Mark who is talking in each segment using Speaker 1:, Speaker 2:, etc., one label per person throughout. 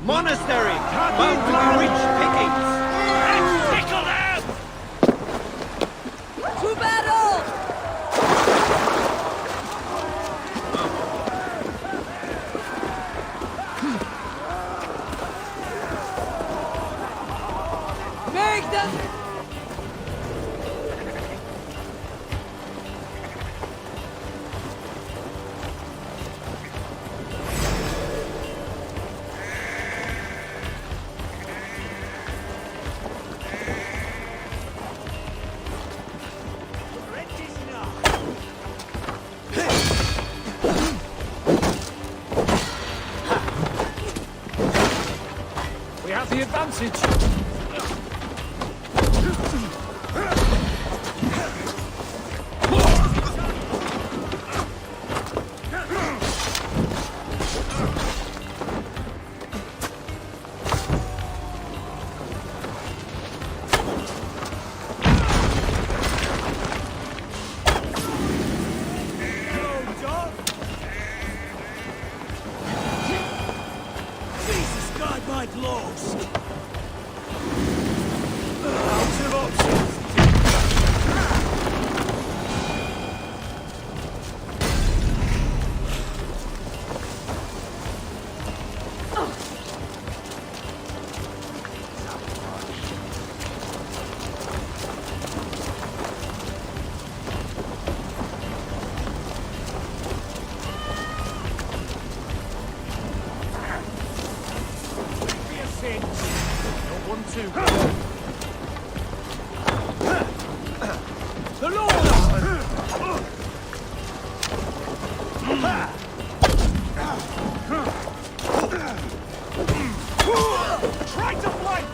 Speaker 1: Monastery! Bound to be rich pickings!
Speaker 2: Let's tickle them!
Speaker 3: To battle! Make them...
Speaker 2: We have the advantage.
Speaker 4: I'd lost. Out of options.
Speaker 2: The Lord! Try to flank!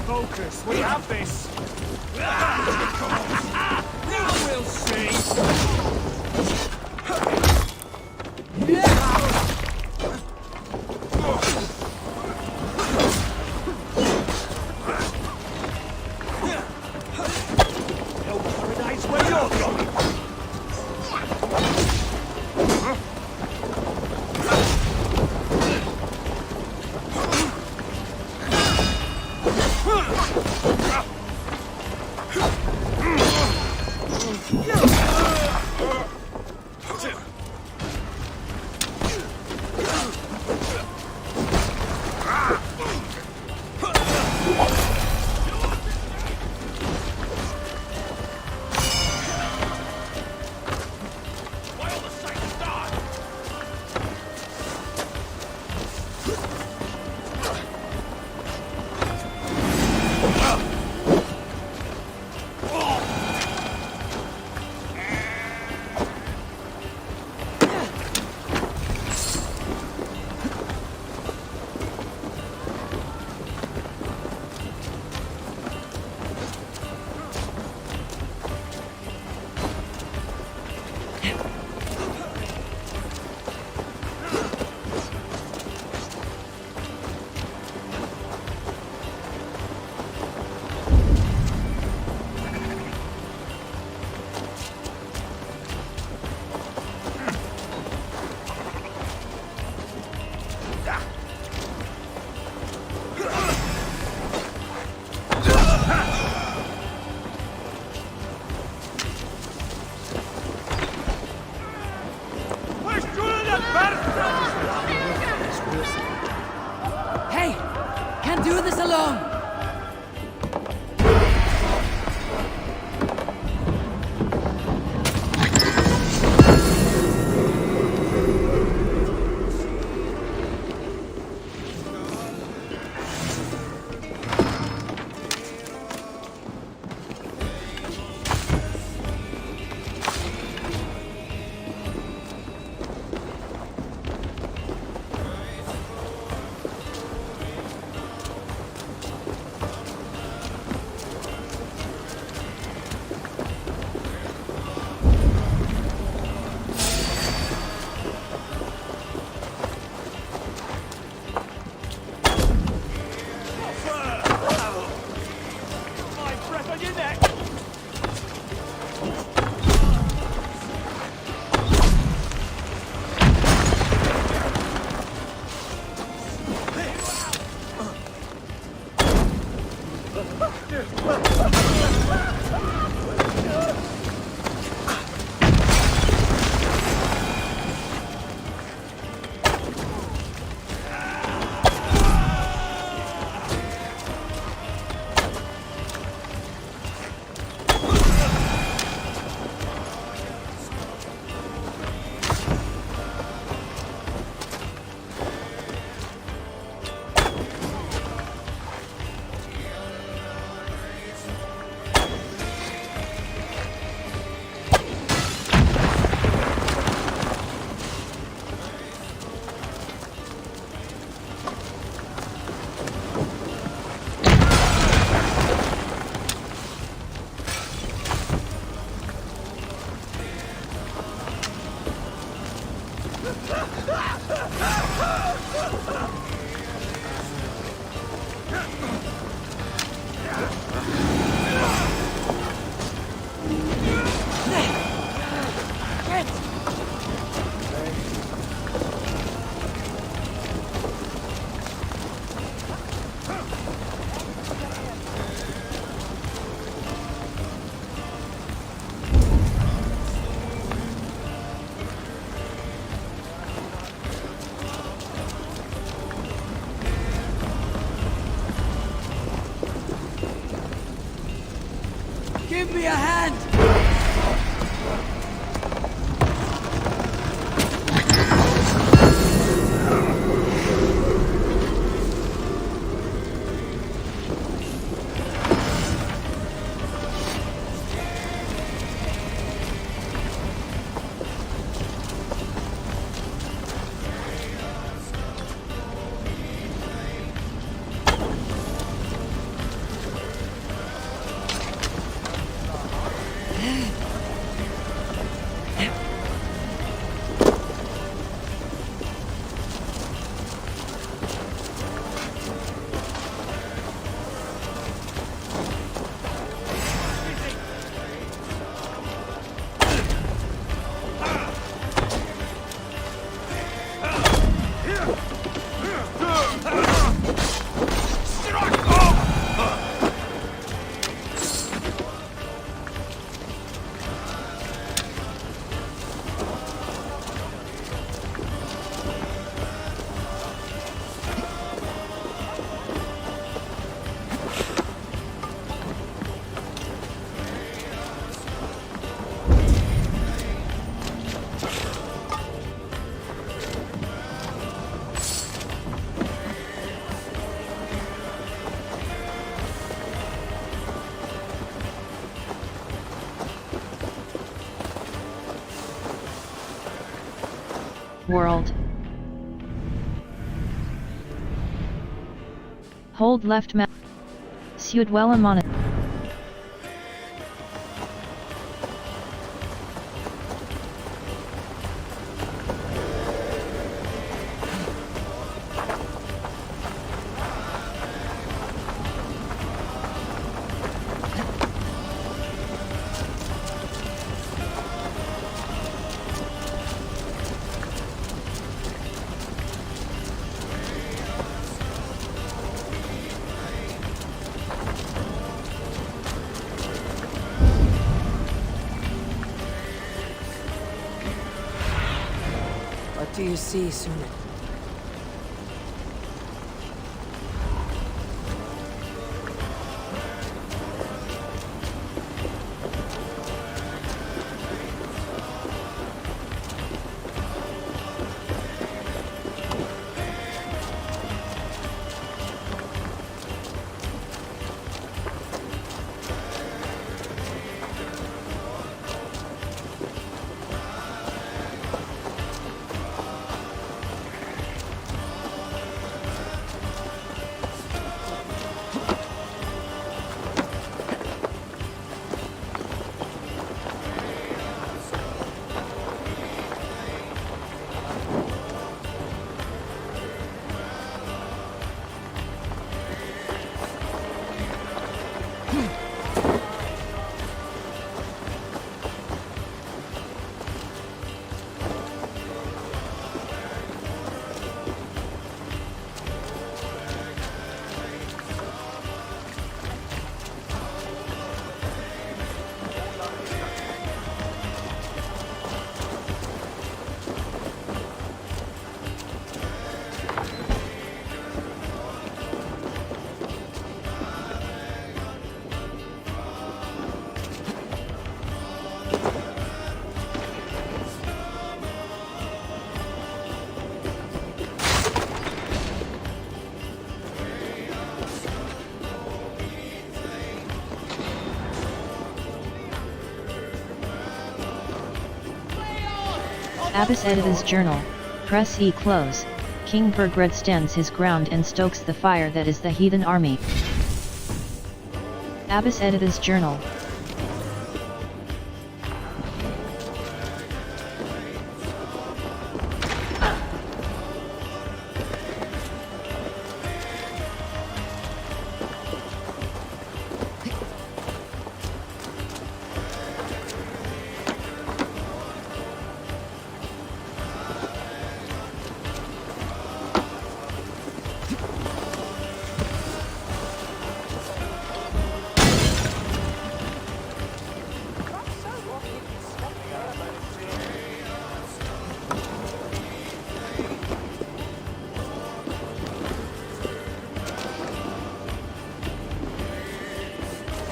Speaker 2: Focus, we have this! You will see! No paradise where you're going!
Speaker 3: Give me a hand!
Speaker 5: World. Hold left mouse. Suedwella Monet.
Speaker 3: What do you see, Sunan?
Speaker 5: Abbas Edida's journal, press E close. King Burgred stands his ground and stokes the fire that is the heathen army. Abbas Edida's journal.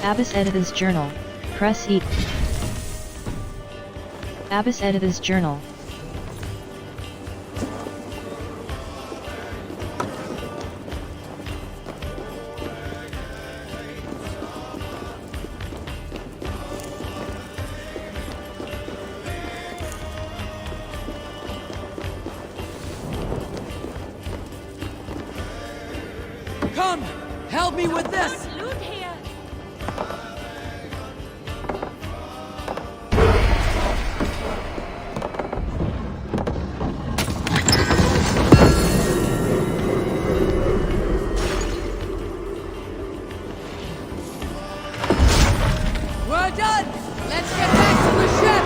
Speaker 5: Abbas Editor's Journal, Press E. Abbas Editor's Journal.
Speaker 3: Come! Help me with this!
Speaker 6: Loot here.
Speaker 3: We're done! Let's get back to the ship!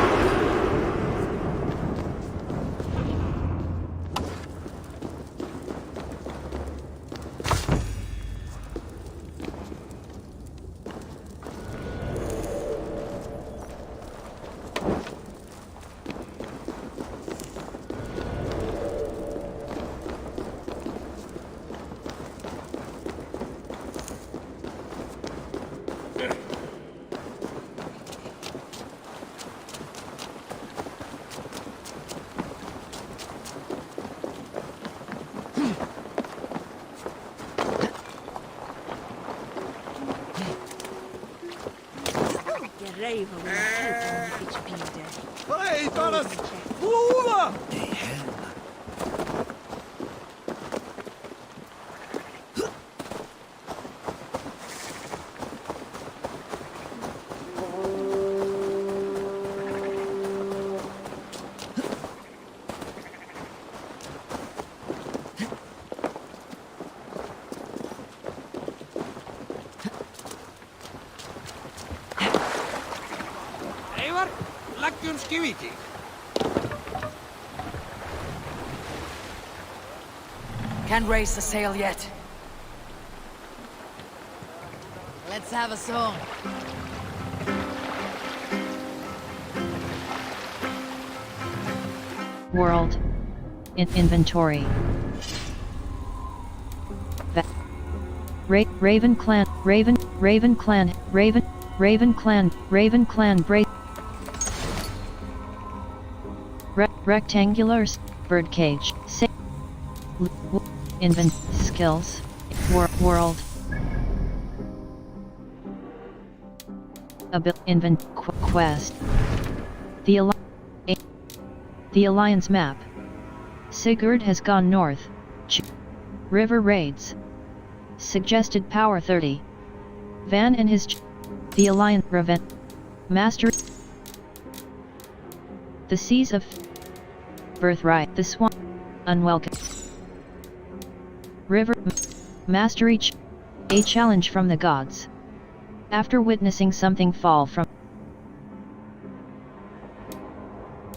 Speaker 6: Graven will help on HP day.
Speaker 1: Hey, fellas! Over!
Speaker 2: Eivor, läggjum skiviki.
Speaker 3: Can't raise the sail yet. Let's have a song.
Speaker 5: World. In inventory. Raven Clan, Raven Clan, Raven Clan, rectangulars, birdcage, invent, skills, world, invent, quest, the Alliance map. Sigurd has gone north. River raids. Suggested power 30. Van and his the Alliance Revent. Master. The seas of Birthright. The Swan. Unwelcome. River. Mastery. A challenge from the gods. After witnessing something fall from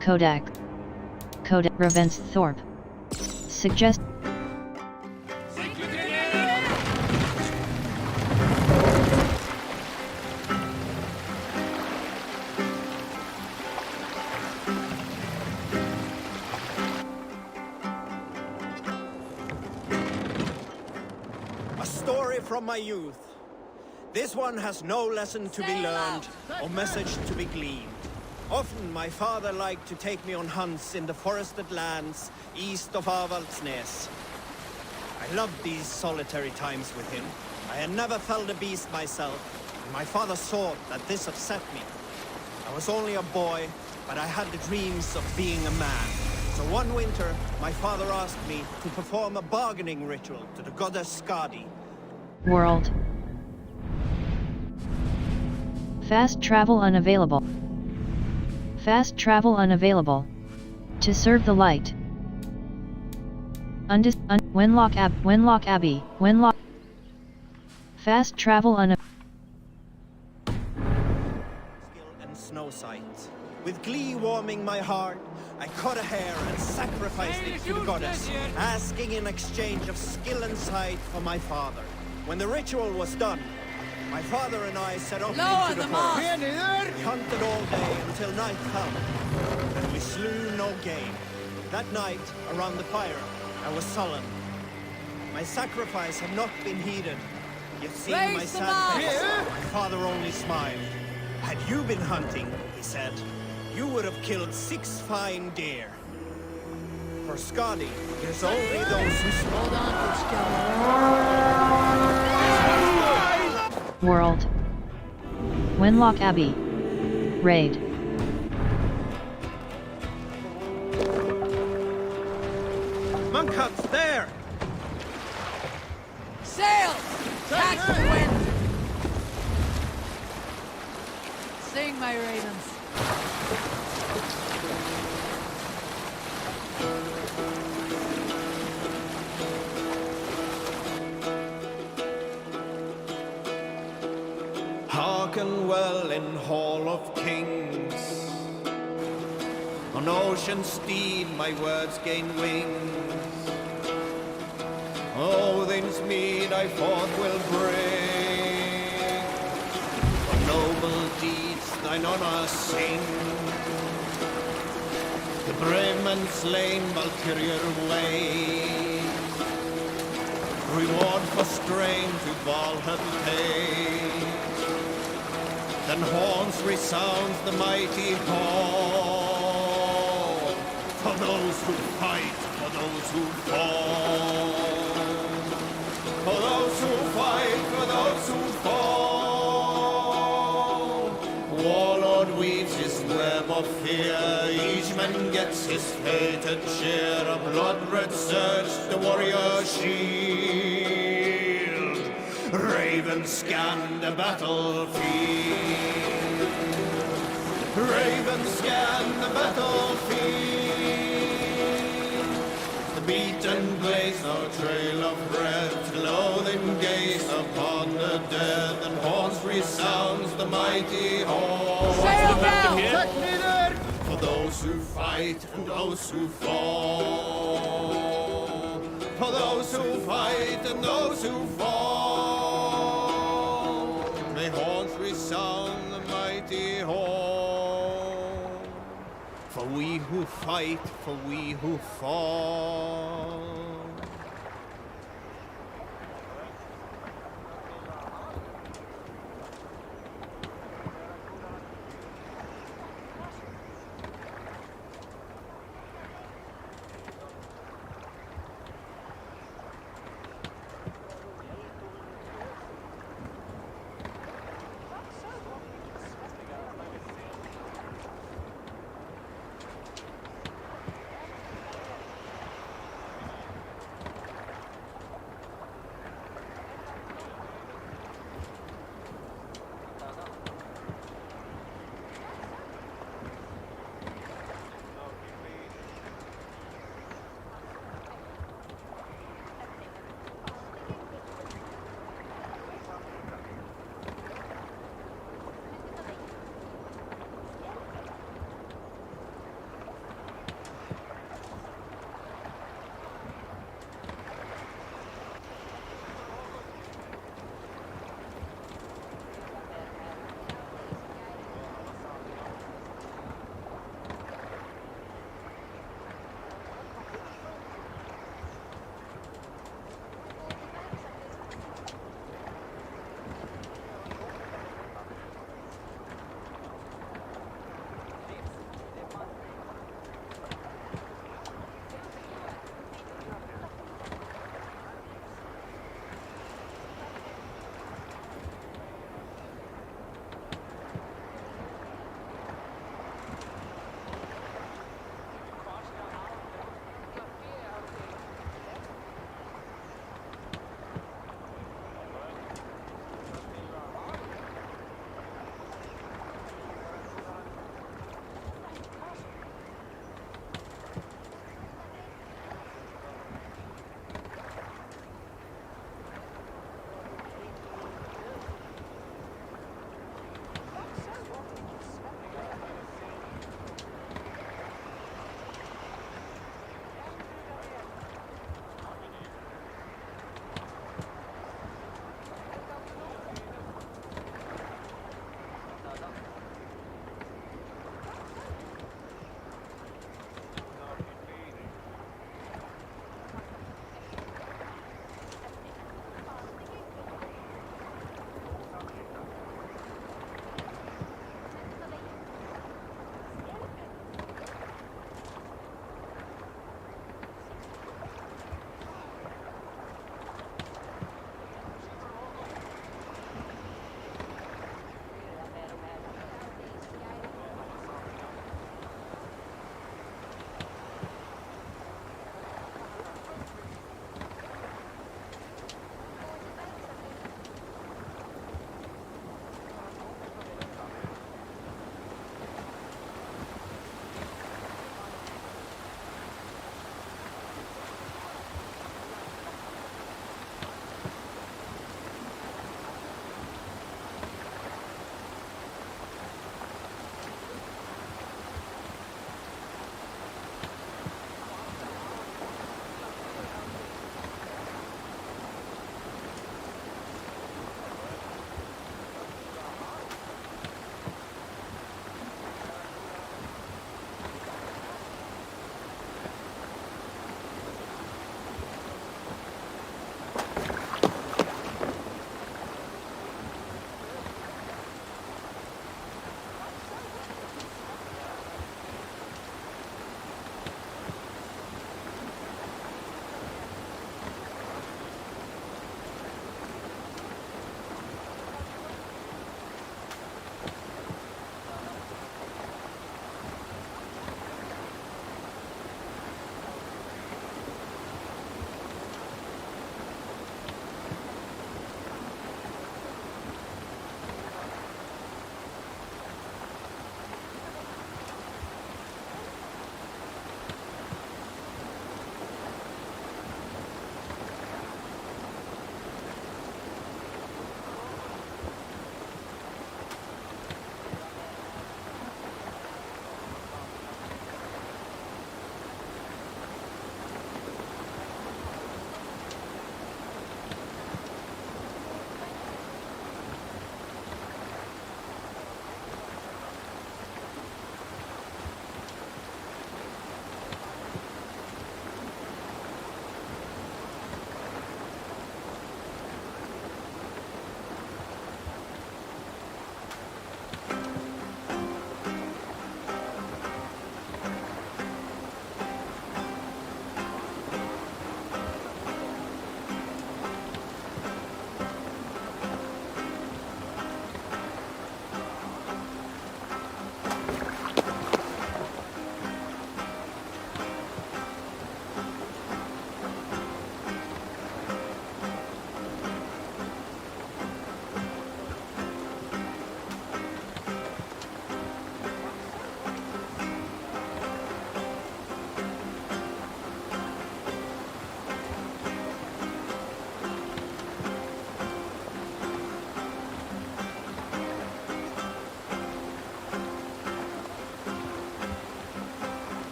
Speaker 5: Kodak. Revents Thorpe. Suggest.
Speaker 1: A story from my youth. This one has no lesson to be learned or message to be gleaned. Often my father liked to take me on hunts in the forested lands east of Avaldsnes. I loved these solitary times with him. I had never felled a beast myself, and my father saw that this upset me. I was only a boy, but I had the dreams of being a man. So one winter, my father asked me to perform a bargaining ritual to the goddess Skadi.
Speaker 5: World. Fast travel unavailable. Fast travel unavailable. To serve the light. Wenlock Abbey. Wenlock. Fast travel
Speaker 1: Skill and snow sight. With glee warming my heart, I cut a hare and sacrificed it to the goddess, asking in exchange of skill and sight for my father. When the ritual was done, my father and I set off
Speaker 3: Lower
Speaker 1: into
Speaker 3: the
Speaker 1: the forest.
Speaker 3: mast!
Speaker 1: We hunted all day until night fell, and we slew no game. That night, around the fire, I was sullen. My sacrifice had not been heeded, You've seen
Speaker 3: Raise
Speaker 1: my
Speaker 3: the
Speaker 1: sad
Speaker 3: mast!
Speaker 1: face. My father only smiled. Had you been hunting, he said, you would have killed 6 fine deer. For Skadi, there's only those who
Speaker 3: Hold on, Fitzgerald.
Speaker 5: World. Wenlock Abbey. Raid.
Speaker 1: Monkhuts there!
Speaker 3: Sail! Catch the wind! Sing, my ravens.
Speaker 1: Hearken well in Hall of Kings. On ocean steed my words gain wings. Odin's mead I forth will bring. For noble deeds thine honor sing. The brave men slain Valkyrier way. Reward for strain to Valhalla pay. Then horns resounds the mighty call. For those who fight, for those who fall. For those who fight, for those who fall. Warlord weaves his web of fear. Each man gets his fated share. A blood-red surge, the warrior shield. Ravens scan the battlefield. Ravens scan the battlefield. The beaten blaze, no trail of red. Loathing gaze upon the dead. And horns resounds the mighty horn.
Speaker 3: Sail down!
Speaker 1: For those who fight and those who fall. For those who fight and those who fall. May horns resound the mighty horn. For we who fight, for we who fall.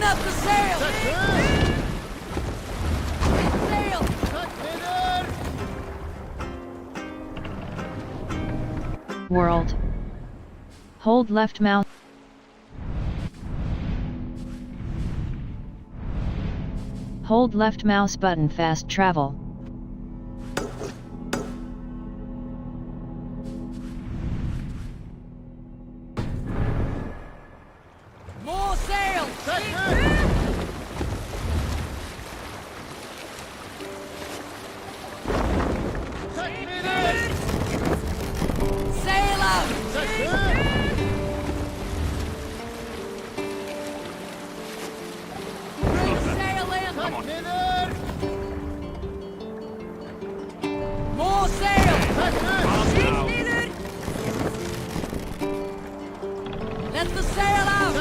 Speaker 3: Run up the sail! Sail!
Speaker 5: World. Hold left mouse. Hold left mouse button fast travel.
Speaker 3: More sail! Sail out! Bring sail in! More sail! Let the sail out!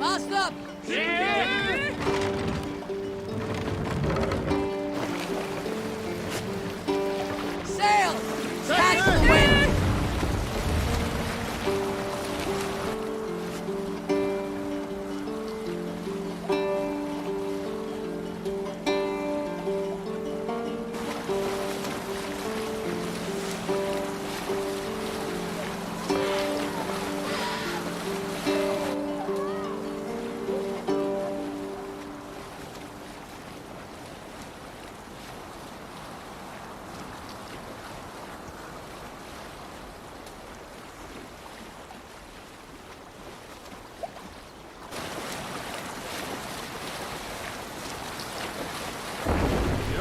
Speaker 3: Mast up! Sail! Catch the wind!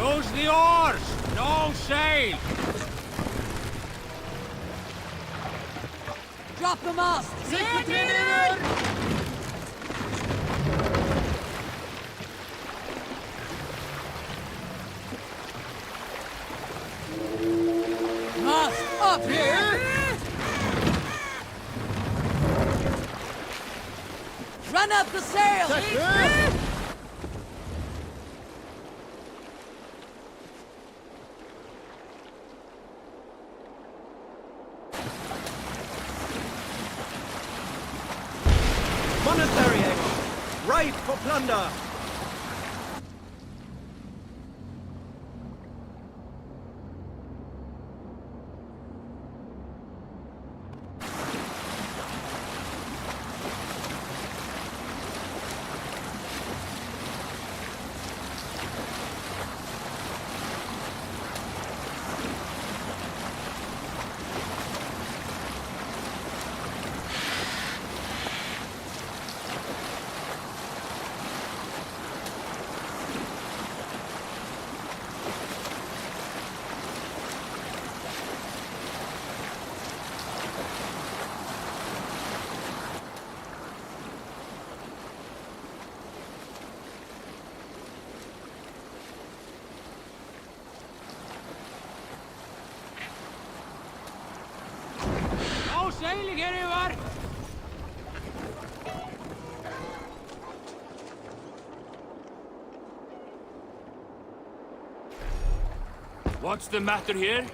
Speaker 2: Use the oars! No sail!
Speaker 3: Drop the mast! Mast up here! Run up the sail!
Speaker 1: Monastery aim! Ripe for plunder!
Speaker 2: sailing anywhere? What's the matter here?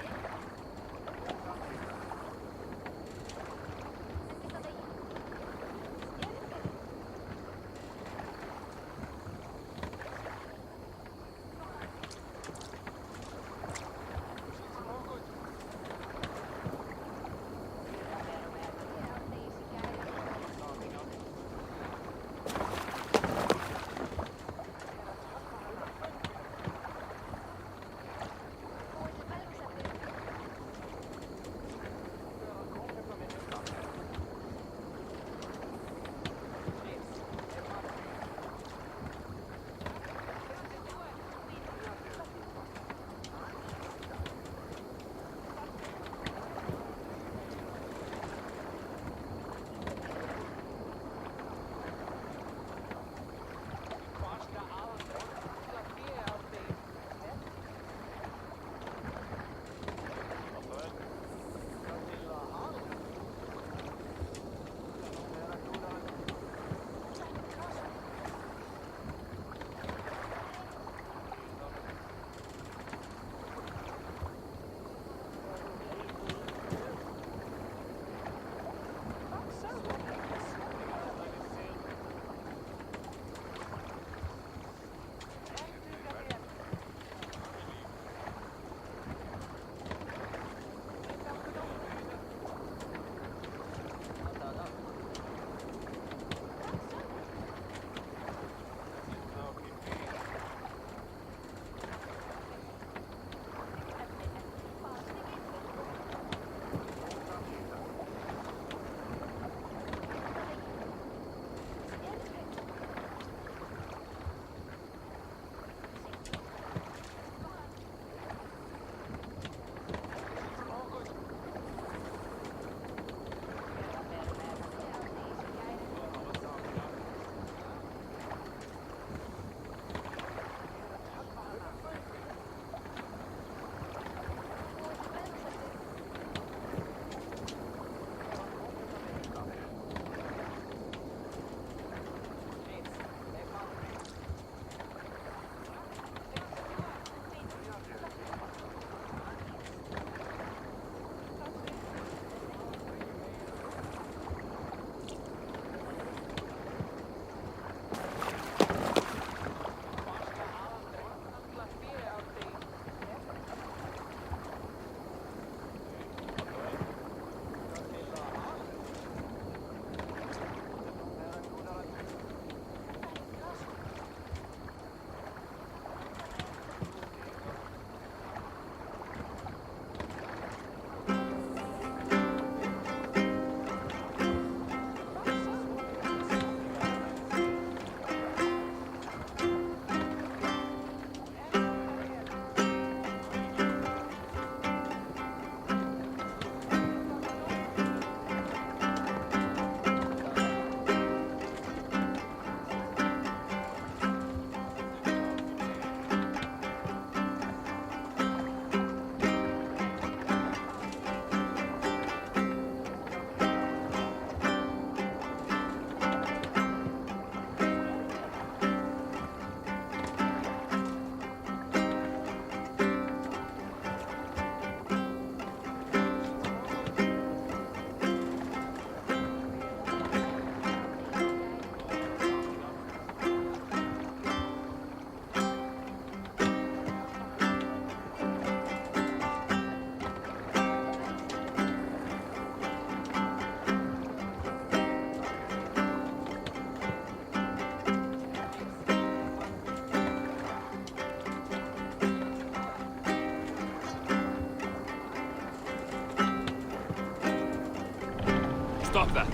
Speaker 2: Stop that.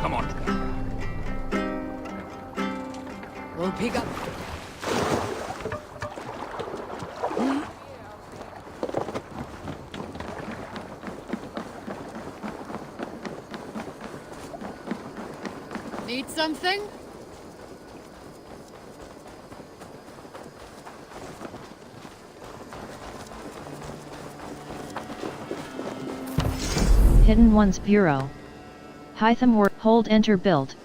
Speaker 2: Come on.
Speaker 3: We'll pick up. Need something?
Speaker 5: Hidden One's Bureau. Hytham or hold enter build.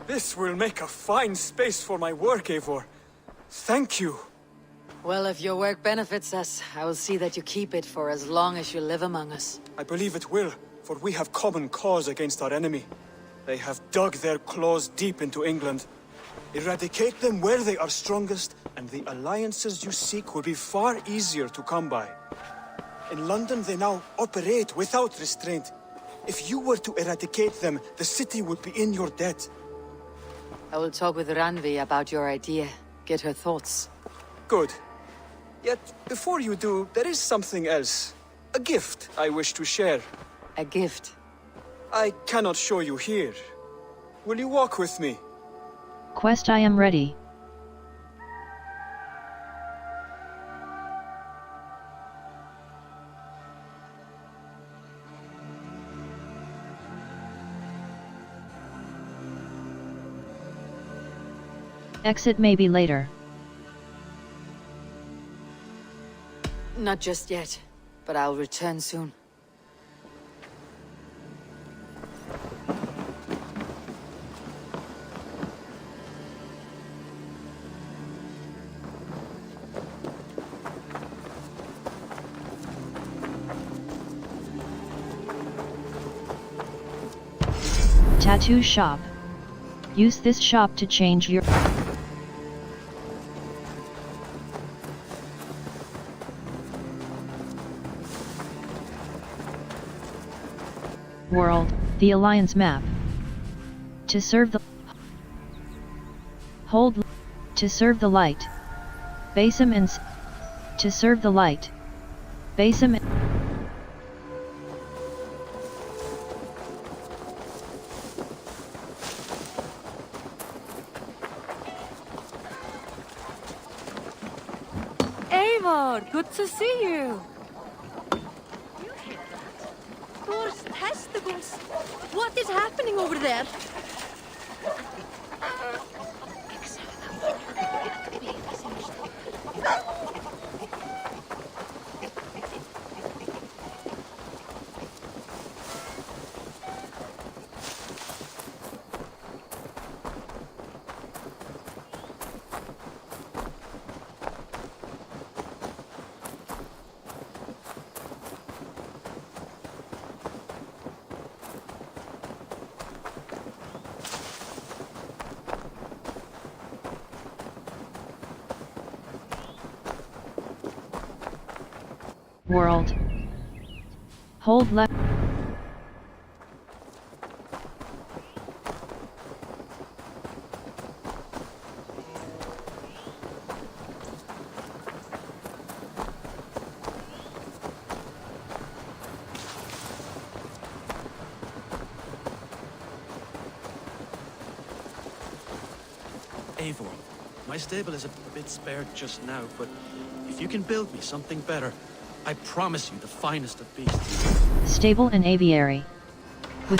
Speaker 4: This will make a fine space for my work, Eivor. Thank you.
Speaker 3: Well, if your work benefits us, I will see that you keep it for as long as you live among us.
Speaker 4: I believe it will, for we have common cause against our enemy. They have dug their claws deep into England. Eradicate them where they are strongest, and the alliances you seek will be far easier to come by. In London, they now operate without restraint. If you were to eradicate them, the city would be in your debt.
Speaker 3: I will talk with Ranvi about your idea. Get her thoughts.
Speaker 4: Good. Yet, before you do, there is something else. A gift I wish to share.
Speaker 3: A gift.
Speaker 4: I cannot show you here. Will you walk with me?
Speaker 5: Quest I am ready. Exit maybe later.
Speaker 3: Not just yet, but I'll return soon.
Speaker 5: Tattoo shop. Use this shop to change your world, the Alliance map. To serve the hold to serve the light. Basim and to serve the light. Basim
Speaker 6: Eivor, good to see you.
Speaker 7: Thor's testicles! What is happening over there?
Speaker 5: world. Hold left.
Speaker 8: Eivor, my stable is a bit spared just now, but if you can build me something better, I promise you the finest of beasts.
Speaker 5: Stable and aviary. With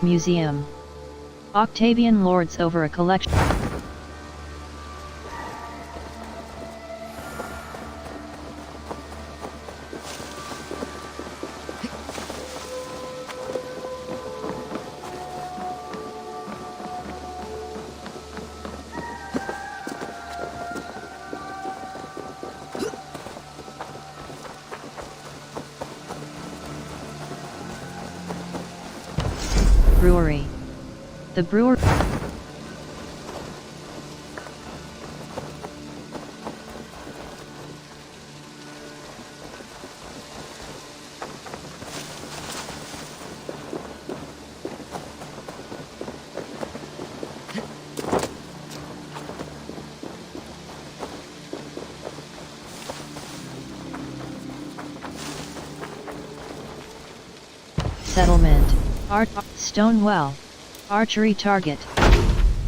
Speaker 5: museum. Octavian lords over a collection. Brewery. The brewer Settlement. Stone well. Archery target.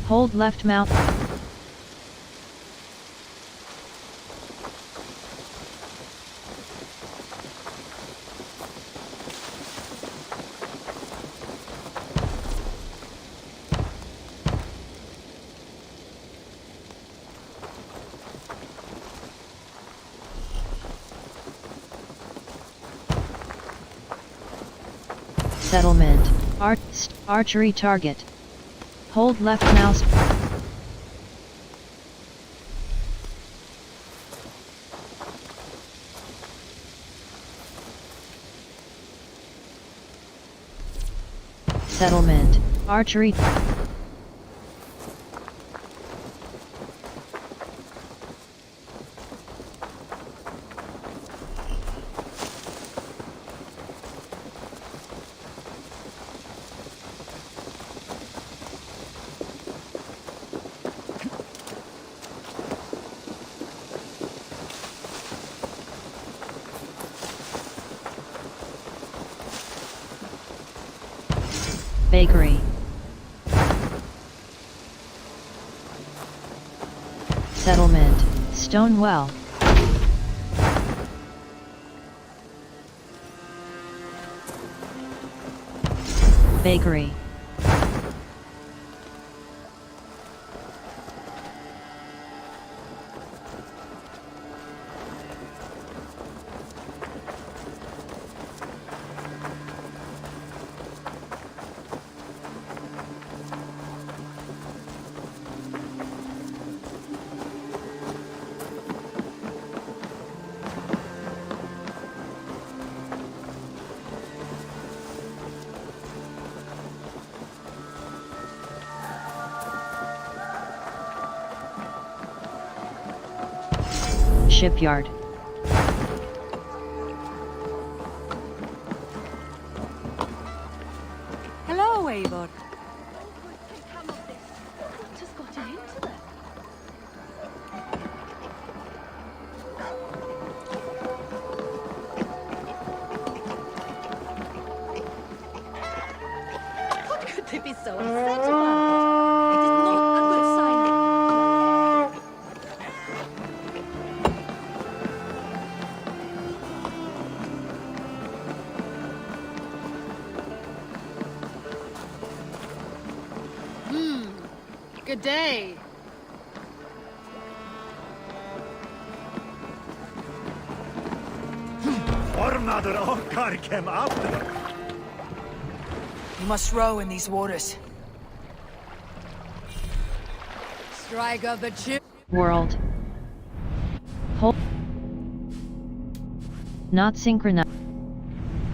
Speaker 5: Hold left mouse. Settlement. Archery target. Hold left mouse. Settlement. Archery. Bakery. Settlement. Stone well. Bakery. Shipyard.
Speaker 6: Hello, Eivor.
Speaker 7: What has gotten into them? What could they be so upset about? It is not a good sign.
Speaker 3: Good day.
Speaker 9: You must row in these waters.
Speaker 3: Strike of the chip.
Speaker 5: World. Hold. Not synchronized.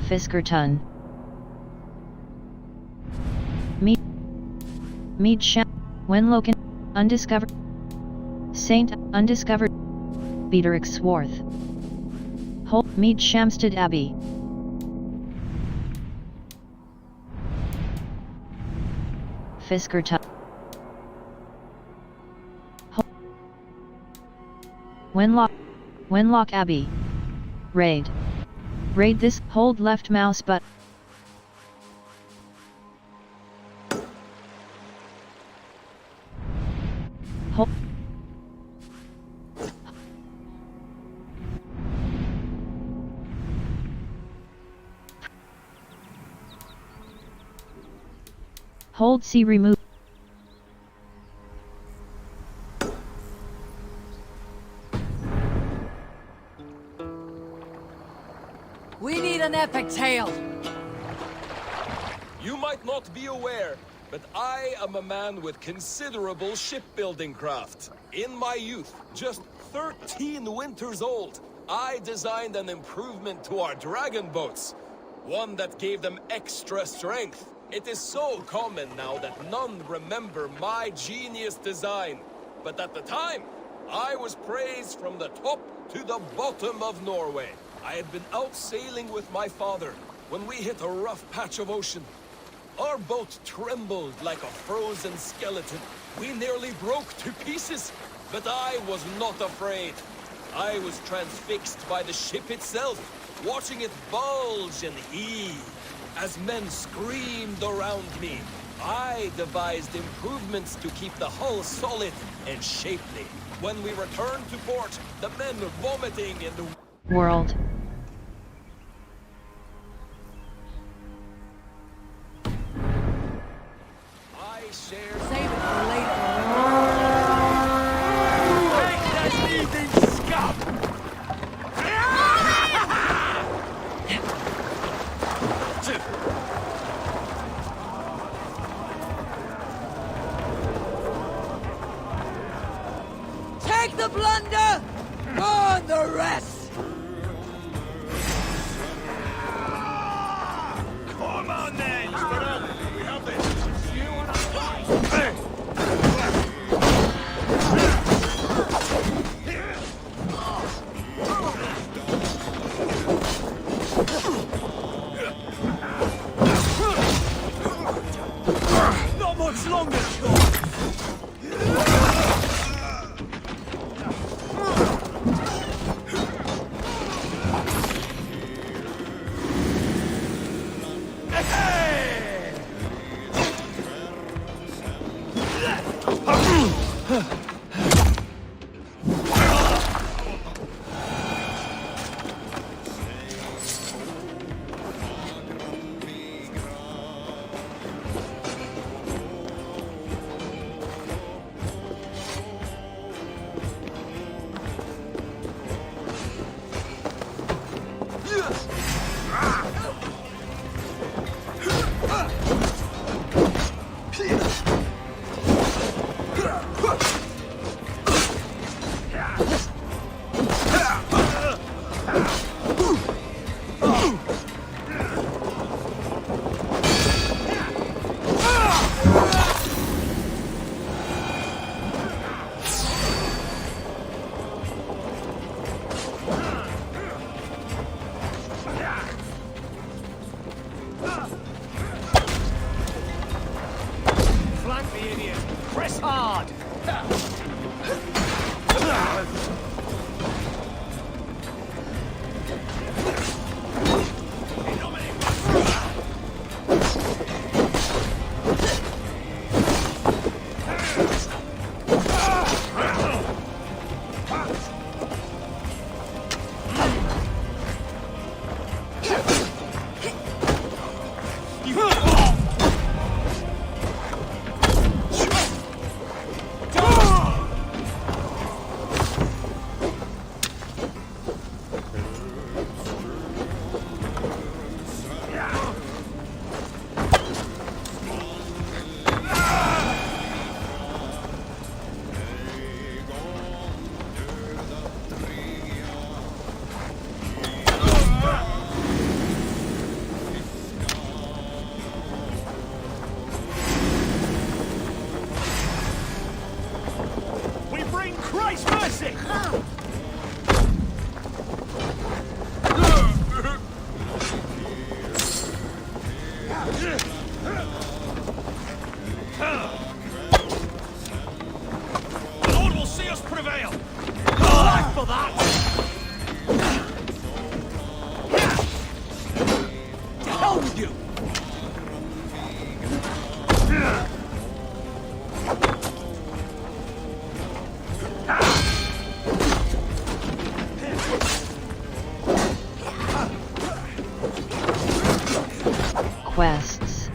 Speaker 5: Fiskerton. Meet Sham. Wenloken. Undiscovered. Saint. Undiscovered. Beatrix Swarth. Holt. Meet Shamstead Abbey. Fiskerton. Wenlock Abbey. Raid. Raid this. Hold left mouse button. Hold. Hold C remove.
Speaker 3: We need an epic tale.
Speaker 10: You might not be aware, but I am a man with considerable shipbuilding craft. In my youth, just 13 winters old, I designed an improvement to our dragon boats. One that gave them extra strength. It is so common now that none remember my genius design. But at the time, I was praised from the top to the bottom of Norway. I had been out sailing with my father when we hit a rough patch of ocean. Our boat trembled like a frozen skeleton. We nearly broke to pieces, but I was not afraid. I was transfixed by the ship itself, watching it bulge and heave. as men screamed around me. I devised improvements to keep the hull solid and shapely. When we returned to port, the men vomiting in the
Speaker 5: World.
Speaker 10: I shared.
Speaker 6: Save it for later.
Speaker 2: Take that evening scum!
Speaker 9: Take the plunder! Burn the rest!
Speaker 2: Come on then! We have this! You and I!
Speaker 4: Not much longer,
Speaker 2: Flank the idiot! Press hard! We bring Christ's mercy! The Lord will see us prevail! Back for that! To hell with you!
Speaker 5: Quests.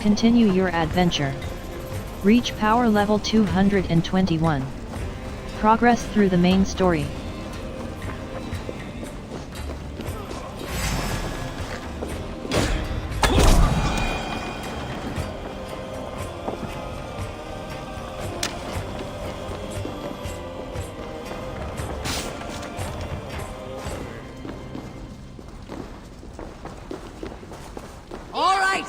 Speaker 5: Continue your adventure. Reach power level 221. Progress through the main story.
Speaker 9: All right!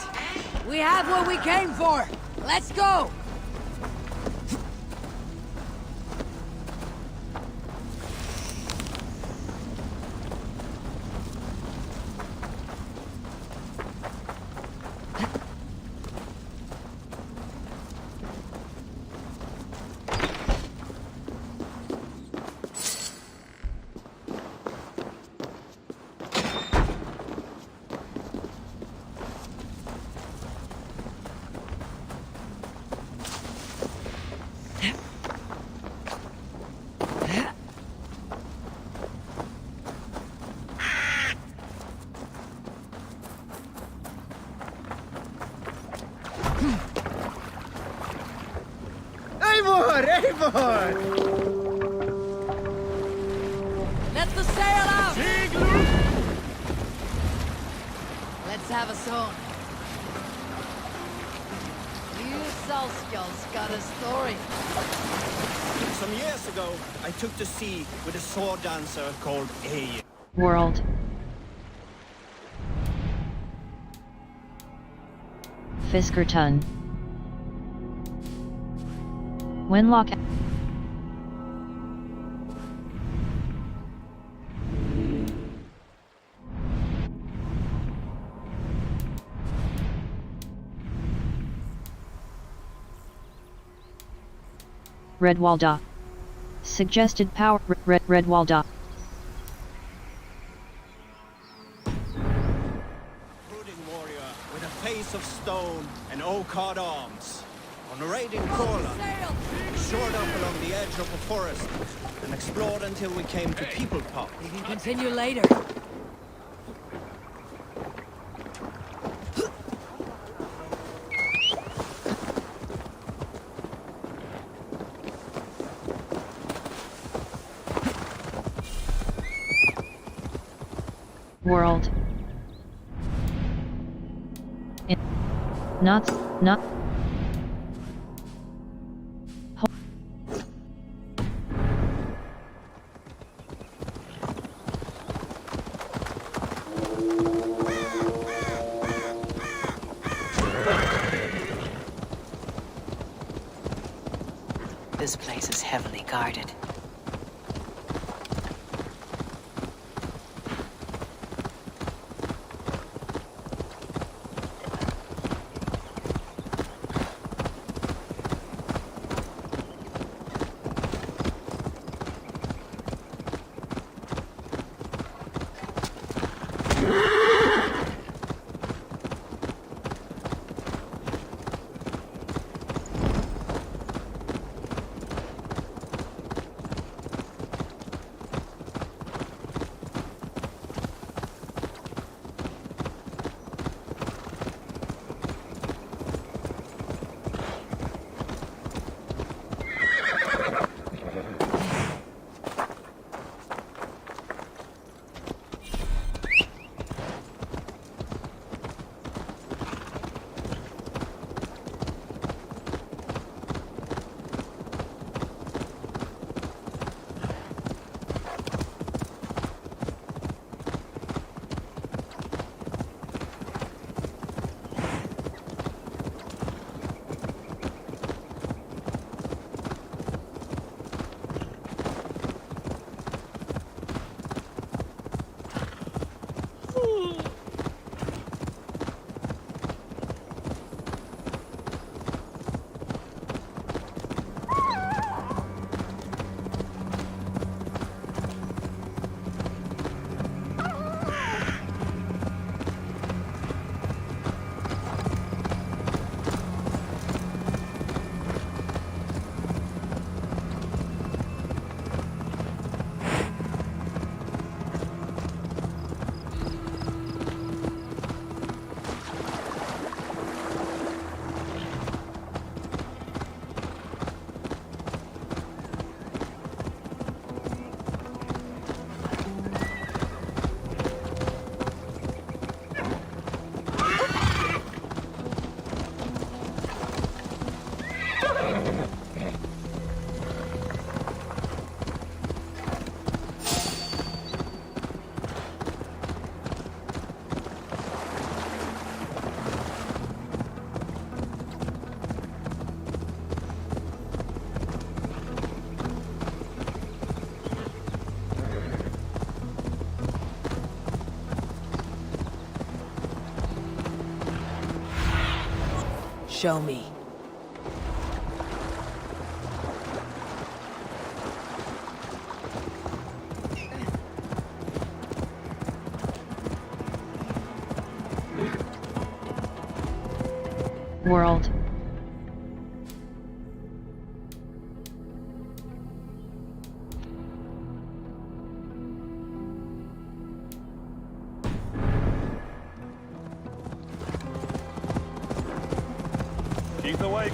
Speaker 9: We have what we came for! Let's go!
Speaker 1: Eivor!
Speaker 9: Let the sail out! Let's have a song. You Salskulls got a story.
Speaker 1: Some years ago, I took to sea with a sword dancer called Eivor.
Speaker 5: World. Fiskerton. Wenlock. Redwalda. Suggested power. Redwalda.
Speaker 1: Brooding warrior with a face of stone and oak-hard arms. On a raiding crawler, we shored up along the edge of the forest and explored until we came to People Pop.
Speaker 9: We can continue later.
Speaker 5: World. Not.
Speaker 3: This place is heavily guarded.
Speaker 9: show me.
Speaker 5: World.
Speaker 2: Keep awake.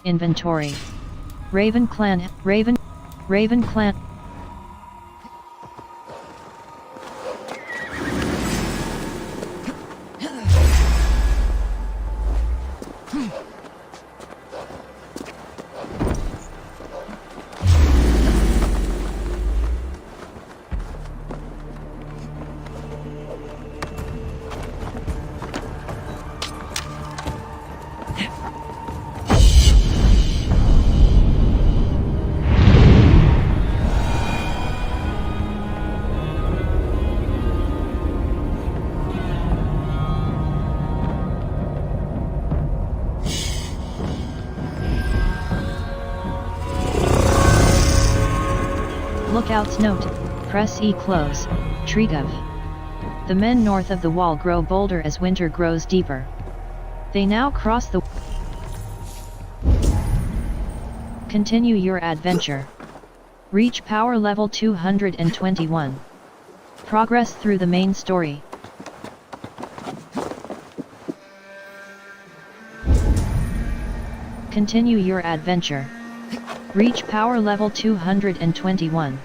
Speaker 5: Inventory. Raven Clan. Raven Clan. Lookouts note, press E close, Tregov. The men north of the wall grow bolder as winter grows deeper. They now cross the... Continue your adventure. Reach power level 221. Progress through the main story. Continue your adventure. Reach power level 221.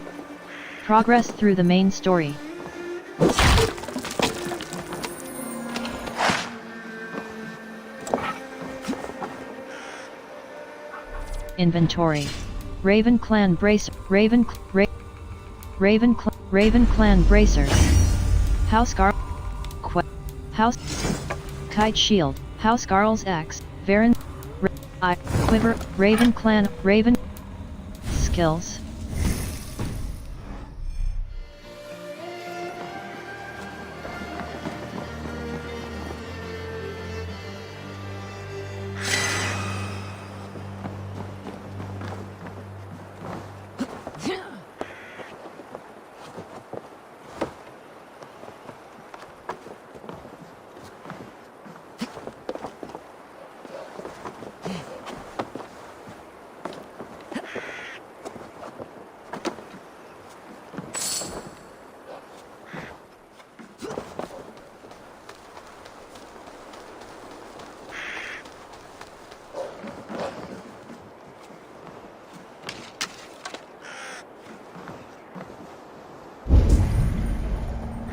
Speaker 5: Progress through the main story. Inventory. Raven Clan Raven Clan Bracers. House Garl House Kite Shield. House Garl's Axe. Varen Quiver. Raven Clan Raven Skills.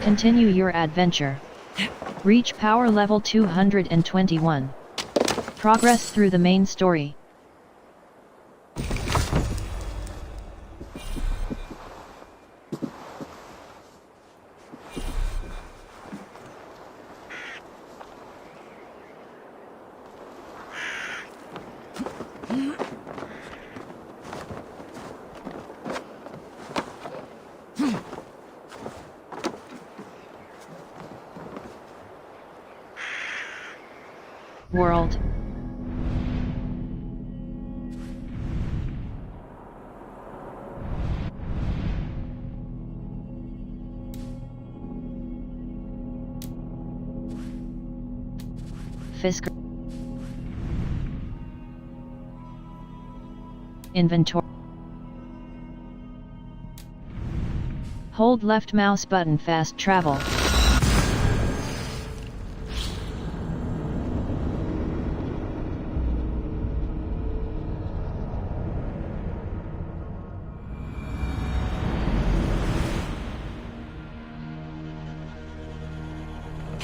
Speaker 5: Continue your adventure. Reach power level 221. Progress through the main story. World. Fisker. Inventory. Hold left mouse button. Fast travel.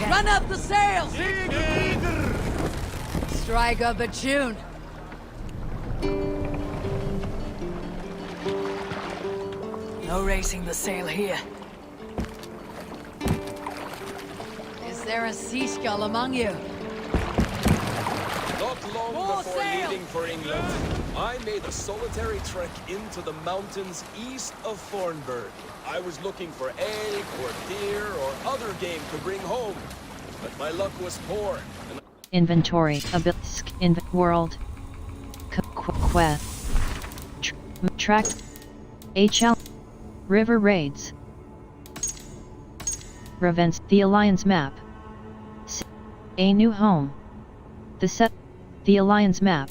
Speaker 9: Run up the sails! Strike up a tune. No raising the sail here. Is there a sea skull among you?
Speaker 10: Not long
Speaker 9: More
Speaker 10: before
Speaker 9: sail!
Speaker 10: leaving for England, I made a solitary trek into the mountains east of Thornburg. I was looking for elk or deer or other game to bring home, but my luck was poor. And
Speaker 5: Inventory. World. Track. HL. River raids. Revents. The Alliance map. A new home. The Alliance map.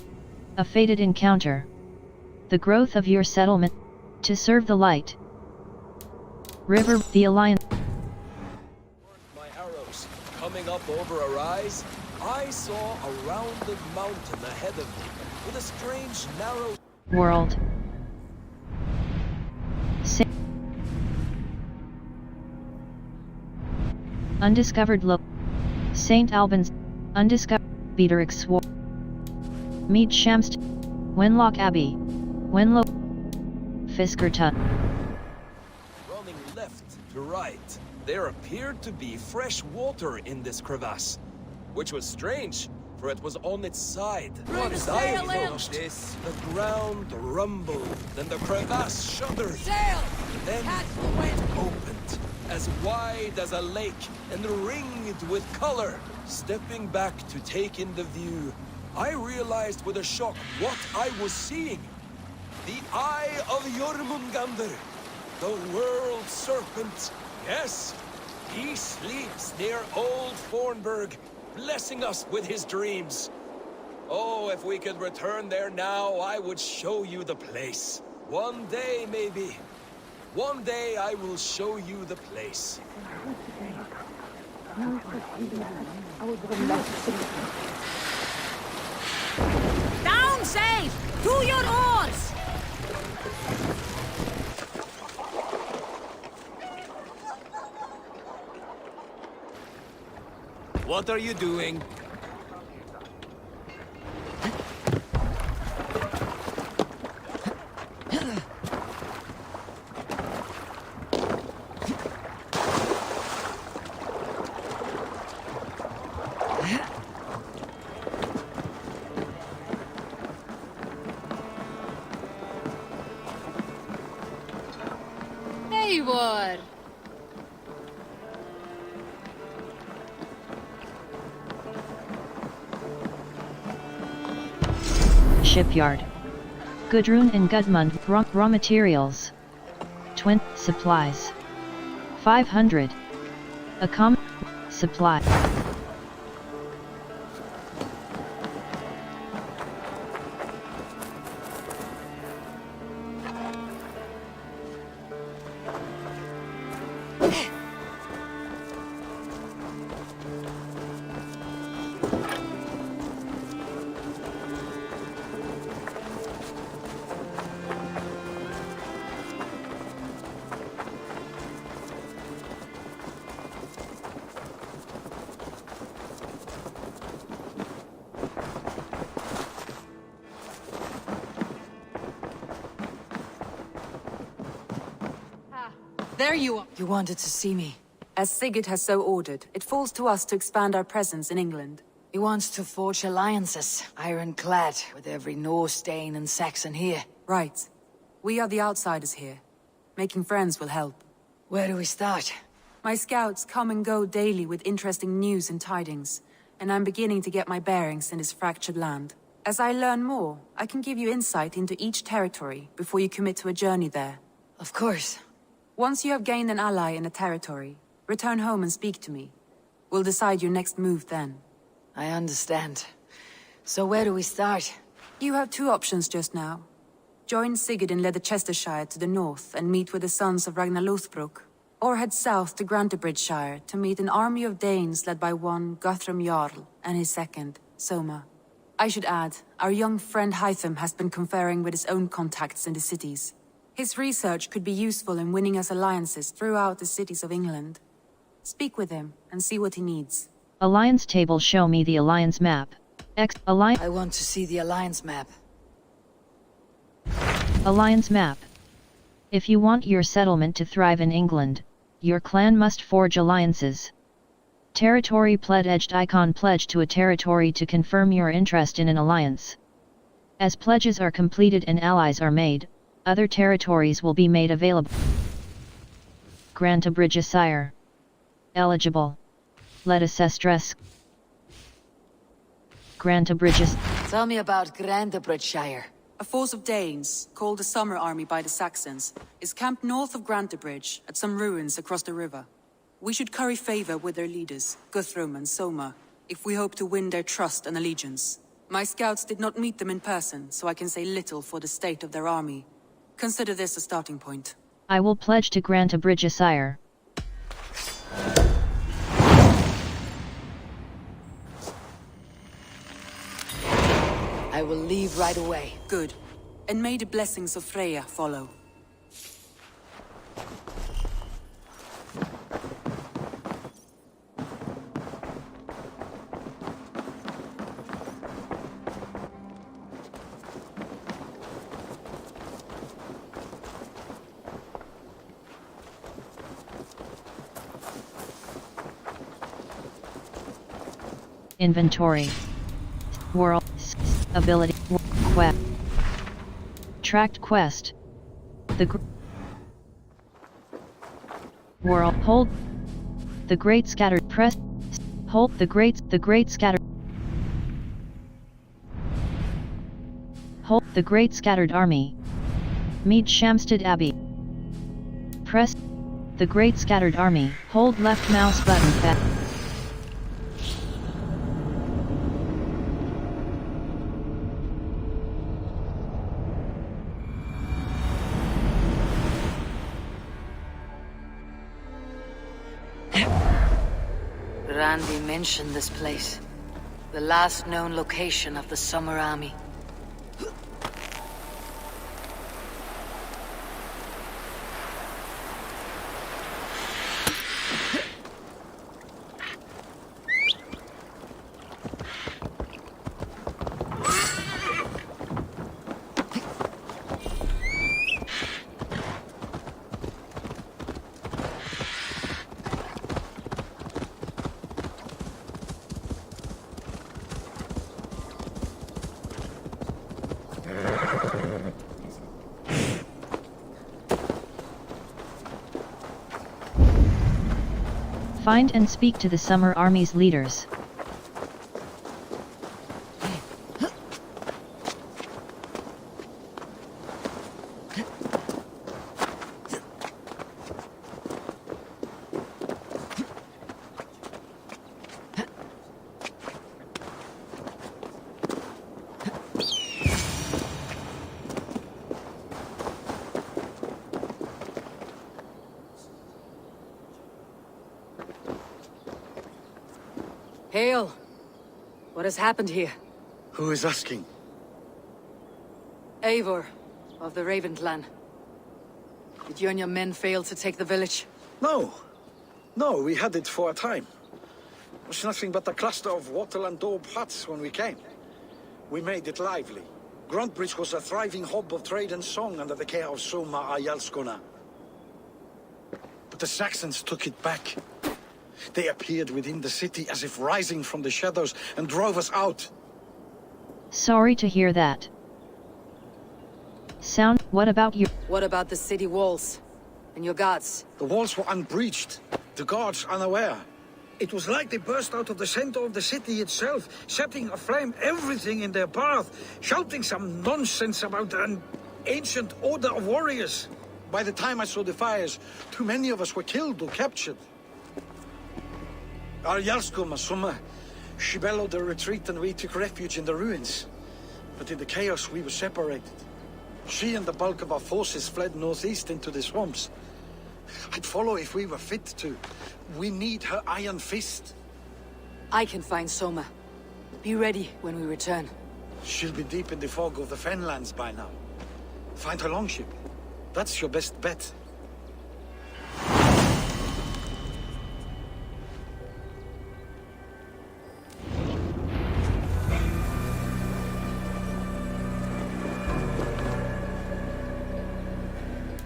Speaker 5: A fated encounter. The growth of your settlement. To serve the light. River. The Alliance.
Speaker 10: my arrows coming up over a rise, I saw a rounded mountain ahead of me with a strange narrow
Speaker 5: World. Undiscovered look. St. Albans. Undiscovered. Beaterix Swar. Meet Shamst. Wenlock Abbey. Wenlock. Fiskertut.
Speaker 10: running left to right. There appeared to be fresh water in this crevasse, which was strange, for it was on its side.
Speaker 9: Bring the
Speaker 10: As I
Speaker 9: sail in!
Speaker 10: approached this, the ground rumbled, and the crevasse shuddered.
Speaker 9: Sail!
Speaker 10: Then
Speaker 9: Catch the wind!
Speaker 10: opened, as wide as a lake, and ringed with color. Stepping back to take in the view, I realized with a shock what I was seeing. The Eye of Jormungandr, the world serpent. Yes, he sleeps near Old Thornburg, blessing us with his dreams. Oh, if we could return there now, I would show you the place. One day, maybe. One day I will show you the place.
Speaker 9: Down safe! To your oars!
Speaker 10: What are you doing?
Speaker 7: Eivor!
Speaker 5: Shipyard. Gudrun and Gudmund, raw materials. Supplies. 500. Supply.
Speaker 3: There you are. You wanted to see me.
Speaker 11: As Sigurd has so ordered, it falls to us to expand our presence in England.
Speaker 3: He wants to forge alliances, ironclad, with every Norse, Dane, and Saxon here.
Speaker 11: Right. We are the outsiders here. Making friends will help.
Speaker 3: Where do we start?
Speaker 11: My scouts come and go daily with interesting news and tidings, and I'm beginning to get my bearings in this fractured land. As I learn more, I can give you insight into each territory before you commit to a journey there.
Speaker 3: Of course.
Speaker 11: Once you have gained an ally in a territory, return home and speak to me. We'll decide your next move then.
Speaker 3: I understand. So where do we start?
Speaker 11: You have two options just now. Join Sigurd in Leicestershire to the north and meet with the sons of Ragnar Lothbrok, or head south to Grantebridgeshire to meet an army of Danes led by one Guthrum Jarl and his second, Soma. I should add, our young friend Hytham has been conferring with his own contacts in the cities. His research could be useful in winning us alliances throughout the cities of England. Speak with him and see what he needs.
Speaker 5: Alliance table. Show me the alliance map.
Speaker 3: I want to see the alliance map.
Speaker 5: Alliance map. If you want your settlement to thrive in England, your clan must forge alliances. Territory pledged icon. Pledge to a territory to confirm your interest in an alliance. As pledges are completed and allies are made, other territories will be made available. Grantebridgeshire. Eligible. Leicestershire. Grantebridgeshire.
Speaker 3: Tell me about Grantebridgeshire.
Speaker 11: A force of Danes, called the Summer Army by the Saxons, is camped north of Grantebridge at some ruins across the river. We should curry favor with their leaders, Guthrum and Soma, if we hope to win their trust and allegiance. My scouts did not meet them in person, so I can say little for the state of their army. Consider this a starting point.
Speaker 5: I will pledge to Grantebridgeshire.
Speaker 3: I will leave right away.
Speaker 11: Good. And may the blessings of Freya follow.
Speaker 5: Inventory. World. Ability. Quest. Tracked quest. World. Hold. The Great Scattered. Press. Hold. The Great Scattered. Hold. The Great Scattered Army. Meet Shamstead Abbey. Press. The Great Scattered Army. Hold left mouse button.
Speaker 3: Randy mentioned this place. The last known location of the Summer Army.
Speaker 5: Find and speak to the Summer Army's leaders.
Speaker 3: Hail! What has happened here?
Speaker 12: Who is asking?
Speaker 3: Eivor, of the Raven clan. Did you and your men fail to take the village?
Speaker 12: No. No, we had it for a time. It was nothing but a cluster of wattle and daub huts when we came. We made it lively. Gruntbridge was a thriving hub of trade and song under the care of Soma Ayalskona. But the Saxons took it back. They appeared within the city as if rising from the shadows and drove us out.
Speaker 5: Sorry to hear that. What about you?
Speaker 3: What about the city walls? And your guards?
Speaker 12: The walls were unbreached, the guards unaware. It was like they burst out of the center of the city itself, setting aflame everything in their path, shouting some nonsense about an ancient order of warriors. By the time I saw the fires, too many of us were killed or captured. Our Jarlskoma, Summa, she bellowed a retreat and we took refuge in the ruins. But in the chaos we were separated. She and the bulk of our forces fled northeast into the swamps. I'd follow if we were fit to. We need her iron fist.
Speaker 3: I can find Soma. Be ready when we return.
Speaker 12: She'll be deep in the fog of the Fenlands by now. Find her longship. That's your best bet.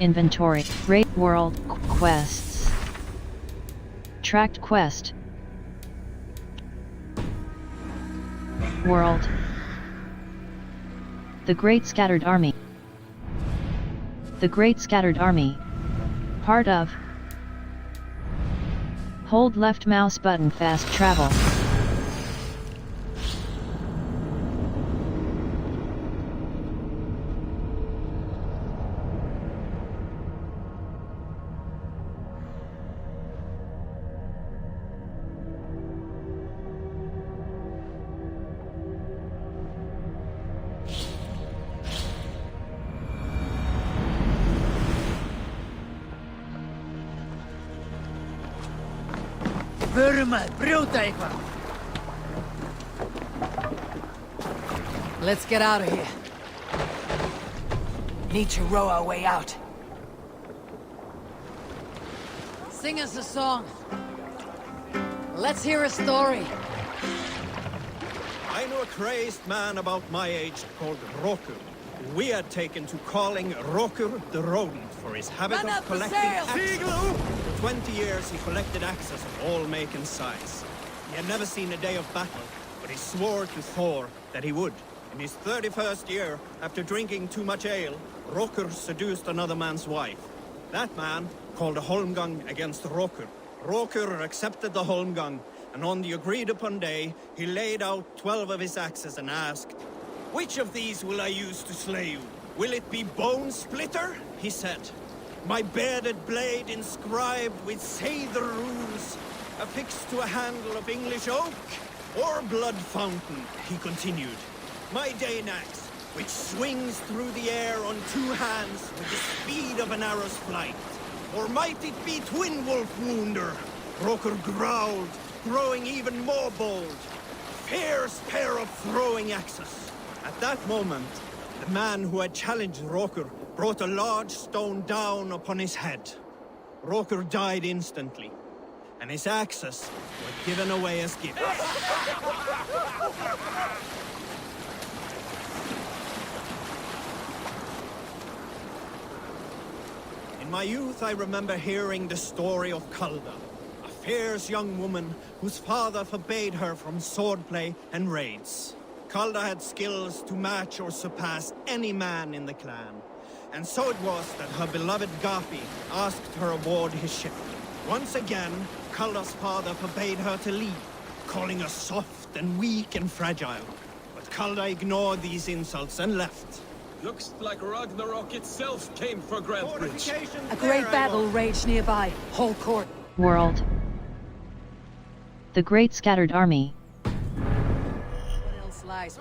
Speaker 5: Inventory. Raid World Quests. Tracked Quest. World. The Great Scattered Army. The Great Scattered Army. Part of. Hold left mouse button fast travel.
Speaker 9: Let's get out of here. Need to row our way out. Sing us a song. Let's hear a story.
Speaker 1: I know a crazed man about my age called Rokur. We had taken to calling Rokur the Rodent for his habit
Speaker 9: Run
Speaker 1: of
Speaker 9: up the
Speaker 1: collecting
Speaker 9: sails!
Speaker 1: axes. For 20 years he collected axes of all make and size. He had never seen a day of battle, but he swore to Thor that he would. In his 31st year, after drinking too much ale, Rokur seduced another man's wife. That man called a holmgang against Rokur. Rokur accepted the holmgang, and on the agreed-upon day, he laid out 12 of his axes and asked, "Which of these will I use to slay you? Will it be Bone Splitter?" he said. "My bearded blade inscribed with Seidr runes, affixed to a handle of English oak? Or Blood Fountain?" he continued. "My Dane axe, which swings through the air on 2 hands with the speed of an arrow's flight? Or might it be Twin Wolf Wounder?" Rokur growled, growing even more bold. Fierce pair of throwing axes. At that moment, the man who had challenged Rokur brought a large stone down upon his head. Rokur died instantly, and his axes were given away as gifts. In my youth, I remember hearing the story of Kalda, a fierce young woman whose father forbade her from swordplay and raids. Kalda had skills to match or surpass any man in the clan, and so it was that her beloved Gapi asked her aboard his ship. Once again, Kalda's father forbade her to leave, calling her soft and weak and fragile. But Kalda ignored these insults and left.
Speaker 10: Looks like Ragnarok itself came for Grantebridge.
Speaker 9: A great battle raged nearby. Hold court.
Speaker 5: World. The great scattered army.
Speaker 9: What else lies?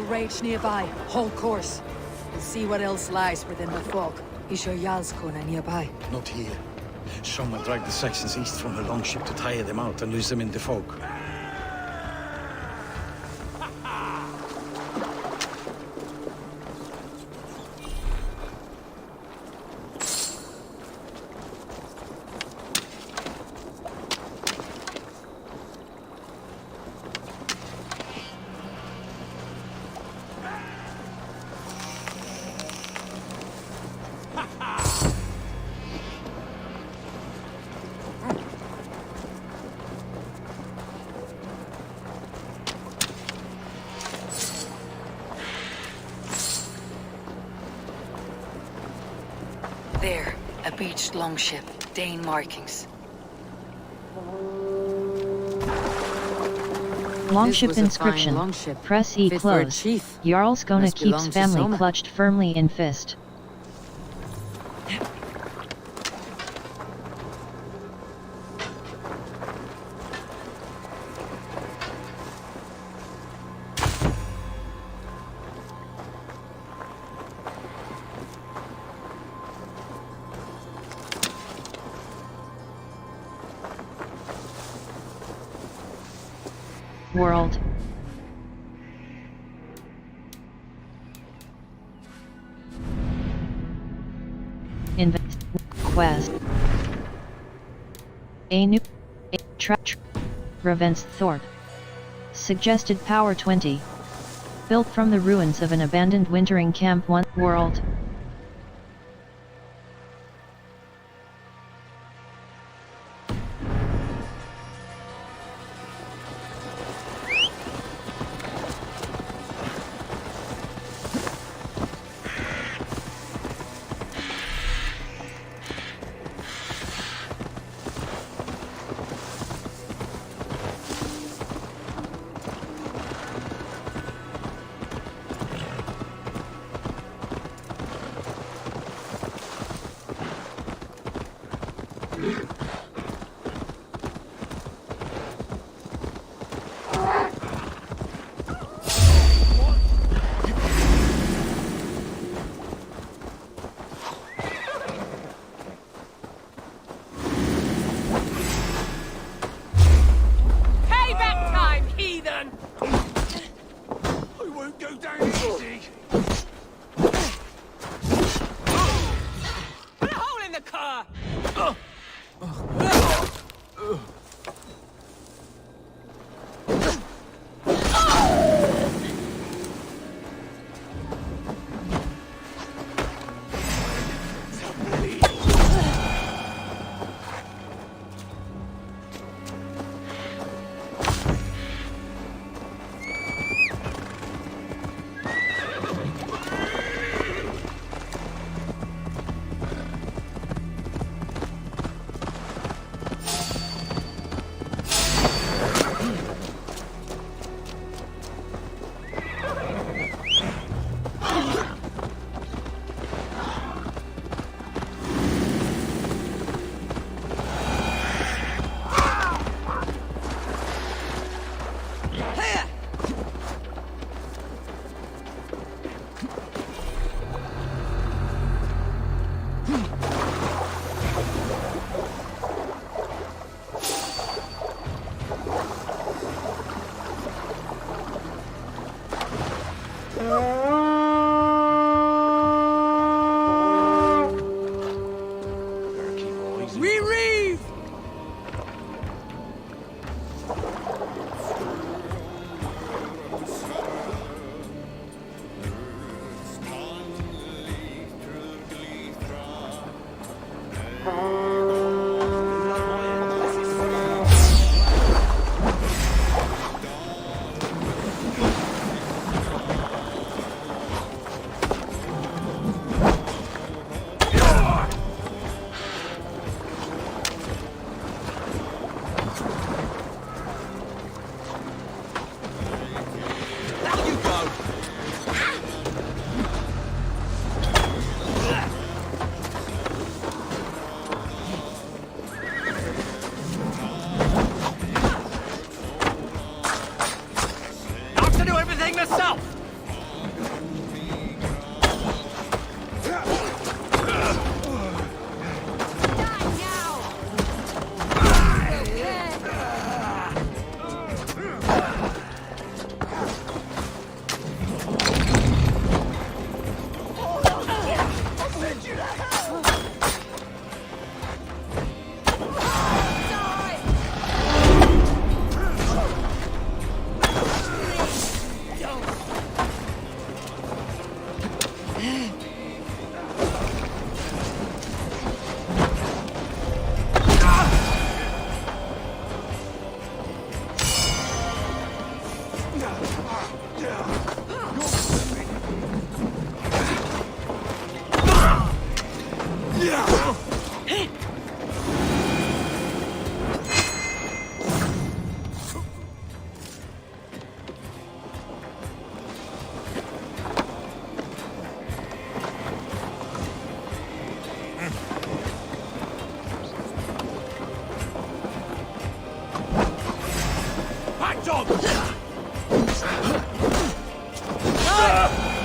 Speaker 9: Rage nearby. Hold course. We'll see what else lies within the fog. Is your Jarlskona nearby?
Speaker 12: Not here. Someone dragged the Saxons east from a longship to tire them out and lose them in the fog.
Speaker 3: There, a beached longship, Dane markings.
Speaker 5: Longship inscription.
Speaker 3: Longship.
Speaker 5: Press E
Speaker 3: Fit for a
Speaker 5: close.
Speaker 3: chief.
Speaker 5: Jarlskona
Speaker 3: Must
Speaker 5: keeps
Speaker 3: belong to
Speaker 5: family
Speaker 3: Soma.
Speaker 5: clutched firmly in fist. World. Invest. Quest. A new. Revents Thorpe. Suggested power 20. Built from the ruins of an abandoned wintering camp. 1 World.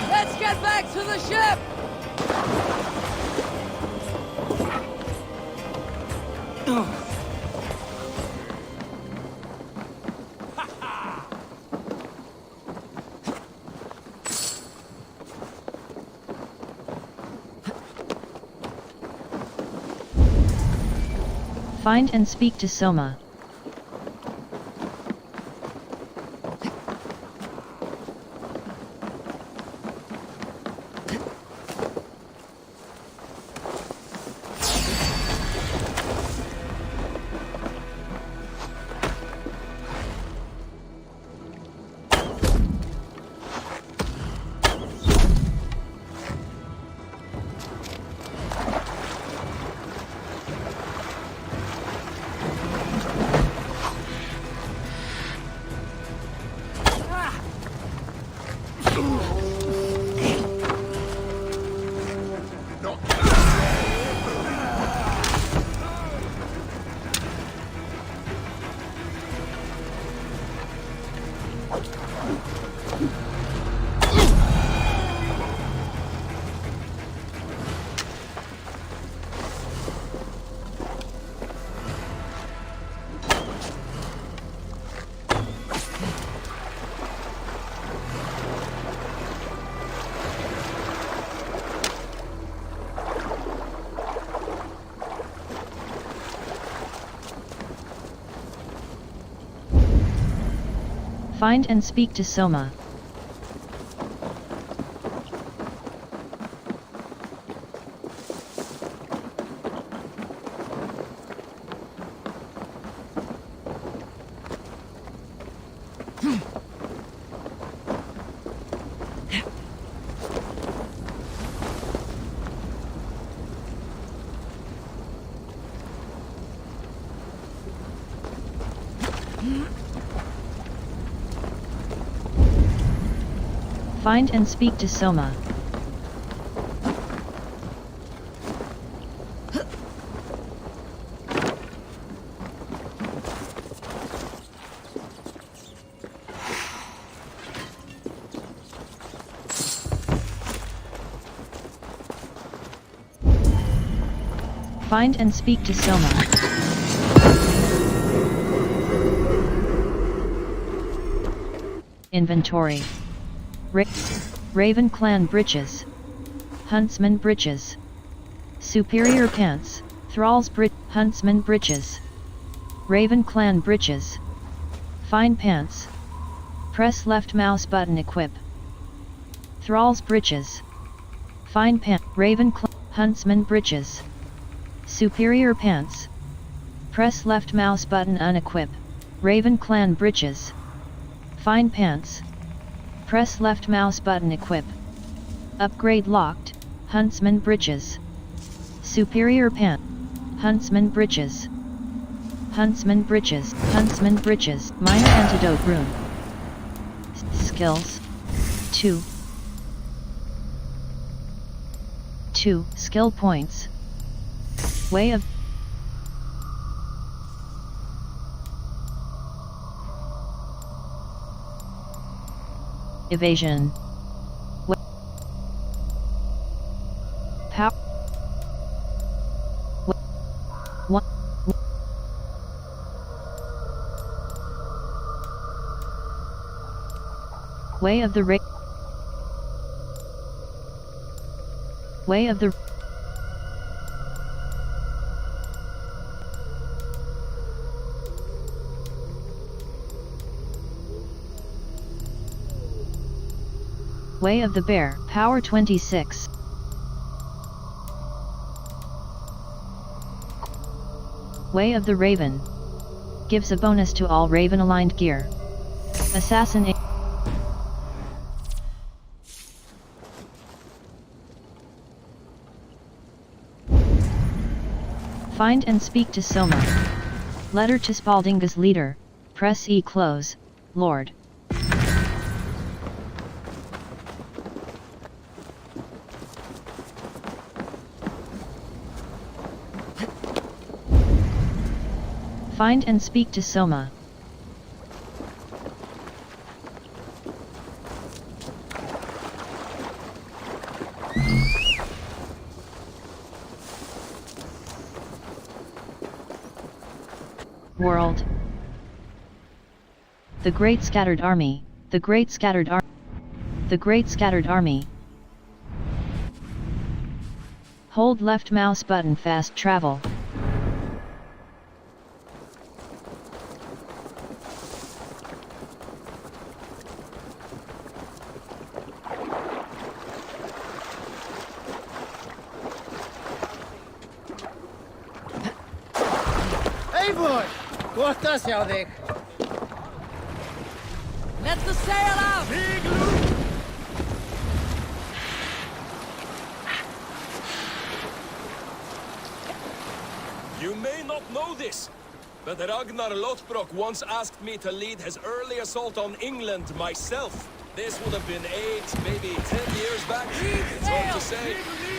Speaker 3: Let's get back to the ship!
Speaker 5: Find and speak to Soma. Find and speak to Soma. Find and speak to Soma. Find and speak to Soma. Inventory. Raven Clan Breeches. Huntsman Breeches. Superior Pants. Thrall's Huntsman Breeches. Raven Clan Breeches. Fine Pants. Press left mouse button equip. Thrall's Breeches. Fine Pant. Raven Clan Huntsman Breeches. Superior Pants. Press left mouse button unequip. Raven Clan Breeches. Fine Pants. Press left mouse button equip. Upgrade locked. Huntsman Breeches. Superior Pant. Huntsman Breeches. Huntsman Breeches. Huntsman Breeches. Minor Antidote Rune. Skills. 2. 2 skill points. Way of Evasion. Power. One. Way of the Way of the Way of the Bear, Power 26. Way of the Raven. Gives a bonus to all Raven-aligned gear. Assassin. Find and speak to Soma. Letter to Spaldinga's leader. Press E close, Lord. Find and speak to Soma. World. The Great Scattered Army. The Great Scattered Army. The Great Scattered Army. Hold left mouse button fast travel.
Speaker 1: Korta sjá þig.
Speaker 9: Let the sail out!
Speaker 10: You may not know this, but Ragnar Lothbrok once asked me to lead his early assault on England myself. This would have been 8, maybe 10 years back. It's hard to say.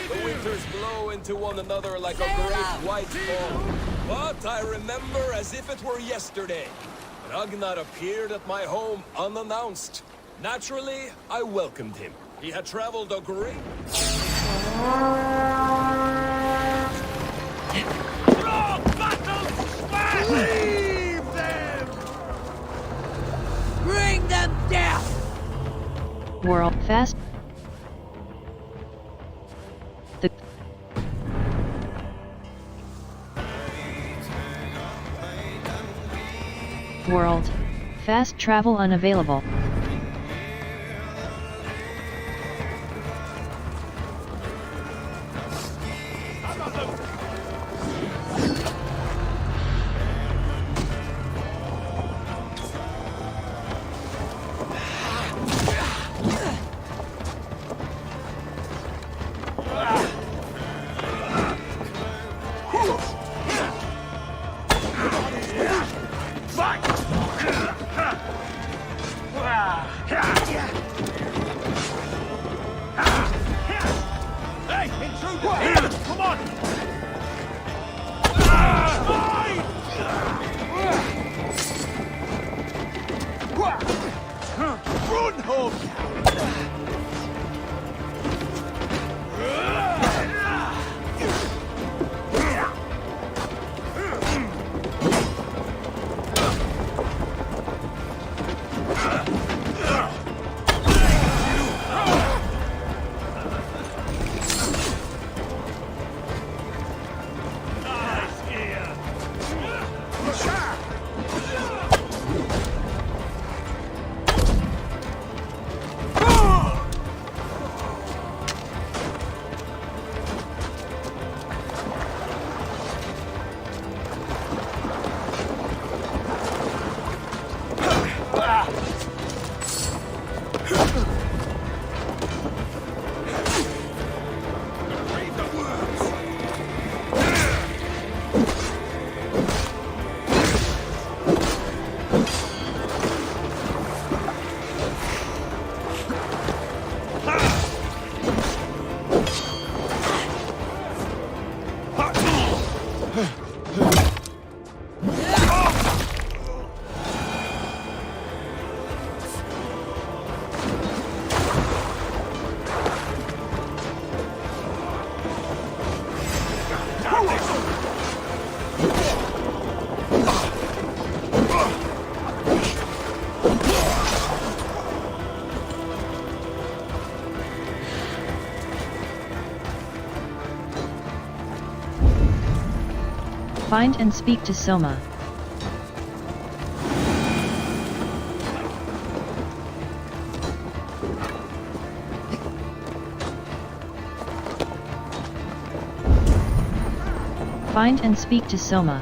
Speaker 10: The winters blow into one another like a great white fall. But I remember as if it were yesterday. Ragnar appeared at my home unannounced. Naturally, I welcomed him. He had traveled a great...
Speaker 2: Draw battle swag! Leave them!
Speaker 9: Bring them death!
Speaker 5: World fast. The World Fast travel unavailable. Find and speak to Soma. Find and speak to Soma.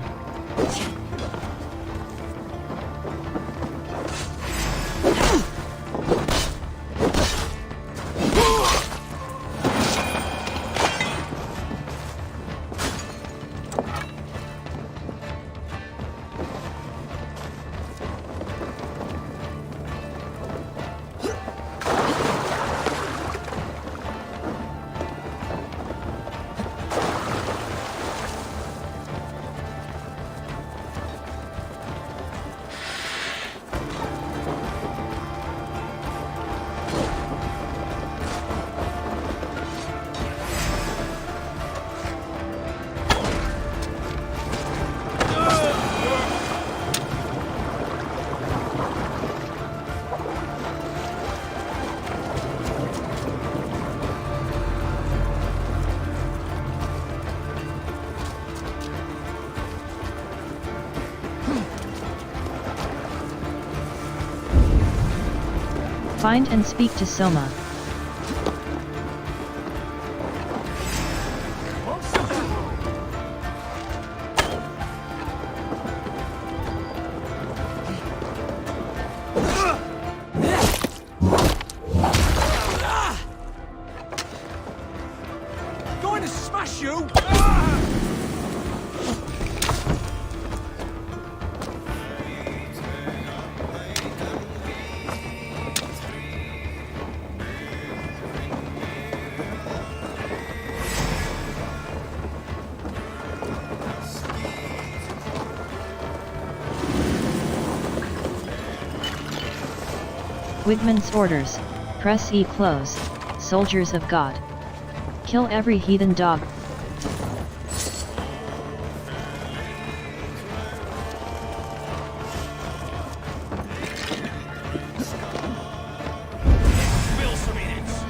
Speaker 5: Find and speak to Soma.
Speaker 2: Going to smash you!
Speaker 5: Wigman's orders. Press E close. Soldiers of God. Kill every heathen dog.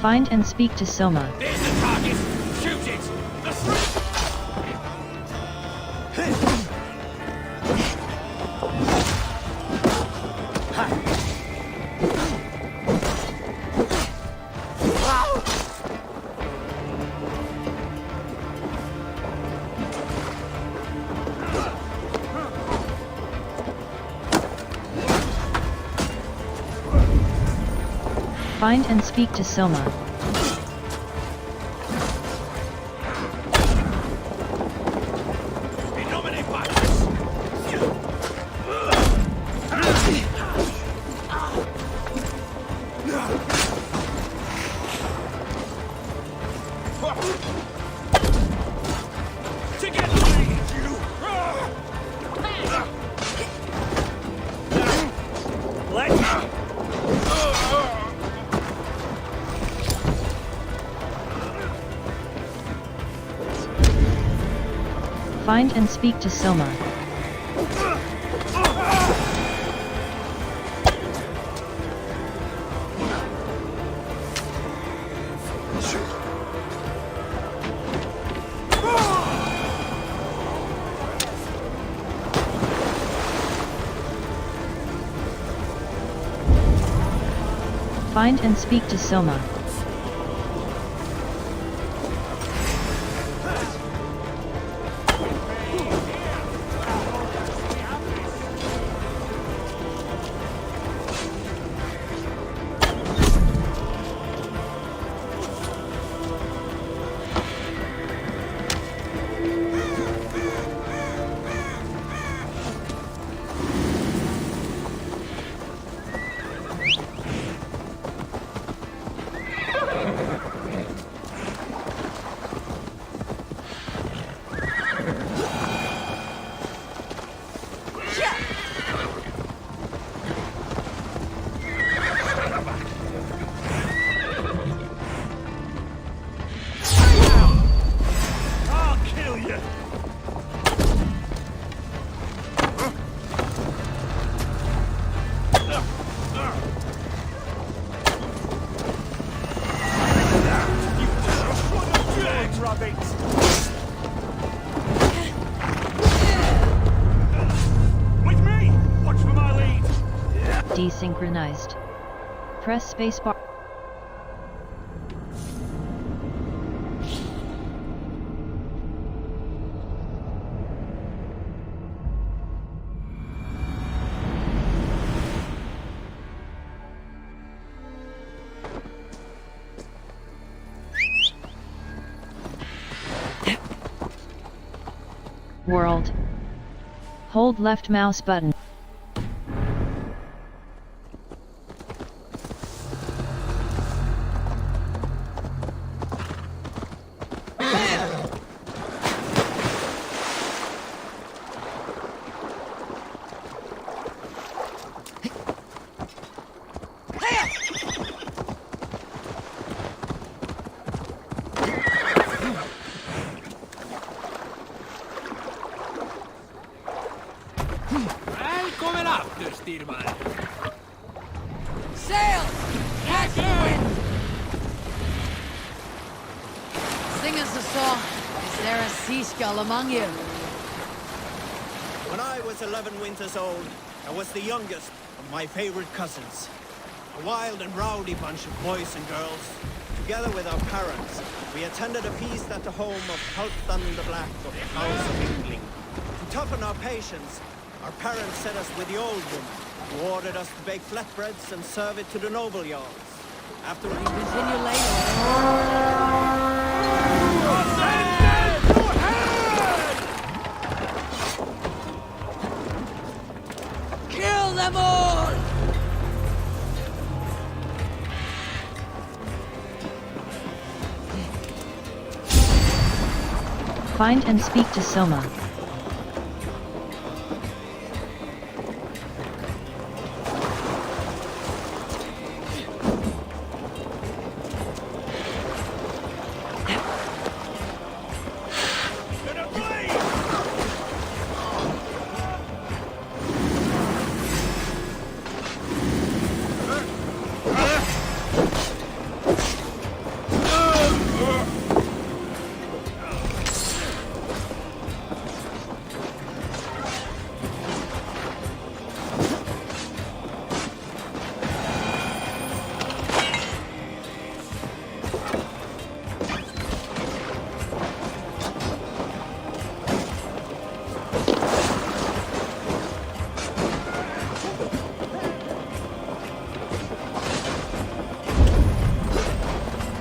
Speaker 5: Find and speak to Soma.
Speaker 2: There's the target! Shoot it! The
Speaker 5: Find and speak to Soma. Find and speak to Soma. Find and speak to Soma. Desynchronized. Press spacebar. World. Hold left mouse button.
Speaker 9: Sail! Catch the wind! Sing us a song. Is there a sea skull among you?
Speaker 1: When I was 11 winters old, I was the youngest of my favorite cousins. A wild and rowdy bunch of boys and girls. Together with our parents, we attended a feast at the home of Halfdan the Black of the House of England. To toughen our patience, our parents set us with the old woman, who ordered us to bake flatbreads and serve it to the noble yards. After we
Speaker 9: continue later. Kill them all!
Speaker 5: Find and speak to Soma.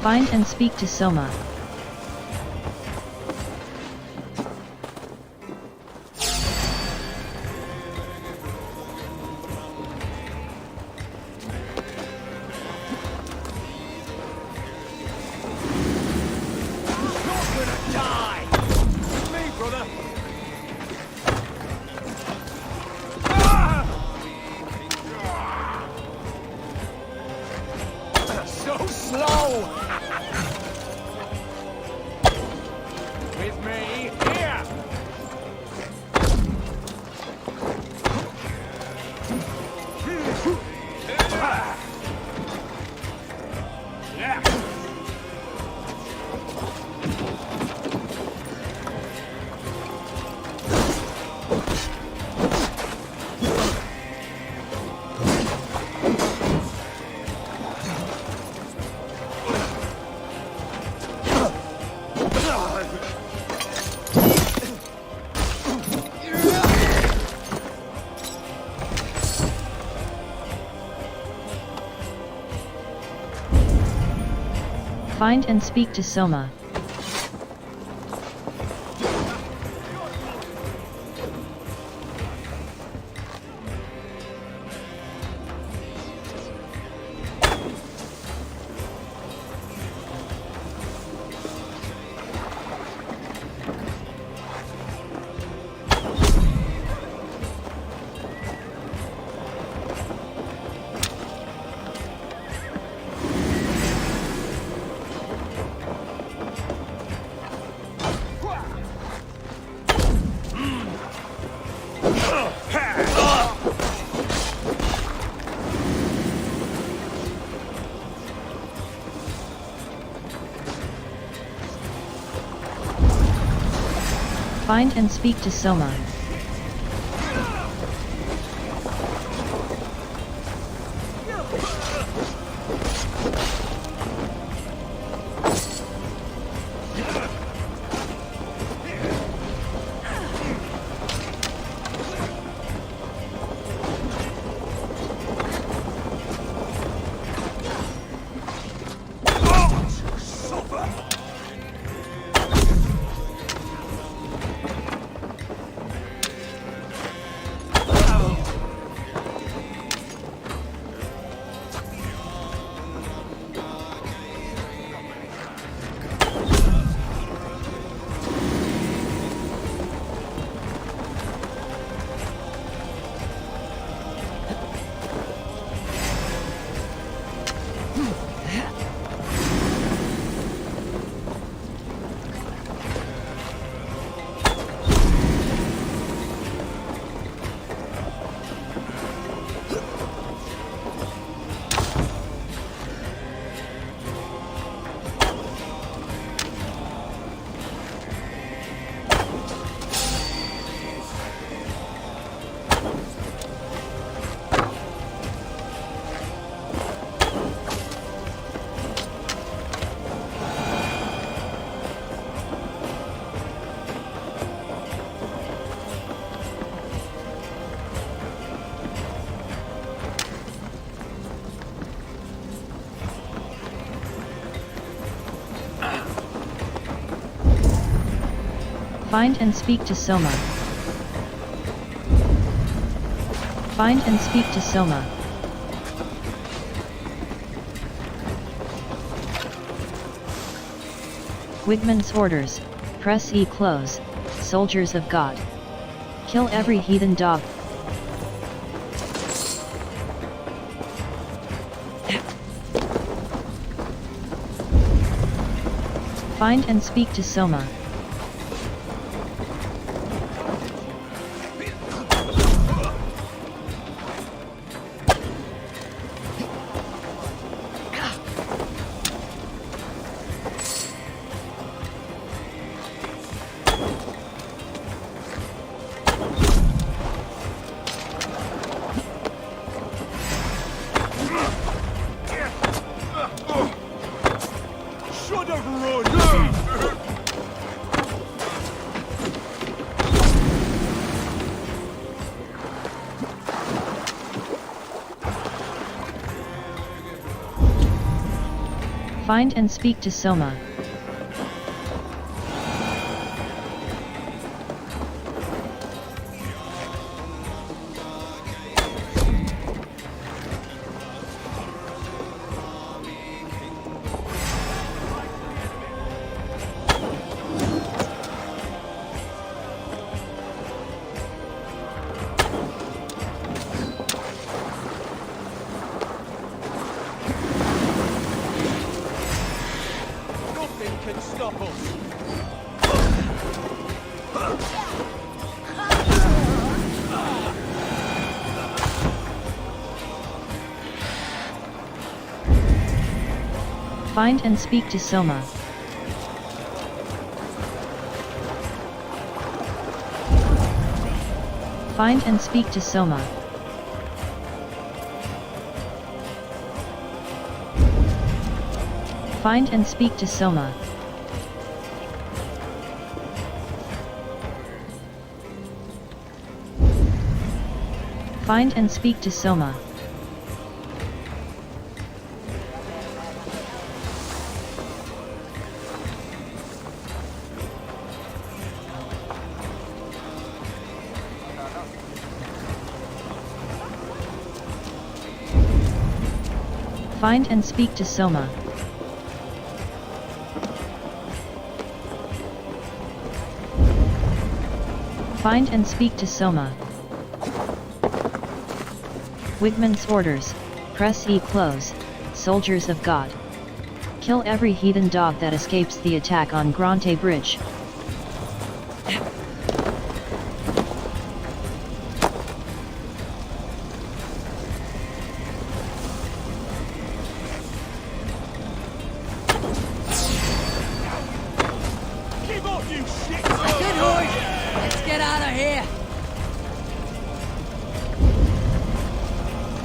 Speaker 5: Find and speak to Soma. Find and speak to Soma. Find and speak to Soma. Find and speak to Soma. Find and speak to Soma. Wigman's orders, press E close, soldiers of God. Kill every heathen dog. Find and speak to Soma. Find and speak to Soma.
Speaker 2: Nothing can stop us.
Speaker 5: Find and speak to Soma. Find and speak to Soma. Find and speak to Soma. Find and speak to Soma. Find and speak to Soma. Find and speak to Soma. Wigman's orders. Press E close, soldiers of God. Kill every heathen dog that escapes the attack on Grante Bridge.
Speaker 2: Keep up, you shit!
Speaker 9: Good horse! Let's get out of here!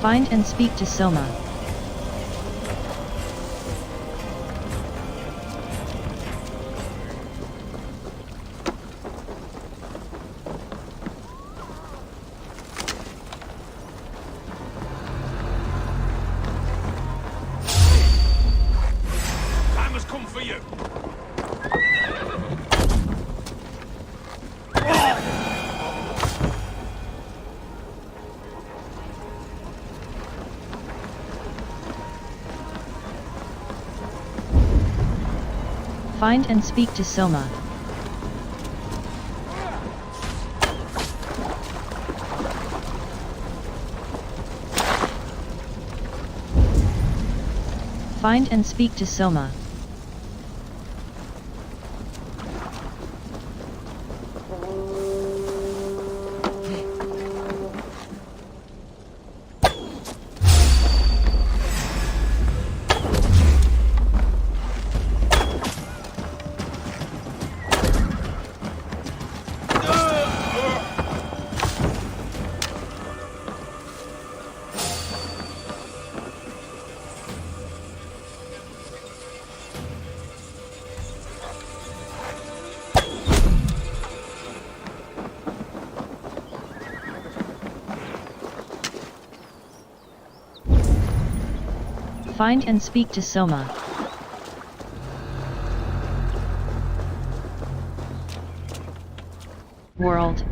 Speaker 5: Find and speak to Soma.
Speaker 2: Time has come for you!
Speaker 5: Find and speak to Soma. Find and speak to Soma. Find and speak to Soma. World.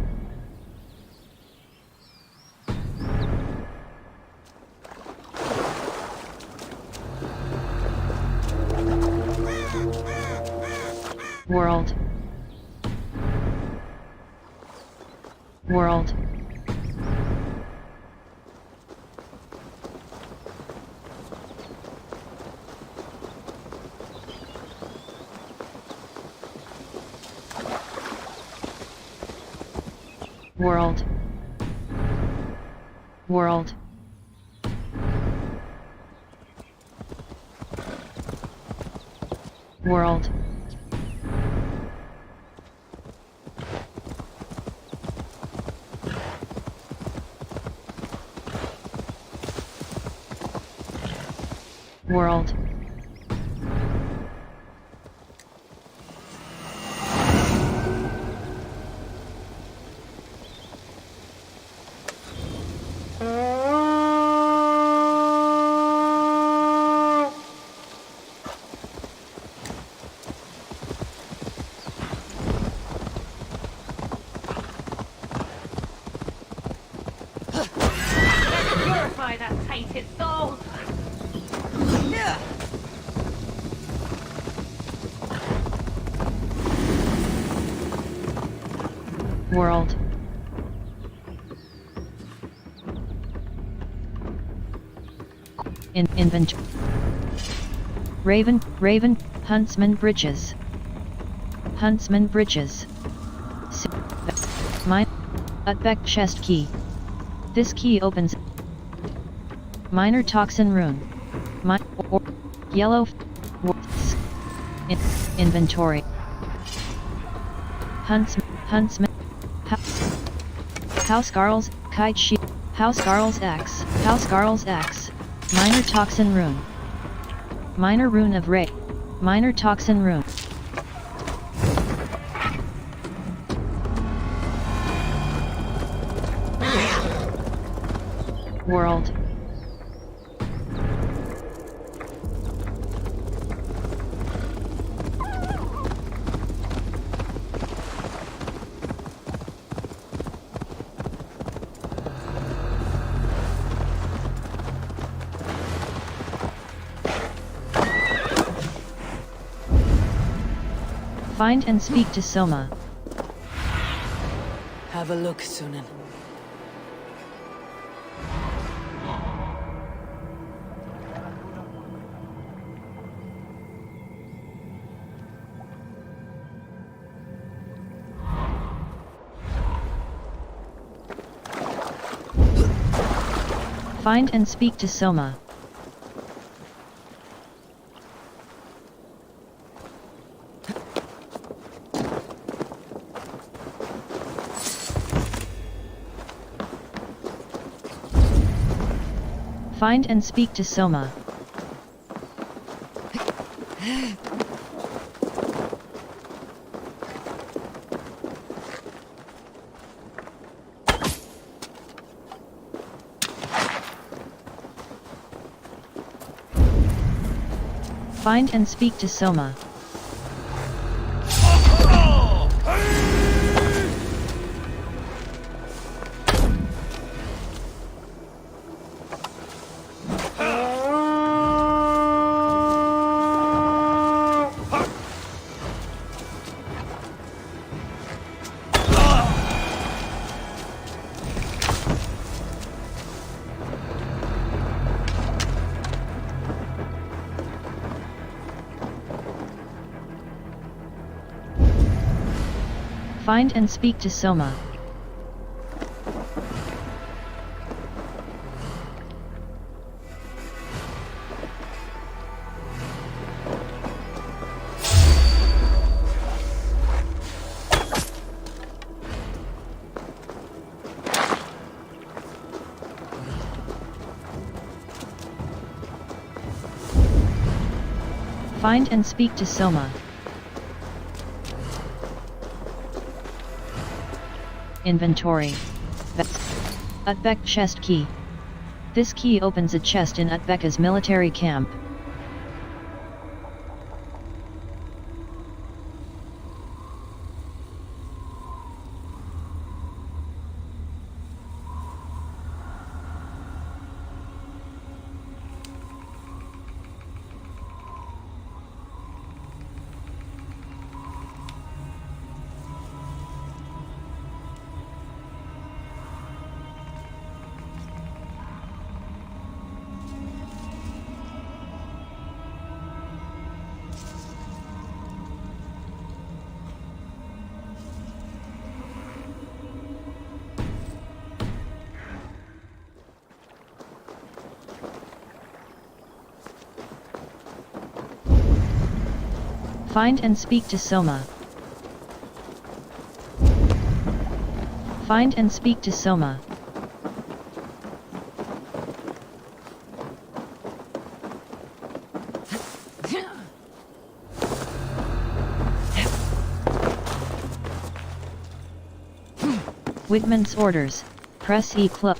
Speaker 5: World. World. World. World. World. World.
Speaker 7: their tainted souls.
Speaker 5: World. Inventory. Raven, Huntsman Bridges. Huntsman Bridges. Mine. Utbeck chest key. This key opens. Minor toxin rune. Yellow. Inventory. Huntsman. House Garls, Kite Sheep. House Garls X. House Garls X. Minor toxin rune. Minor rune of Ray. Minor toxin rune. World. Find and speak to Soma.
Speaker 9: Have a look, Sunan.
Speaker 5: Find and speak to Soma. Find and speak to Soma. Find and speak to Soma. Find and speak to Soma. Find and speak to Soma. Inventory. Utbeck chest key. This key opens a chest in Utbecka's military camp. Find and speak to Soma. Find and speak to Soma. Whitman's orders. Press E club.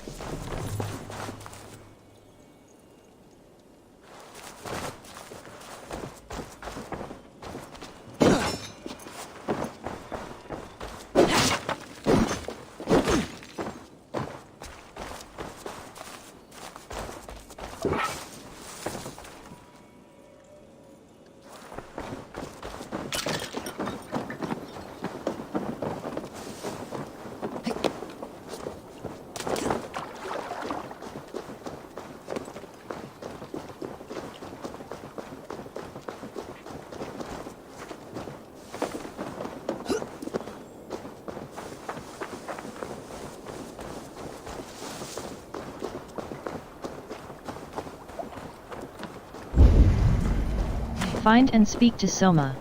Speaker 5: Find and speak to Soma.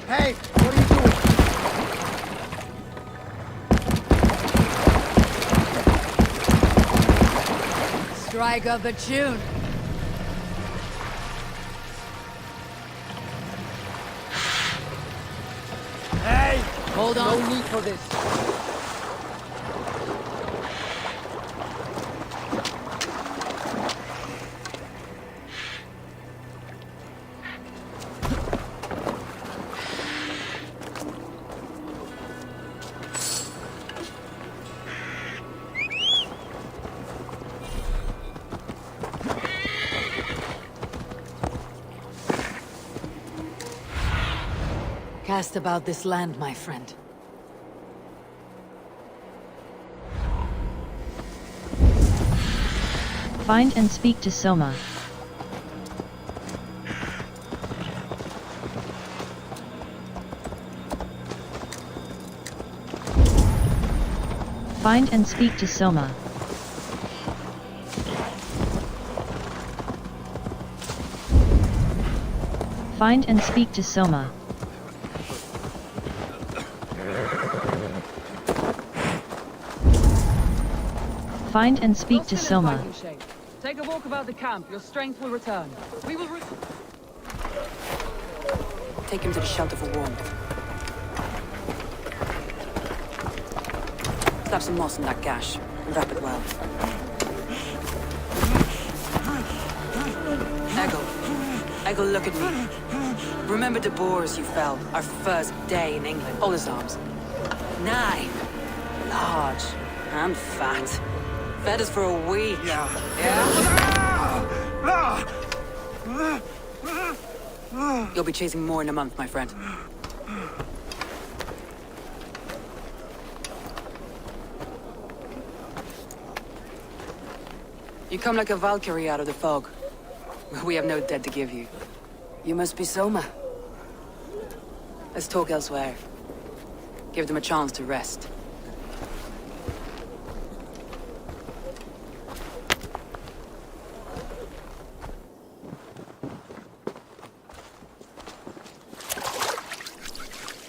Speaker 1: Hey, what are you doing?
Speaker 3: Strike up a tune.
Speaker 1: Hey!
Speaker 3: Hold on.
Speaker 1: No need for this.
Speaker 3: Cast about this land, my friend.
Speaker 5: Find and speak to Soma. Find and speak to Soma. Find and speak to Soma. Find and speak to Soma.
Speaker 9: Take a walk about the camp. Your strength will return. We will
Speaker 11: Take him to the shelter for warmth. Slap some moss in that gash and wrap it well. Eggle, look at me. Remember the boars you felled our first day in England? All his arms. 9. Large and fat. Fed us for a week. Yeah? You'll be chasing more in a month, my friend. You come like a Valkyrie out of the fog. We have no dead to give you. You must be Soma. Let's talk elsewhere. Give them a chance to rest.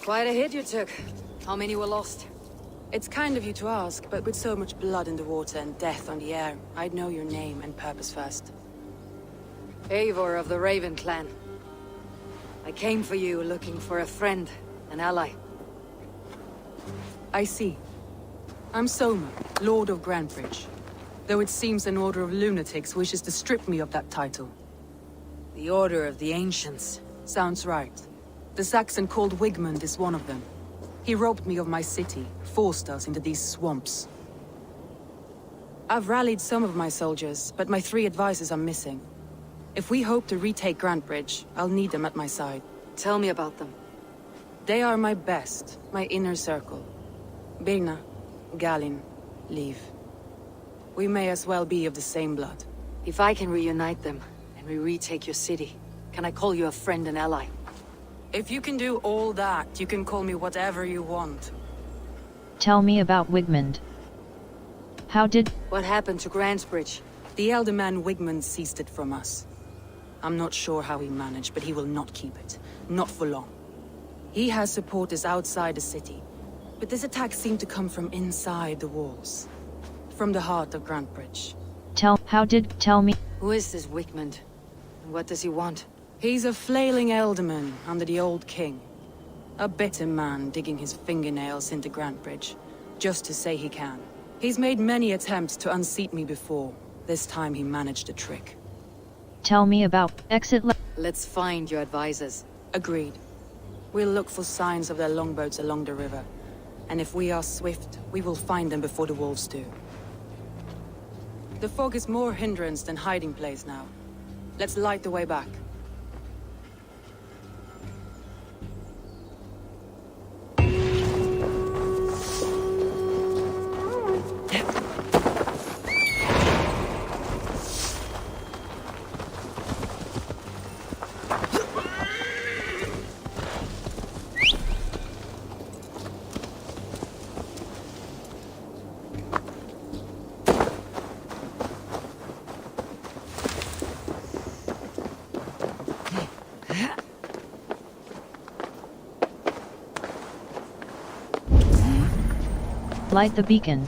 Speaker 3: Quite a hit you took. How many were lost?
Speaker 11: It's kind of you to ask, but with so much blood in the water and death on the air, I'd know your name and purpose first.
Speaker 3: Eivor of the Raven clan. I came for you looking for a friend, an ally.
Speaker 11: I see. I'm Soma, Lord of Grantebridge. Though it seems an order of lunatics wishes to strip me of that title.
Speaker 3: The Order of the Ancients.
Speaker 11: Sounds right. The Saxon called Wigmund is one of them. He robbed me of my city, forced us into these swamps. I've rallied some of my soldiers, but my 3 advisors are missing. If we hope to retake Grantebridge, I'll need them at my side.
Speaker 3: Tell me about them.
Speaker 11: They are my best, my inner circle. Birna, Galin, Liv. We may as well be of the same blood.
Speaker 3: If I can reunite them, and we retake your city, can I call you a friend and ally?
Speaker 11: If you can do all that, you can call me whatever you want.
Speaker 5: Tell me about Wigmund. How did...
Speaker 3: What happened to Grantebridge?
Speaker 11: The elder man Wigmund seized it from us. I'm not sure how he managed, but he will not keep it. Not for long. He has supporters outside the city, but this attack seemed to come from inside the walls. From the heart of Grantebridge.
Speaker 5: Tell me...
Speaker 3: Who is this Wigmund? And what does he want?
Speaker 11: He's a flailing elderman under the old king. A bitter man digging his fingernails into Grantebridge, just to say he can. He's made many attempts to unseat me before. This time he managed a trick.
Speaker 5: Tell me about exit...
Speaker 3: Let's find your advisors.
Speaker 11: Agreed. We'll look for signs of their longboats along the river. And if we are swift, we will find them before the wolves do. The fog is more hindrance than hiding place now. Let's light the way back.
Speaker 5: Light the beacon.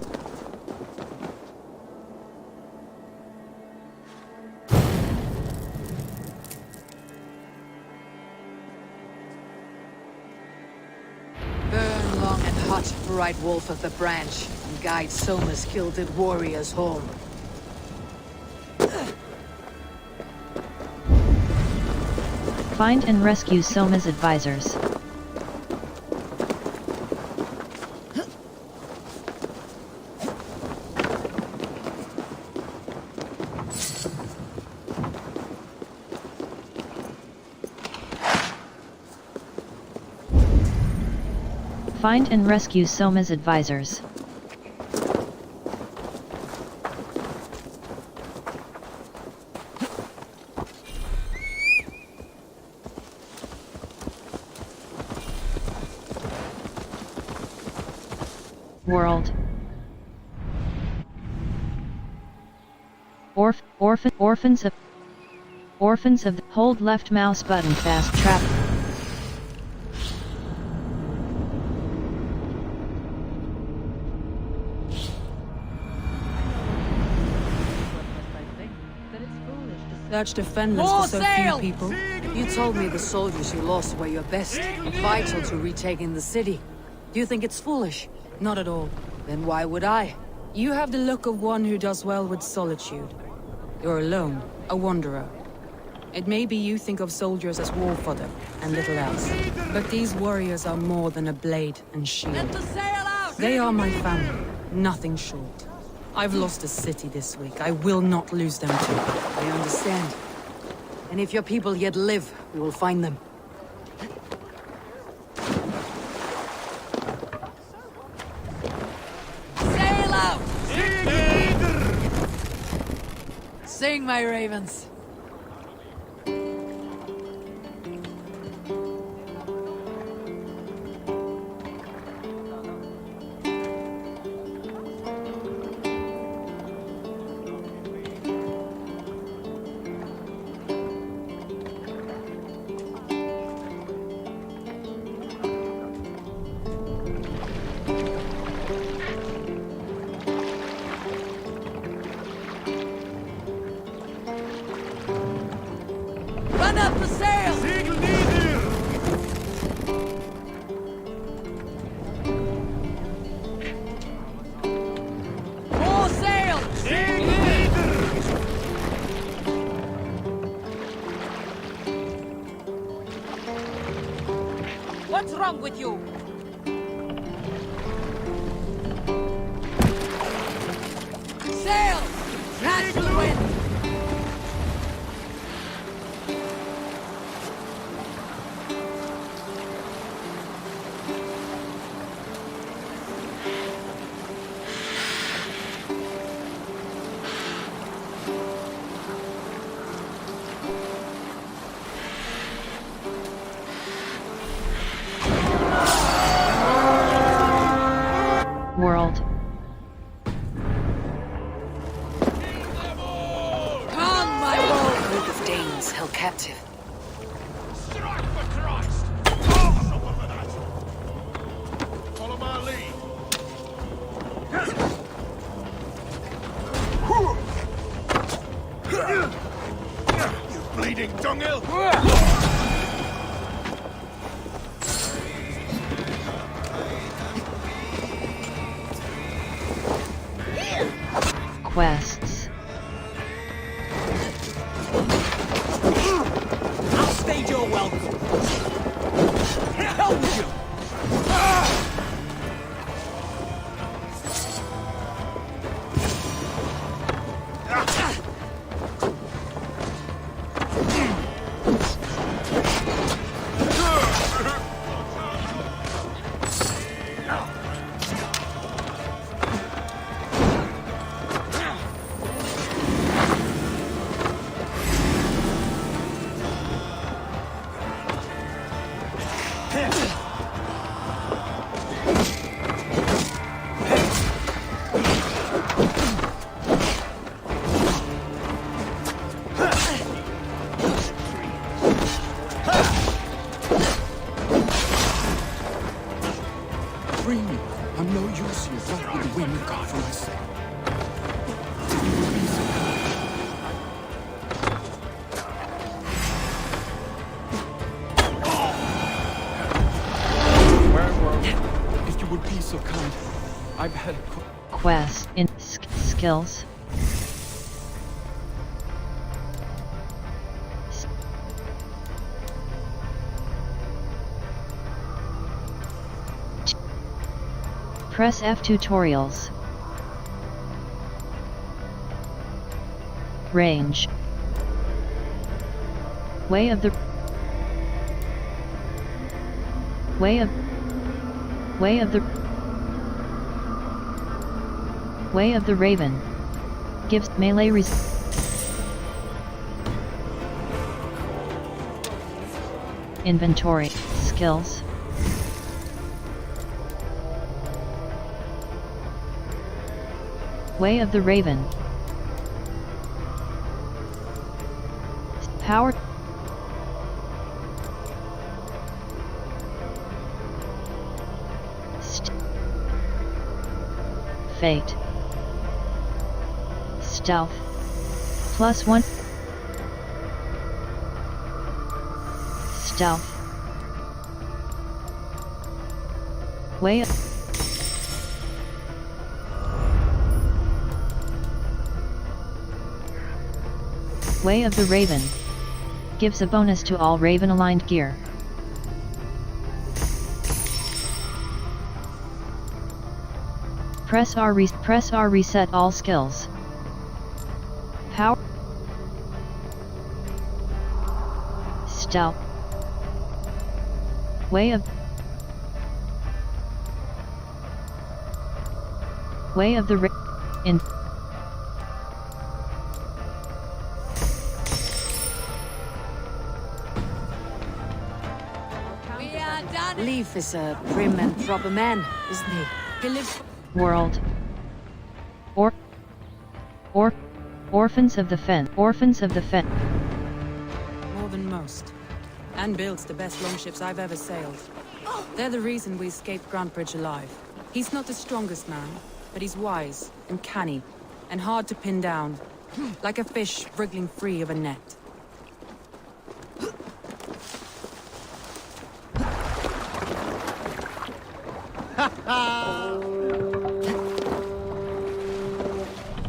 Speaker 9: Burn long and hot, bright wolf of the branch, and guide Soma's gilded warriors home.
Speaker 5: Find and rescue Soma's advisors. Find and rescue Soma's advisors. World. Orphans of hold left mouse button fast trap.
Speaker 9: Such defenders for so few people. You told me the soldiers you lost were your best, vital to retaking the city. Do you think it's foolish? Not at all. Then why would I? You have the look of one who does well with solitude. You're alone, a wanderer. It may be you think of soldiers as war fodder, and little else. But these warriors are more than a blade and shield. They are my family, nothing short. I've lost a city this week. I will not lose them too. I understand. And if your people yet live, we will find them. Sail out! Sing, my ravens. Run up the sail! Segel nieder! More sail! Segel nieder! What's wrong with you? Sail! Catch the wind!
Speaker 5: World.
Speaker 9: Come, my lord! Group of Danes held captive.
Speaker 2: Strike for Christ! Oh, over that! Follow my lead. You bleeding dunghill!
Speaker 5: Quests.
Speaker 2: I'll stage your welcome. Hell with you!
Speaker 13: I'm no use here. What would the wind God for my sake? If you would be so kind, I've had
Speaker 5: Quest in skills. Press F tutorials. Range. Way of the Way of the Raven. Gives melee Inventory. Skills. Way of the Raven. Power. Fate. Stealth. +1. Stealth. Way. Way of the Raven. Gives a bonus to all Raven-aligned gear. Press R reset all skills. Power. Stealth. Way of the in
Speaker 9: Leaf is a prim and proper man, isn't he? He lives...
Speaker 5: World. Orphans of the Fen.
Speaker 9: More than most. And builds the best longships I've ever sailed. They're the reason we escaped Grantebridge alive. He's not the strongest man, but he's wise and canny, and hard to pin down. Like a fish wriggling free of a net.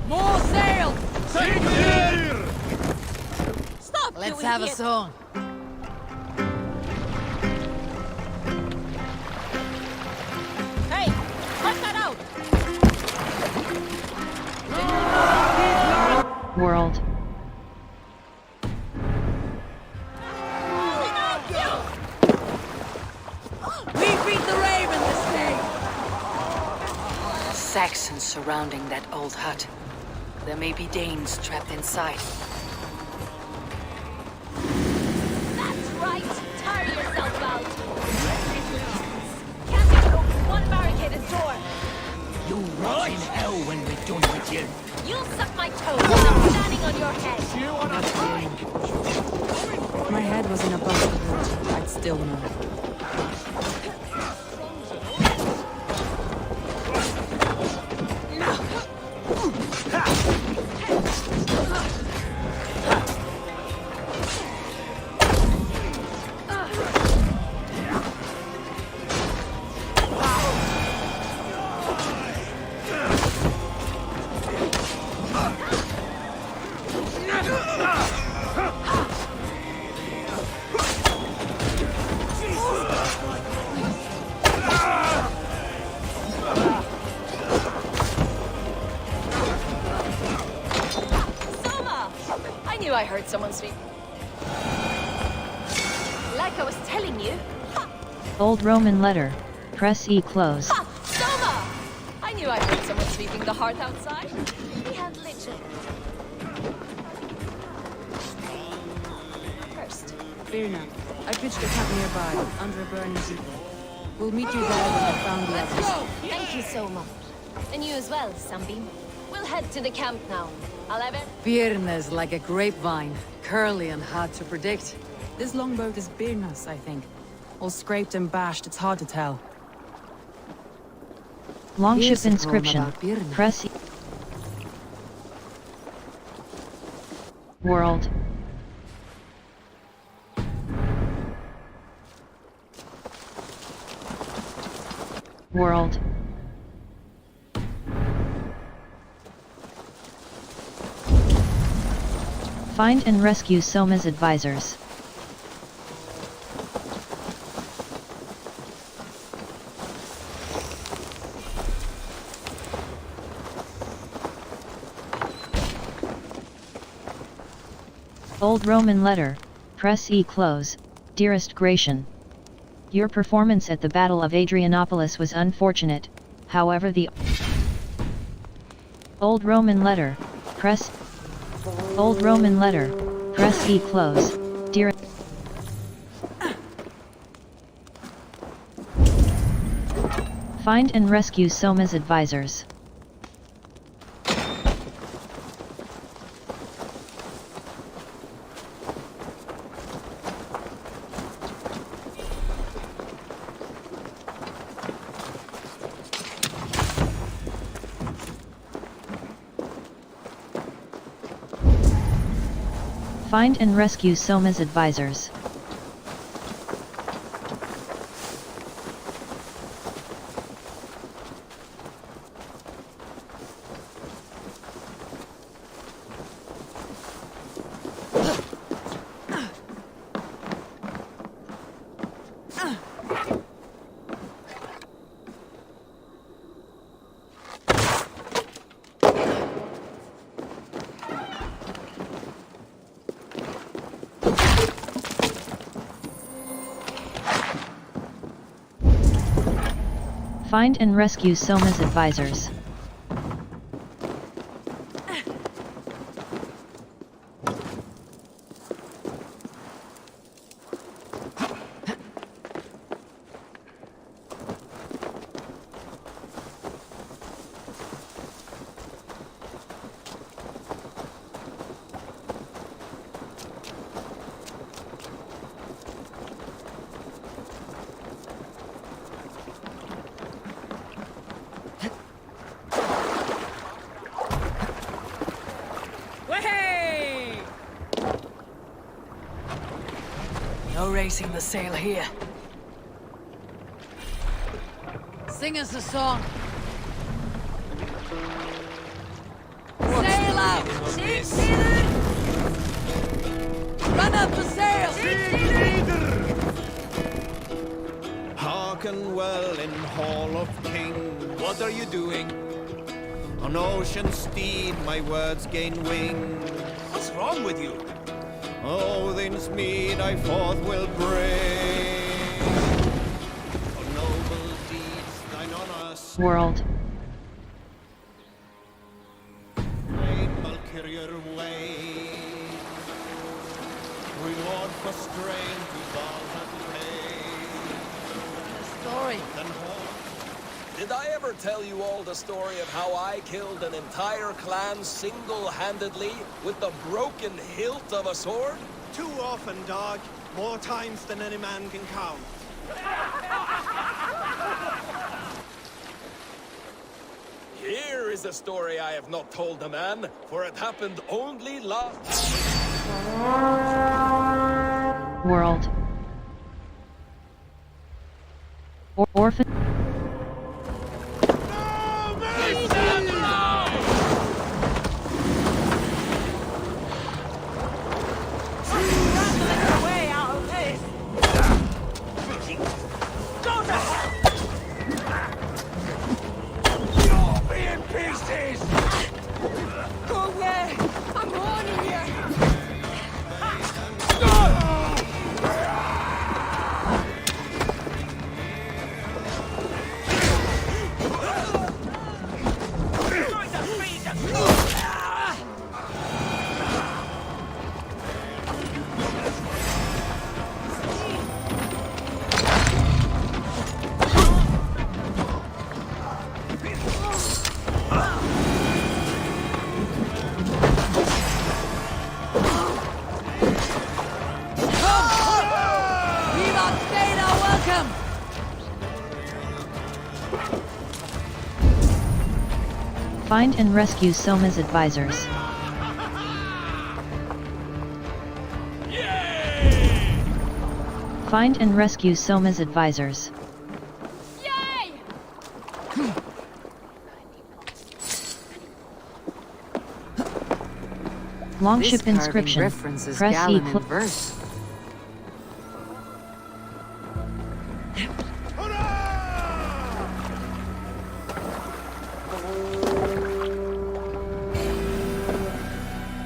Speaker 3: More sail!
Speaker 2: Sail!
Speaker 3: Stop,
Speaker 9: Let's
Speaker 3: you
Speaker 9: have
Speaker 3: idiot.
Speaker 9: a song.
Speaker 3: Hey, cut that out!
Speaker 5: World.
Speaker 3: We beat the Raven this day!
Speaker 9: Saxons surrounding that old hut. There may be Danes trapped inside.
Speaker 7: That's right. Tire yourself out. Can't even open one barricaded door.
Speaker 2: You rot in hell when we're done with you.
Speaker 7: You'll suck my toes when I'm standing on your head.
Speaker 9: If my head was in a bucket, I'd still know.
Speaker 7: I heard someone sweep. Like I was telling you.
Speaker 5: Old Roman letter. Press E close.
Speaker 7: Ha! Soma! I knew I heard someone sweeping the hearth outside. We had little. First.
Speaker 9: Birna, I pitched a camp nearby, under a burning beacon. We'll meet you there when I've found the others.
Speaker 7: Thank you so much. And you as well, Sunbeam. We'll head to the camp now. I'll have it.
Speaker 9: Birna's like a grapevine, curly and hard to predict. This longboat is Birna's, I think. All scraped and bashed, it's hard to tell.
Speaker 5: Longship
Speaker 9: Here's a poem
Speaker 5: inscription.
Speaker 9: about Birna.
Speaker 5: Press E. World. World. Find and rescue Soma's advisors. Old Roman letter, press E. Close. Dearest Gratian. Your performance at the Battle of Adrianopolis was unfortunate, however the Old Roman letter, press Old Roman letter, press E. Close. Dear Find and rescue Soma's advisors. Find and rescue Soma's advisors. Find and rescue Soma's advisors.
Speaker 9: No raising the sail here. Sing us a song. Sail out! Run up the sail!
Speaker 1: Hearken well in Hall of Kings. What are you doing? On ocean steed my words gain wing.
Speaker 2: What's wrong with you?
Speaker 1: Odin's mead I forth will bring. For noble deeds thine honors.
Speaker 5: World.
Speaker 1: Great Valkyrier way. Reward for strain to Valhalla pay.
Speaker 9: Story.
Speaker 1: Then
Speaker 10: Did I ever tell you all the story of how I killed an entire clan single-handedly with the broken hilt of a sword?
Speaker 1: Too often, dog. More times than any man can count.
Speaker 10: Here is a story I have not told a man, for it happened only last...
Speaker 5: World. Orphan. Find and rescue Soma's advisors. Find and rescue Soma's advisors. Longship inscription. Press E.
Speaker 9: Verse.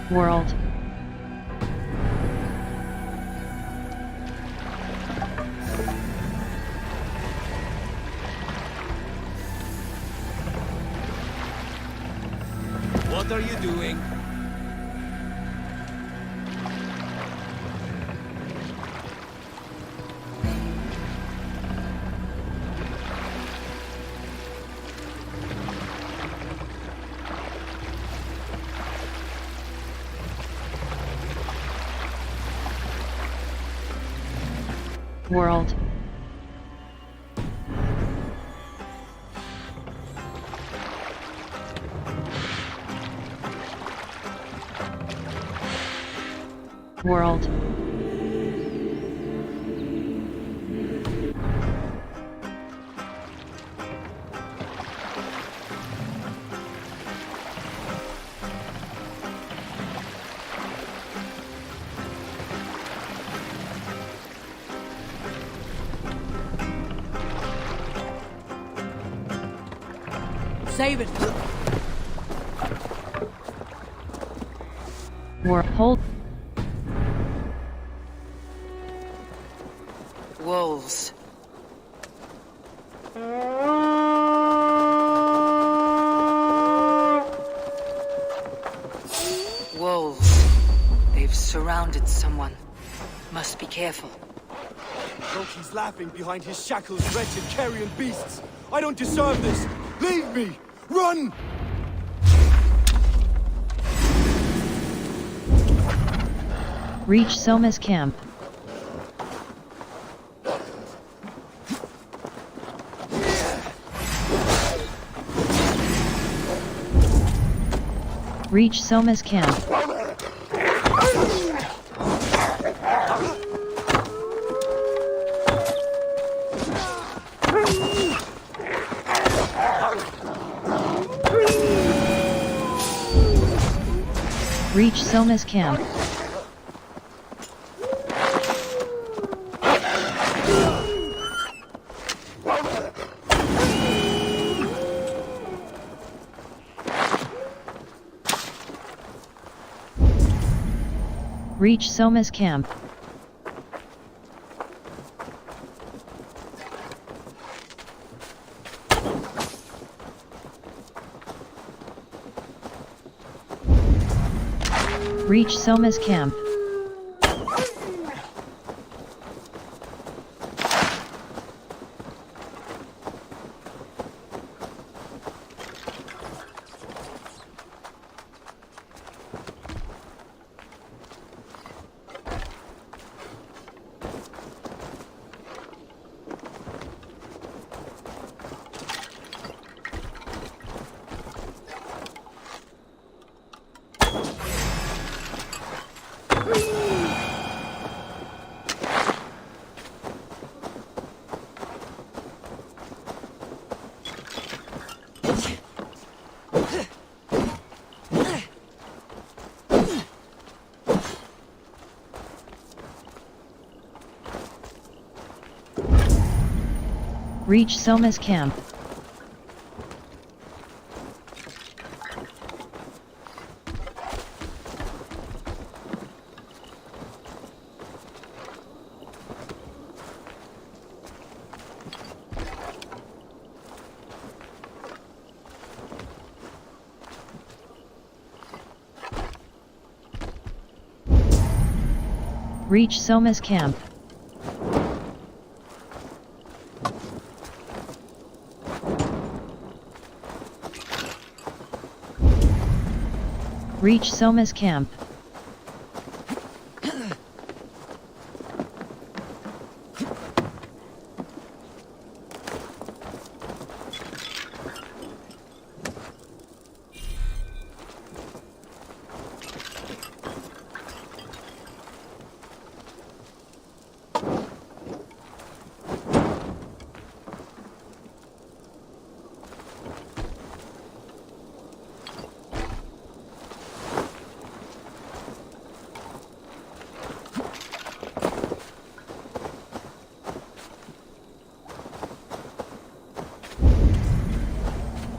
Speaker 5: World.
Speaker 10: What are you doing?
Speaker 5: World. World.
Speaker 9: Save it.
Speaker 5: Hold.
Speaker 9: Wolves. Wolves. They've surrounded someone. Must be careful.
Speaker 13: Loki's laughing behind his shackles, wretched carrion beasts. I don't deserve this. Leave me. Run!
Speaker 5: Reach Soma's camp. Reach Soma's camp. Reach Soma's camp. Reach Soma's camp. Reach Soma's camp. Reach Soma's camp. Reach Soma's camp. Reach Soma's camp.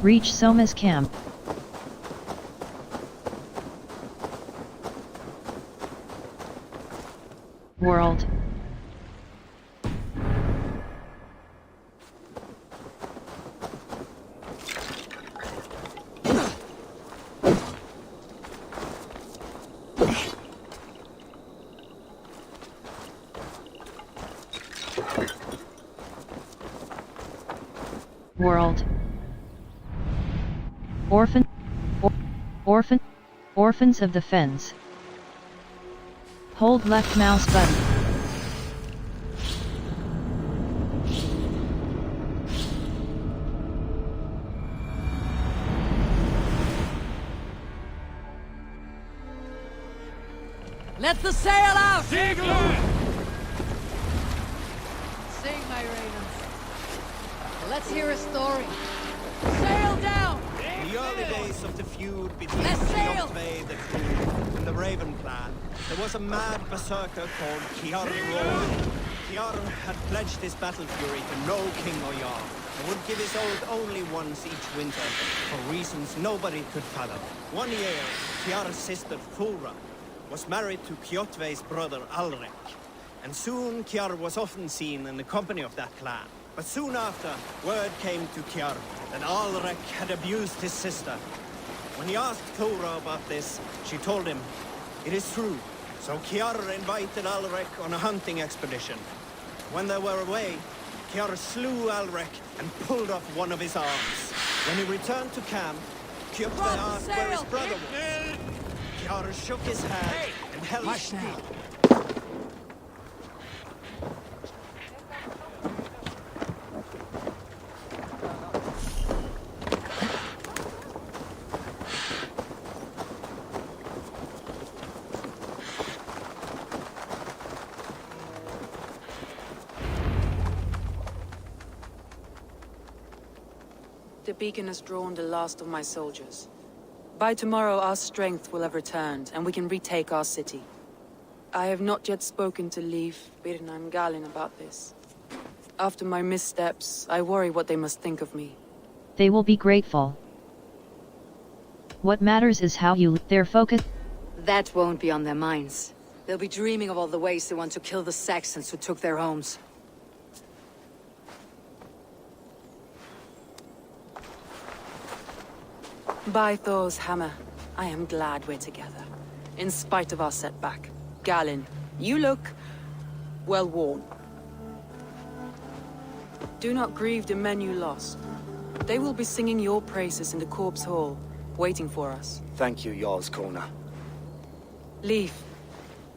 Speaker 5: Reach Soma's camp. World. World. Orphans of the Fens. Hold left mouse button.
Speaker 9: Let the sail out!
Speaker 2: Dig
Speaker 9: Sing, my ravens. Let's hear a story. Sail down!
Speaker 1: In the early days of the feud between
Speaker 9: Let's sail!
Speaker 1: Kjotve the True and the Raven clan, there was a mad berserker called Kiar Roy. Kiar had pledged his battle fury to no king or jarl, and would give his oath only once each winter, for reasons nobody could fathom. One year, Kiar's sister Thora was married to Kjotve's brother Alrek, and soon Kiar was often seen in the company of that clan. But soon after, word came to Kiar that Alrek had abused his sister. When he asked Thora about this, she told him, "It is true." So Kiar invited Alrek on a hunting expedition. When they were away, Kiar slew Alrek and pulled off one of his arms. When he returned to camp, Kjotve asked where his brother was. Kiar shook his head and held still.
Speaker 11: The beacon has drawn the last of my soldiers. By tomorrow our strength will have returned, and we can retake our city. I have not yet spoken to Leif, Birna and Galin about this. After my missteps, I worry what they must think of me.
Speaker 5: They will be grateful. What matters is how you their focus.
Speaker 3: That won't be on their minds. They'll be dreaming of all the ways they want to kill the Saxons who took their homes.
Speaker 11: By Thor's hammer, I am glad we're together. In spite of our setback. Galin, you look well worn. Do not grieve the men you lost. They will be singing your praises in the Corpse Hall, waiting for us.
Speaker 4: Thank you, Jarl's Kona.
Speaker 11: Leif,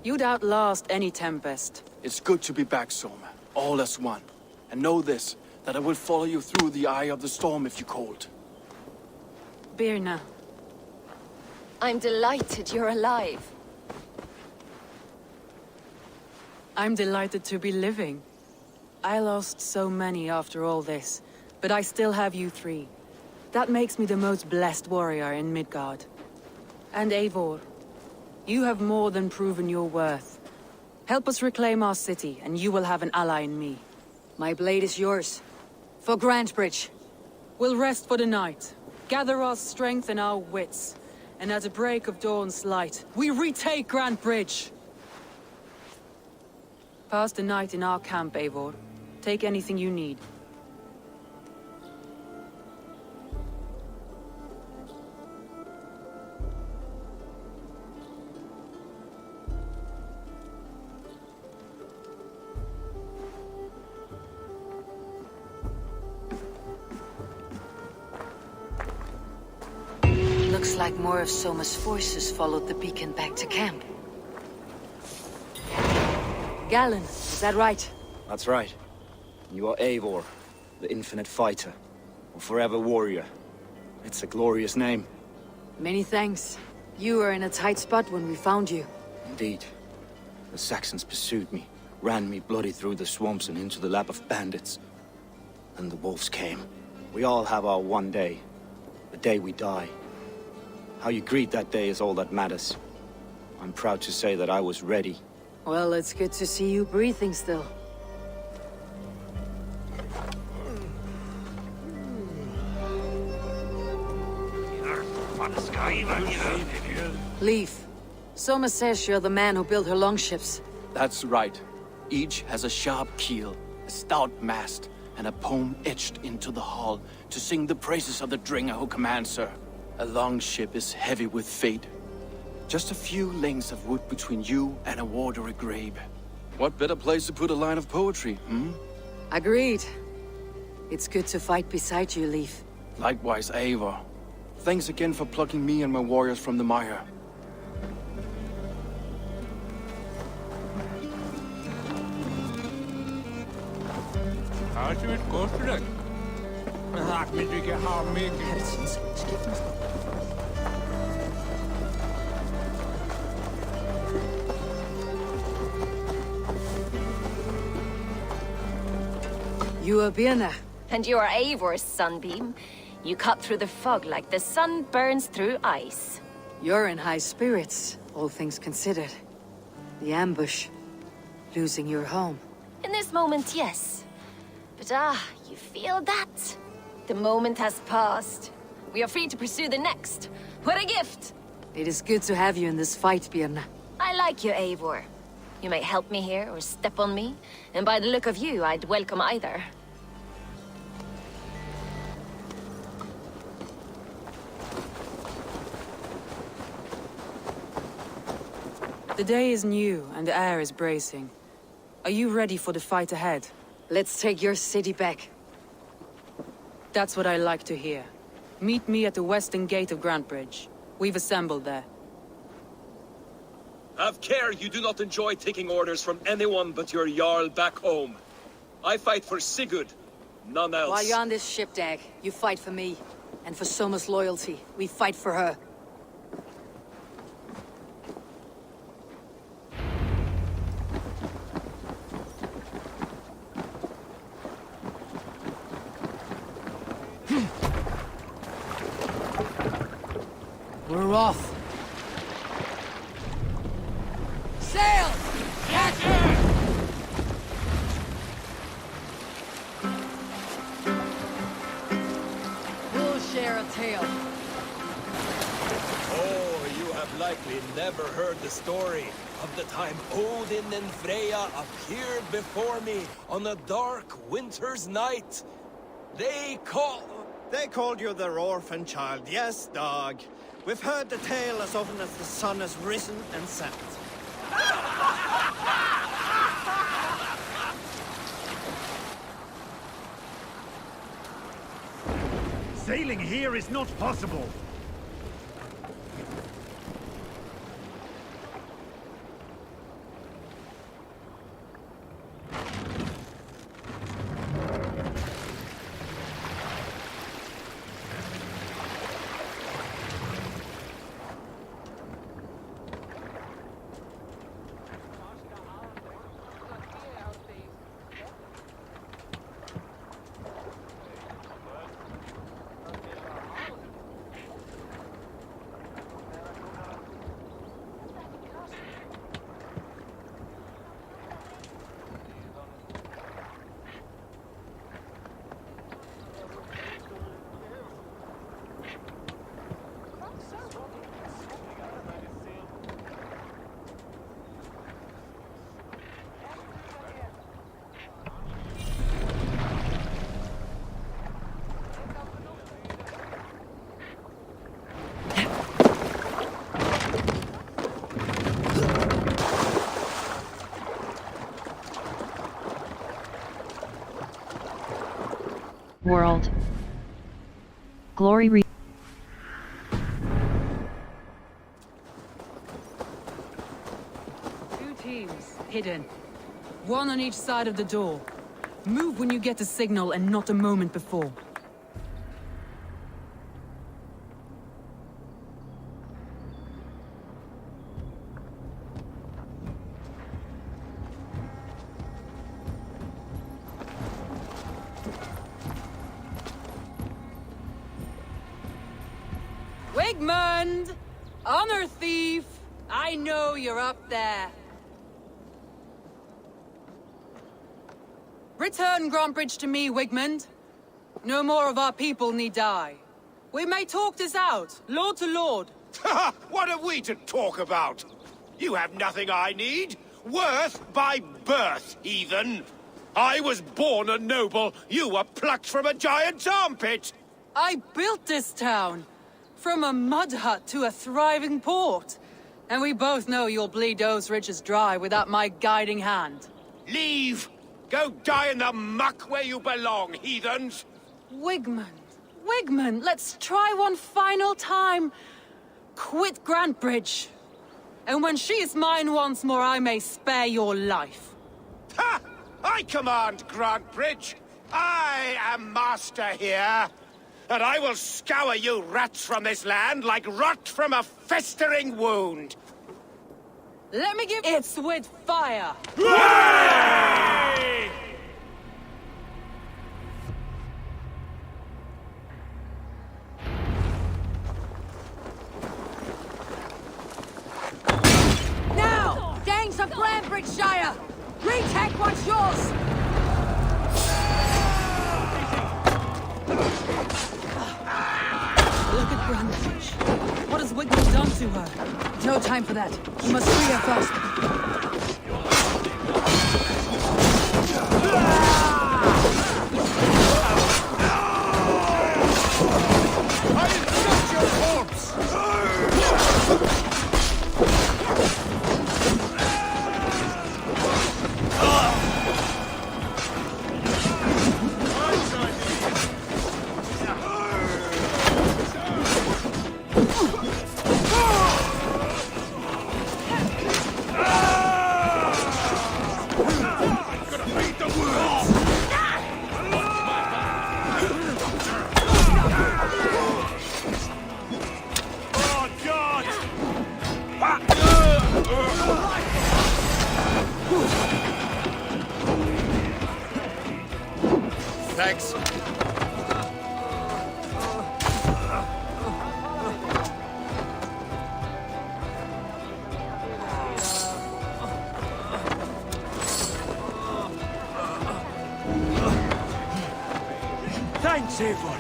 Speaker 11: you'd outlast any tempest.
Speaker 13: It's good to be back, Soma. All as one. And know this, that I will follow you through the eye of the storm if you called.
Speaker 11: Birna.
Speaker 7: I'm delighted you're alive.
Speaker 11: I'm delighted to be living. I lost so many after all this, but I still have you three. That makes me the most blessed warrior in Midgard. And Eivor, you have more than proven your worth. Help us reclaim our city, and you will have an ally in me.
Speaker 3: My blade is yours. For Grantebridge.
Speaker 11: We'll rest for the night. Gather our strength and our wits. And at the break of dawn's light, we retake Grantebridge! Pass the night in our camp, Eivor. Take anything you need.
Speaker 3: Looks like more of Soma's forces followed the beacon back to camp. Galin, is that right?
Speaker 14: That's right. You are Eivor, the infinite fighter, or forever warrior. It's a glorious name.
Speaker 3: Many thanks. You were in a tight spot when we found you.
Speaker 14: Indeed. The Saxons pursued me, ran me bloody through the swamps and into the lap of bandits. And the wolves came. We all have our one day. The day we die. How you greet that day is all that matters. I'm proud to say that I was ready.
Speaker 3: Well, it's good to see you breathing still.
Speaker 9: Leaf. Soma says you're the man who built her longships.
Speaker 14: That's right. Each has a sharp keel, a stout mast, and a poem etched into the hull to sing the praises of the dringer who commands her. A longship is heavy with fate. Just a few lengths of wood between you and a watery grave. What better place to put a line of poetry, hmm?
Speaker 9: Agreed. It's good to fight beside you, Leaf.
Speaker 14: Likewise, Eivor. Thanks again for plucking me and my warriors from the mire.
Speaker 3: You are Birna.
Speaker 7: And you are Eivor's Sunbeam. You cut through the fog like the sun burns through ice.
Speaker 3: You're in high spirits, all things considered. The ambush. Losing your home.
Speaker 7: In this moment, yes. But you feel that? The moment has passed. We are free to pursue the next. What a gift!
Speaker 3: It is good to have you in this fight, Birna.
Speaker 7: I like you, Eivor. You may help me here or step on me, and by the look of you, I'd welcome either.
Speaker 11: The day is new, and the air is bracing. Are you ready for the fight ahead?
Speaker 3: Let's take your city back.
Speaker 11: That's what I like to hear. Meet me at the western gate of Grantebridge. We've assembled there.
Speaker 10: Have care you do not enjoy taking orders from anyone but your Jarl back home. I fight for Sigurd, none else.
Speaker 3: While you're on this ship, Dag, you fight for me. And for Soma's loyalty, we fight for her.
Speaker 9: We're off. Sail! We'll share a tale.
Speaker 10: Oh, you have likely never heard the story of the time Odin and Freya appeared before me on a dark winter's night. They
Speaker 1: called you their orphan child, yes, dog. We've heard the tale as often as the sun has risen and set.
Speaker 2: Sailing here is not possible.
Speaker 5: World. Glory
Speaker 11: Two teams, hidden. One on each side of the door. Move when you get the signal and not a moment before. Wigmund! Honor thief! I know you're up there. Return Grantebridge to me, Wigmund. No more of our people need die.
Speaker 9: We may talk this out, lord to lord.
Speaker 2: What are we to talk about? You have nothing I need. Worth by birth, heathen. I was born a noble. You were plucked from a giant's armpit.
Speaker 9: I built this town. From a mud hut to a thriving port. And we both know you'll bleed those riches dry without my guiding hand.
Speaker 2: Leave! Go die in the muck where you belong, heathens!
Speaker 9: Wigmund, let's try one final time. Quit Grantebridge. And when she is mine once more, I may spare your life.
Speaker 2: Ha! I command Grantebridge! I am master here! And I will scour you rats from this land like rot from a festering wound!
Speaker 9: Let me give it with fire!
Speaker 2: Hooray!
Speaker 9: Now! Danes of Grantebridgeshire! Retake what's yours! Look at Grantebridge. What has Wigmund done to her? No time for that. We must free her first.
Speaker 2: I insult your corpse! Thanks.
Speaker 13: Thanks, Eivor.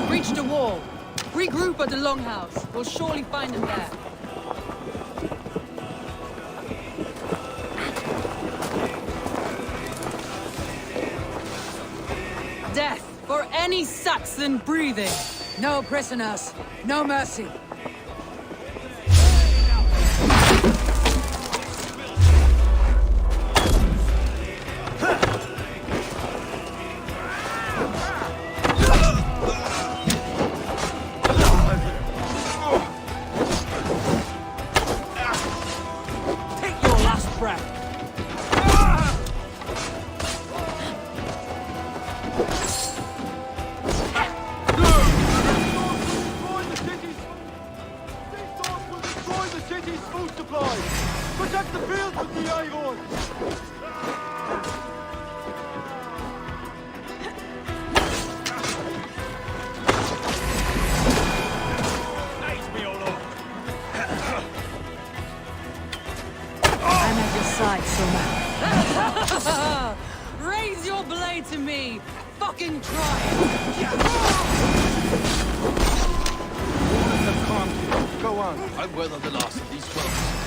Speaker 9: Reach the wall. Regroup at the Longhouse. We'll surely find him there. Death for any Saxon breathing. No prisoners. No mercy.
Speaker 13: Protect the fields with the Eivor!
Speaker 9: I'm at your side, Soma. Raise your blade to me! Fucking try it!
Speaker 13: Go on.
Speaker 2: I'll weather the last of these 12.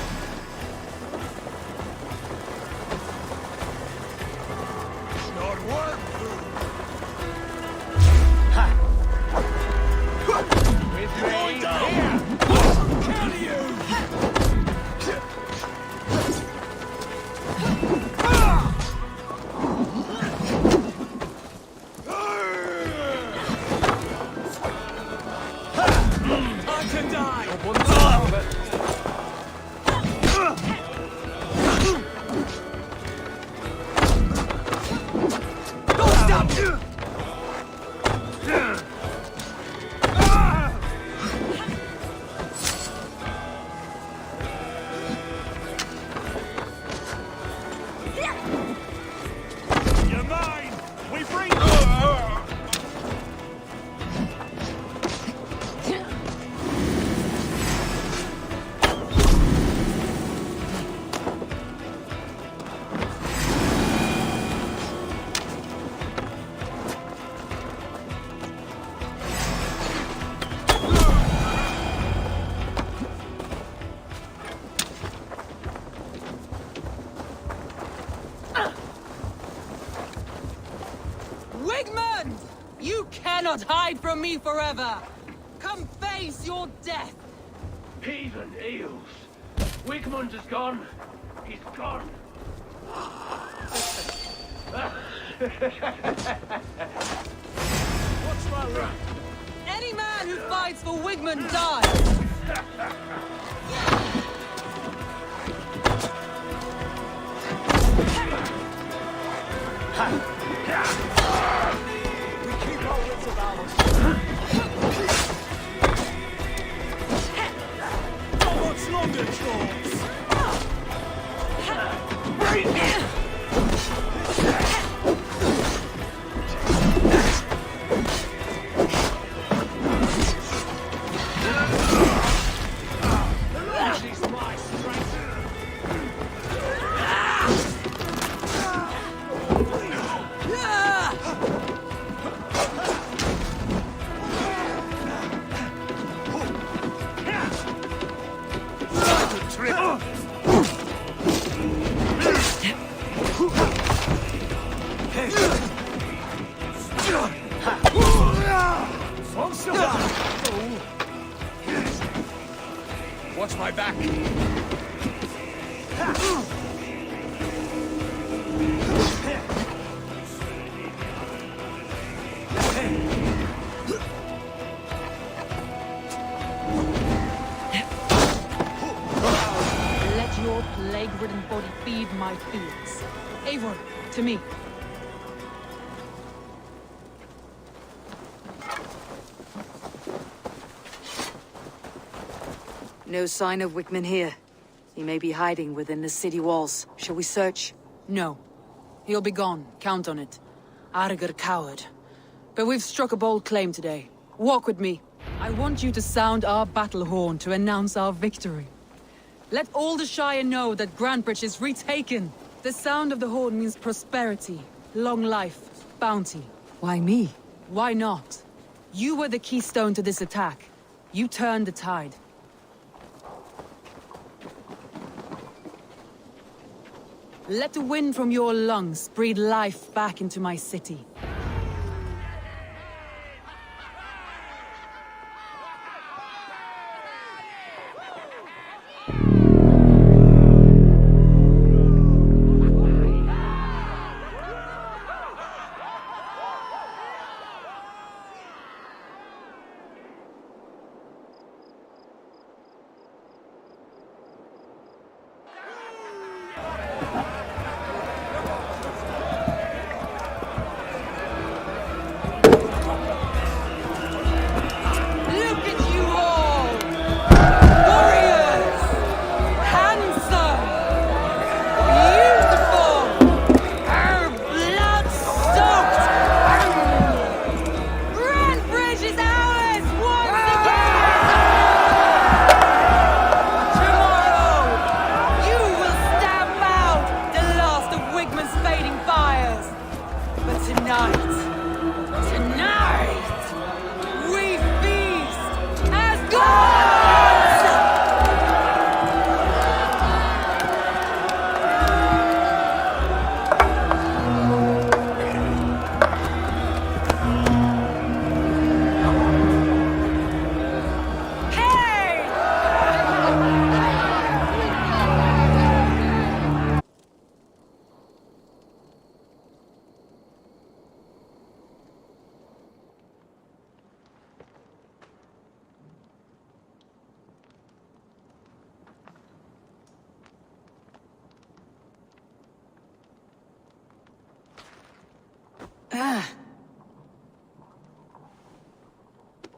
Speaker 9: not hide from me forever! Come face your death!
Speaker 15: Heathen eels! Wigmund is gone! He's gone!
Speaker 9: What's my rank? Any man who fights for Wigmund dies!
Speaker 13: We keep our wits about us. Not much longer, Trolls!
Speaker 10: Watch my back.
Speaker 9: Let your plague-ridden body feed my fields. Eivor, to me.
Speaker 3: No sign of Wickman here. He may be hiding within the city walls. Shall we search?
Speaker 9: No. He'll be gone. Count on it. Arger coward. But we've struck a bold claim today. Walk with me. I want you to sound our battle horn to announce our victory. Let all the Shire know that Grantebridge is retaken. The sound of the horn means prosperity, long life, bounty.
Speaker 3: Why me?
Speaker 9: Why not? You were the keystone to this attack. You turned the tide. Let the wind from your lungs breathe life back into my city.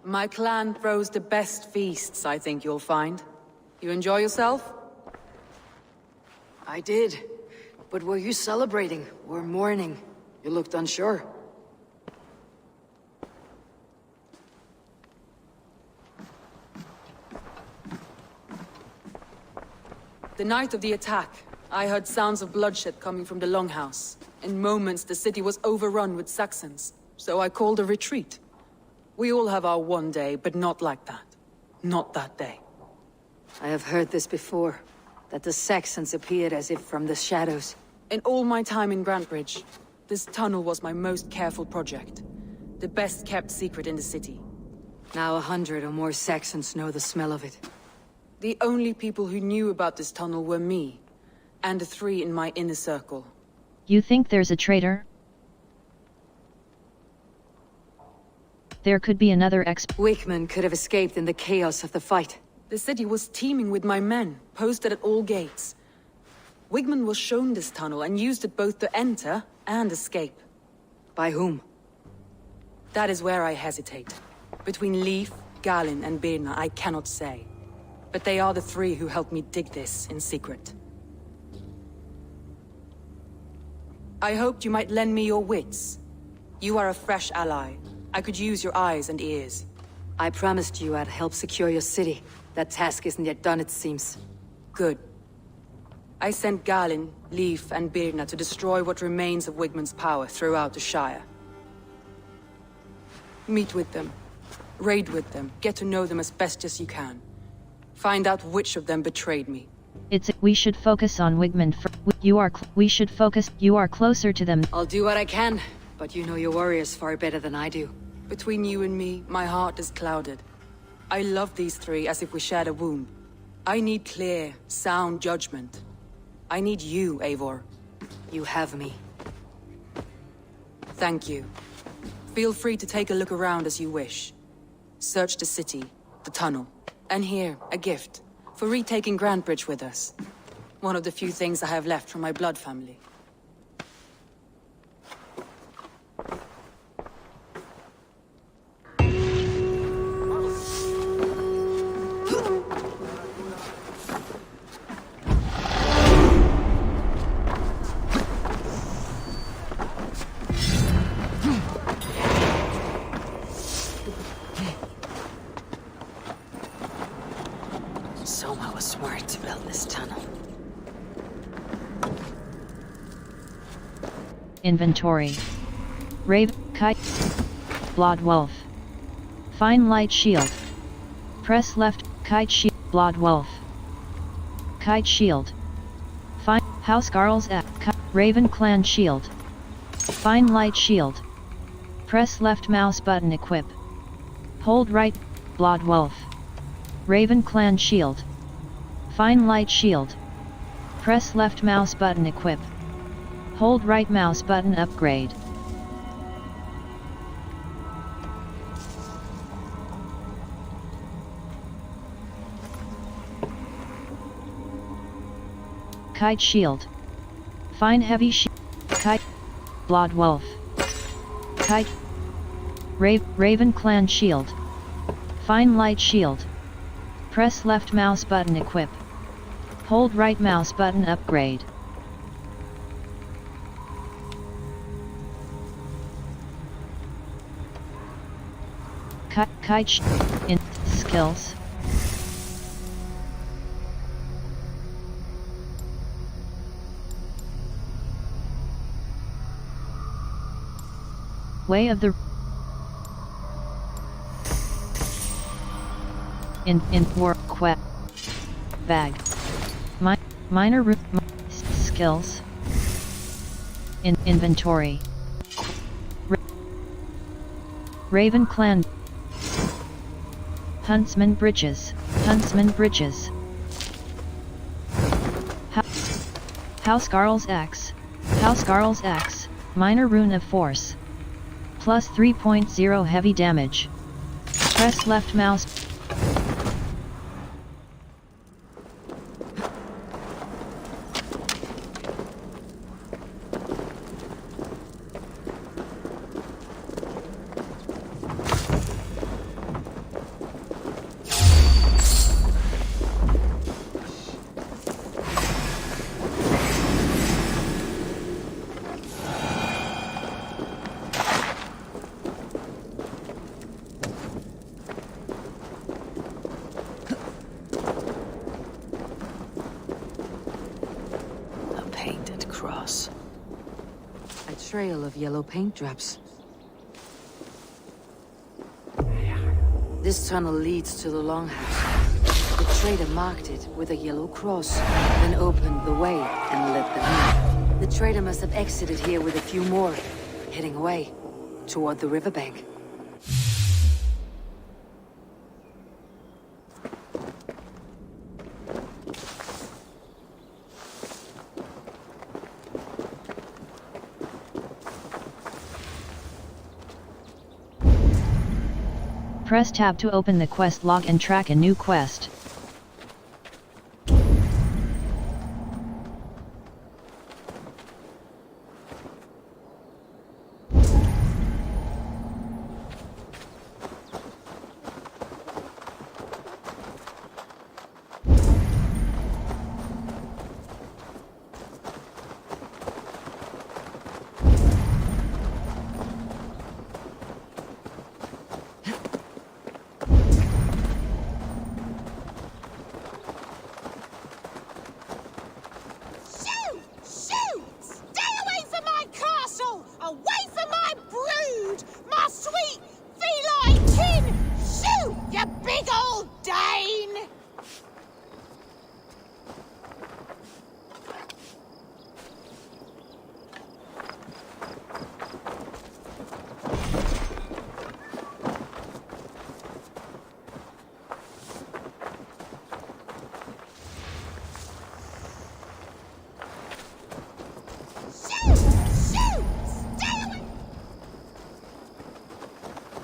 Speaker 9: My clan throws the best feasts, I think you'll find. You enjoy yourself?
Speaker 3: I did. But were you celebrating or mourning? You looked unsure.
Speaker 9: The night of the attack, I heard sounds of bloodshed coming from the Longhouse. In moments, the city was overrun with Saxons, so I called a retreat. We all have our one day, but not like that. Not that day.
Speaker 3: I have heard this before, that the Saxons appeared as if from the shadows.
Speaker 9: In all my time in Grantebridge, this tunnel was my most careful project. The best kept secret in the city.
Speaker 3: Now 100 or more Saxons know the smell of it.
Speaker 9: The only people who knew about this tunnel were me, and the 3 in my inner circle.
Speaker 5: You think there's a traitor? There could be another
Speaker 3: Wickman could have escaped in the chaos of the fight.
Speaker 9: The city was teeming with my men, posted at all gates. Wigman was shown this tunnel and used it both to enter and escape.
Speaker 3: By whom?
Speaker 9: That is where I hesitate. Between Leif, Galin, and Birna, I cannot say. But they are the 3 who helped me dig this in secret. I hoped you might lend me your wits. You are a fresh ally. I could use your eyes and ears.
Speaker 3: I promised you I'd help secure your city. That task isn't yet done, it seems.
Speaker 9: Good. I sent Galin, Leif, and Birna to destroy what remains of Wigman's power throughout the Shire. Meet with them. Raid with them. Get to know them as best as you can. Find out which of them betrayed me.
Speaker 5: We should focus on Wigman we should focus. You are closer to them.
Speaker 3: I'll do what I can, but you know your warriors far better than I do.
Speaker 9: Between you and me, my heart is clouded. I love these 3 as if we shared a womb. I need clear, sound judgment. I need you, Eivor.
Speaker 3: You have me.
Speaker 9: Thank you. Feel free to take a look around as you wish. Search the city, the tunnel, and here, a gift. For retaking Grantebridge with us. One of the few things I have left from my blood family.
Speaker 3: Soma was smart to build this tunnel.
Speaker 5: Inventory. Rave, Kite, Blood Wolf. Fine Light Shield. Press left, Kite Shield, Blood Wolf. Kite Shield. Fine, House Garl's Raven Clan Shield. Fine Light Shield. Press left mouse button equip. Hold right, Blood Wolf. Raven Clan Shield. Fine Light Shield. Press left mouse button equip. Hold right mouse button upgrade. Kite Shield. Fine Heavy Shield. Kite. Blood Wolf. Kite. Raven Clan Shield. Fine Light Shield. Press left mouse button equip. Hold right mouse button upgrade. Kite in skills. Way of the in war quest bag minor root skills in inventory Raven Clan Huntsman Bridges House Garl's Axe minor rune of force plus 3.0 heavy damage. Press left mouse.
Speaker 3: Trail of yellow paint drops. This tunnel leads to the Longhouse. The trader marked it with a yellow cross, then opened the way and let them in. The trader must have exited here with a few more, heading away toward the riverbank.
Speaker 5: Press tab to open the quest log and track a new quest.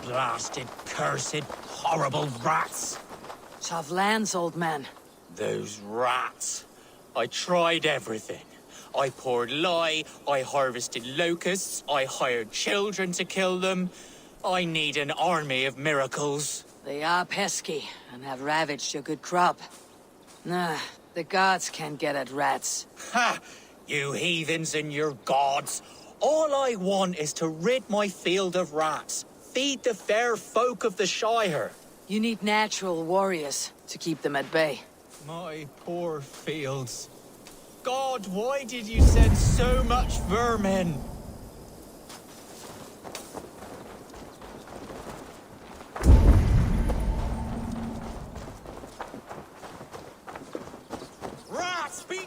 Speaker 16: Blasted, cursed, horrible rats!
Speaker 9: Tough lands, old man.
Speaker 16: Those rats. I tried everything. I poured lye, I harvested locusts, I hired children to kill them. I need an army of miracles.
Speaker 9: They are pesky, and have ravaged your good crop. Nah, the gods can't get at rats.
Speaker 16: Ha! You heathens and your gods. All I want is to rid my field of rats. Feed the fair folk of the Shire.
Speaker 9: You need natural warriors to keep them at bay.
Speaker 16: My poor fields. God, why did you send so much vermin? Rats, be...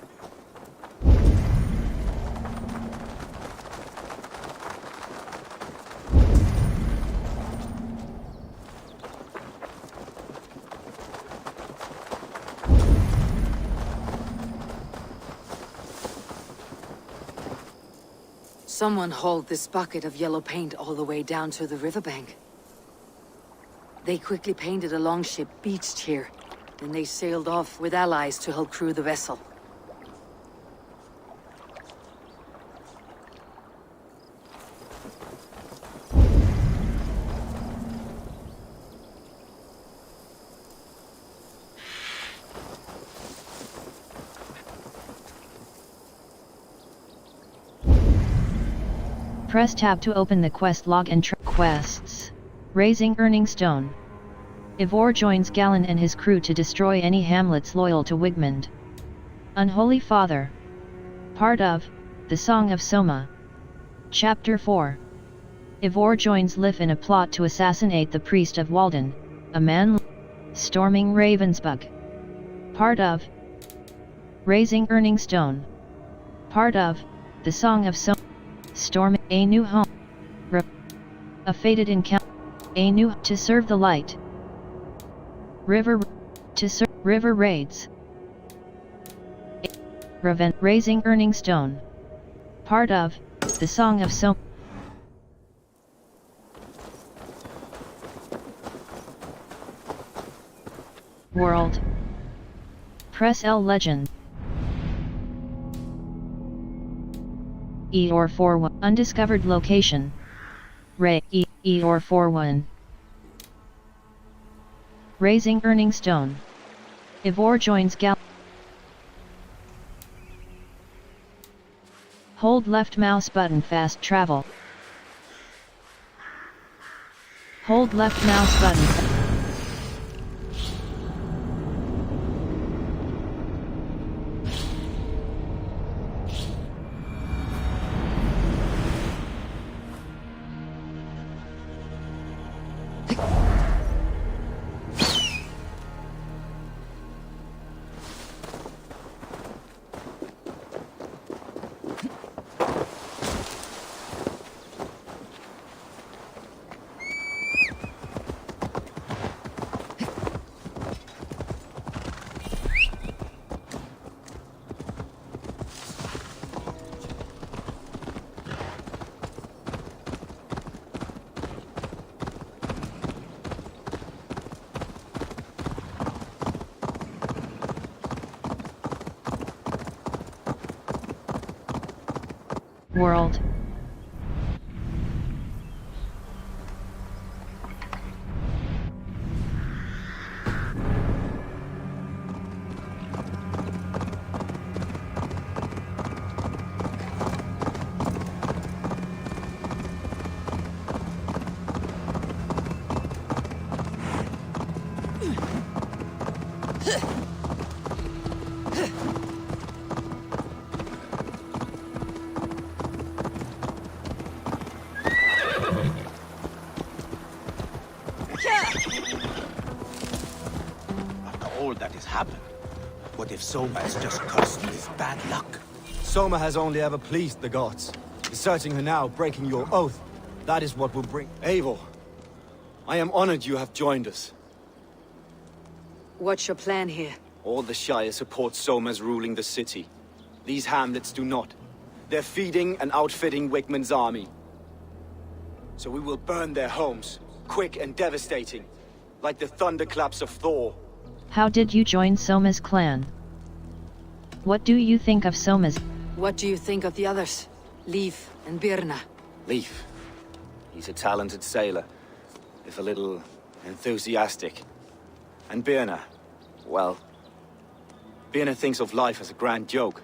Speaker 9: Someone hauled this bucket of yellow paint all the way down to the riverbank. They quickly painted a longship beached here. Then they sailed off with allies to help crew the vessel.
Speaker 5: Press tab to open the quest log and track quests. Raising Earning Stone. Ivor joins Galen and his crew to destroy any hamlets loyal to Wigmund. Unholy Father. Part of The Song of Soma. Chapter 4. Ivor joins Lif in a plot to assassinate the priest of Walden, a man storming Ravensburg. Part of Raising Earning Stone. Part of The Song of Soma. Storm a new home. A fated encounter. A new to serve the light. River to serve river raids. Raising Earning Stone. Part of The Song of Soma. World. Press L Legend. E or 41 undiscovered location. Ray E or 41. Raising Earning Stone. Ivor joins Gal. Hold left mouse button fast travel. Hold left mouse button. world.
Speaker 14: After all that has happened, what if Soma has just cursed me with bad luck?
Speaker 13: Soma has only ever pleased the gods. Deserting her now, breaking your oath, that is what will bring...
Speaker 4: Eivor, I am honored you have joined us.
Speaker 3: What's your plan here?
Speaker 4: All the Shire support Soma's ruling the city. These hamlets do not. They're feeding and outfitting Wickman's army. So we will burn their homes, quick and devastating, like the thunderclaps of Thor.
Speaker 5: How did you join Soma's clan? What do you think of Soma's?
Speaker 3: What do you think of the others? Leif and Birna?
Speaker 4: Leif. He's a talented sailor, if a little enthusiastic. And Birna, well... Birna thinks of life as a grand joke.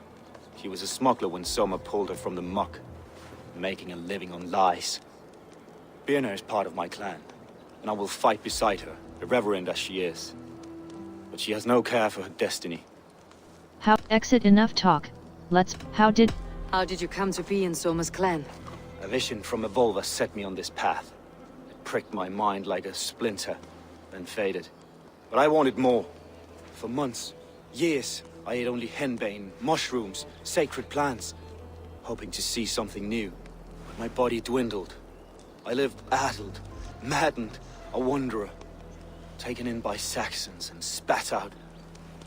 Speaker 4: She was a smuggler when Soma pulled her from the muck, making a living on lies. Birna is part of my clan, and I will fight beside her, irreverent as she is. But she has no care for her destiny.
Speaker 5: How? Exit enough talk. How did
Speaker 3: you come to be in Soma's clan?
Speaker 4: A vision from Evolva set me on this path. It pricked my mind like a splinter, then faded. But I wanted more. For months, years, I ate only henbane, mushrooms, sacred plants, hoping to see something new. But my body dwindled. I lived addled, maddened, a wanderer, taken in by Saxons and spat out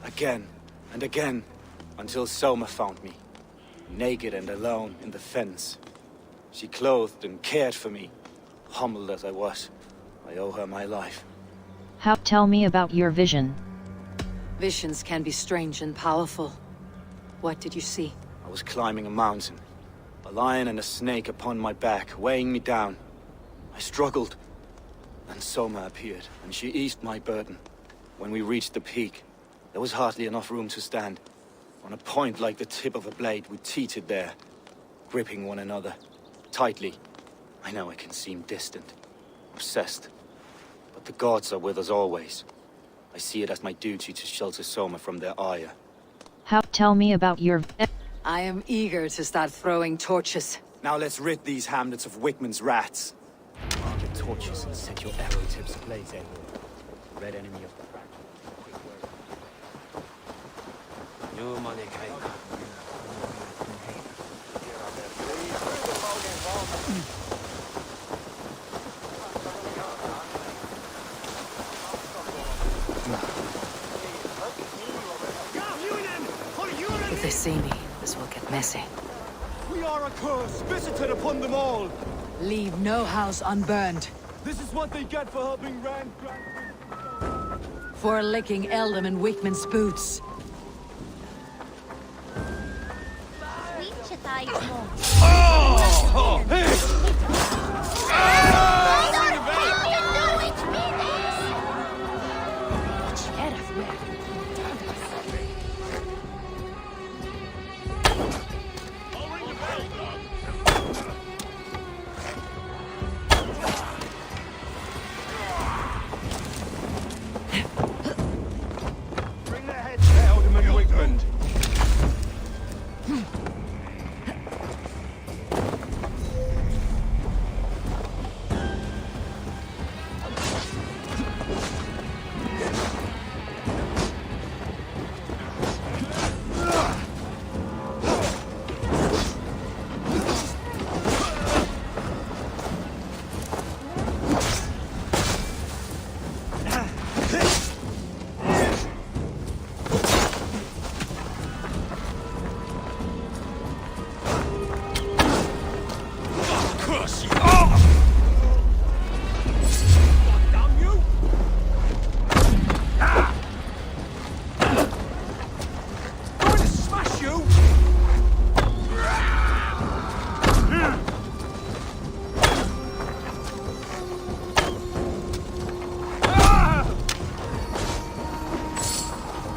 Speaker 4: again and again, until Soma found me, naked and alone in the fens. She clothed and cared for me, humbled as I was. I owe her my life.
Speaker 5: How? Tell me about your vision.
Speaker 3: Visions can be strange and powerful. What did you see?
Speaker 4: I was climbing a mountain, a lion and a snake upon my back, weighing me down. I struggled. Then Soma appeared, and she eased my burden. When we reached the peak, there was hardly enough room to stand. On a point like the tip of a blade, we teetered there, gripping one another, tightly. I know it can seem distant, obsessed, but the gods are with us always. I see it as my duty to shelter Soma from their ire.
Speaker 5: How? Tell me about your...
Speaker 3: I am eager to start throwing torches.
Speaker 4: Now let's rid these hamlets of Wickman's rats. Get torches and set your arrow tips ablaze, Eivor. Red enemy of the New money came.
Speaker 3: If they see me, this will get messy.
Speaker 13: We are a curse visited upon them all!
Speaker 9: Leave no house unburned.
Speaker 13: This is what they get for helping Rand...
Speaker 9: For licking Eldom and Wickman's boots.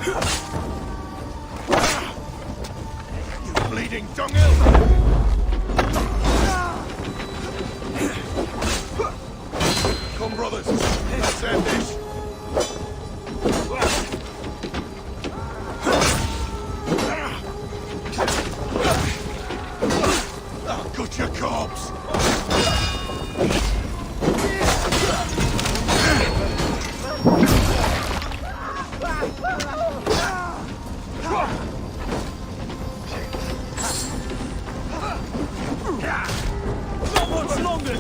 Speaker 2: You bleeding dunghill! Come, brothers. Let's end this. I'll gut your corpse.
Speaker 13: Not much longer!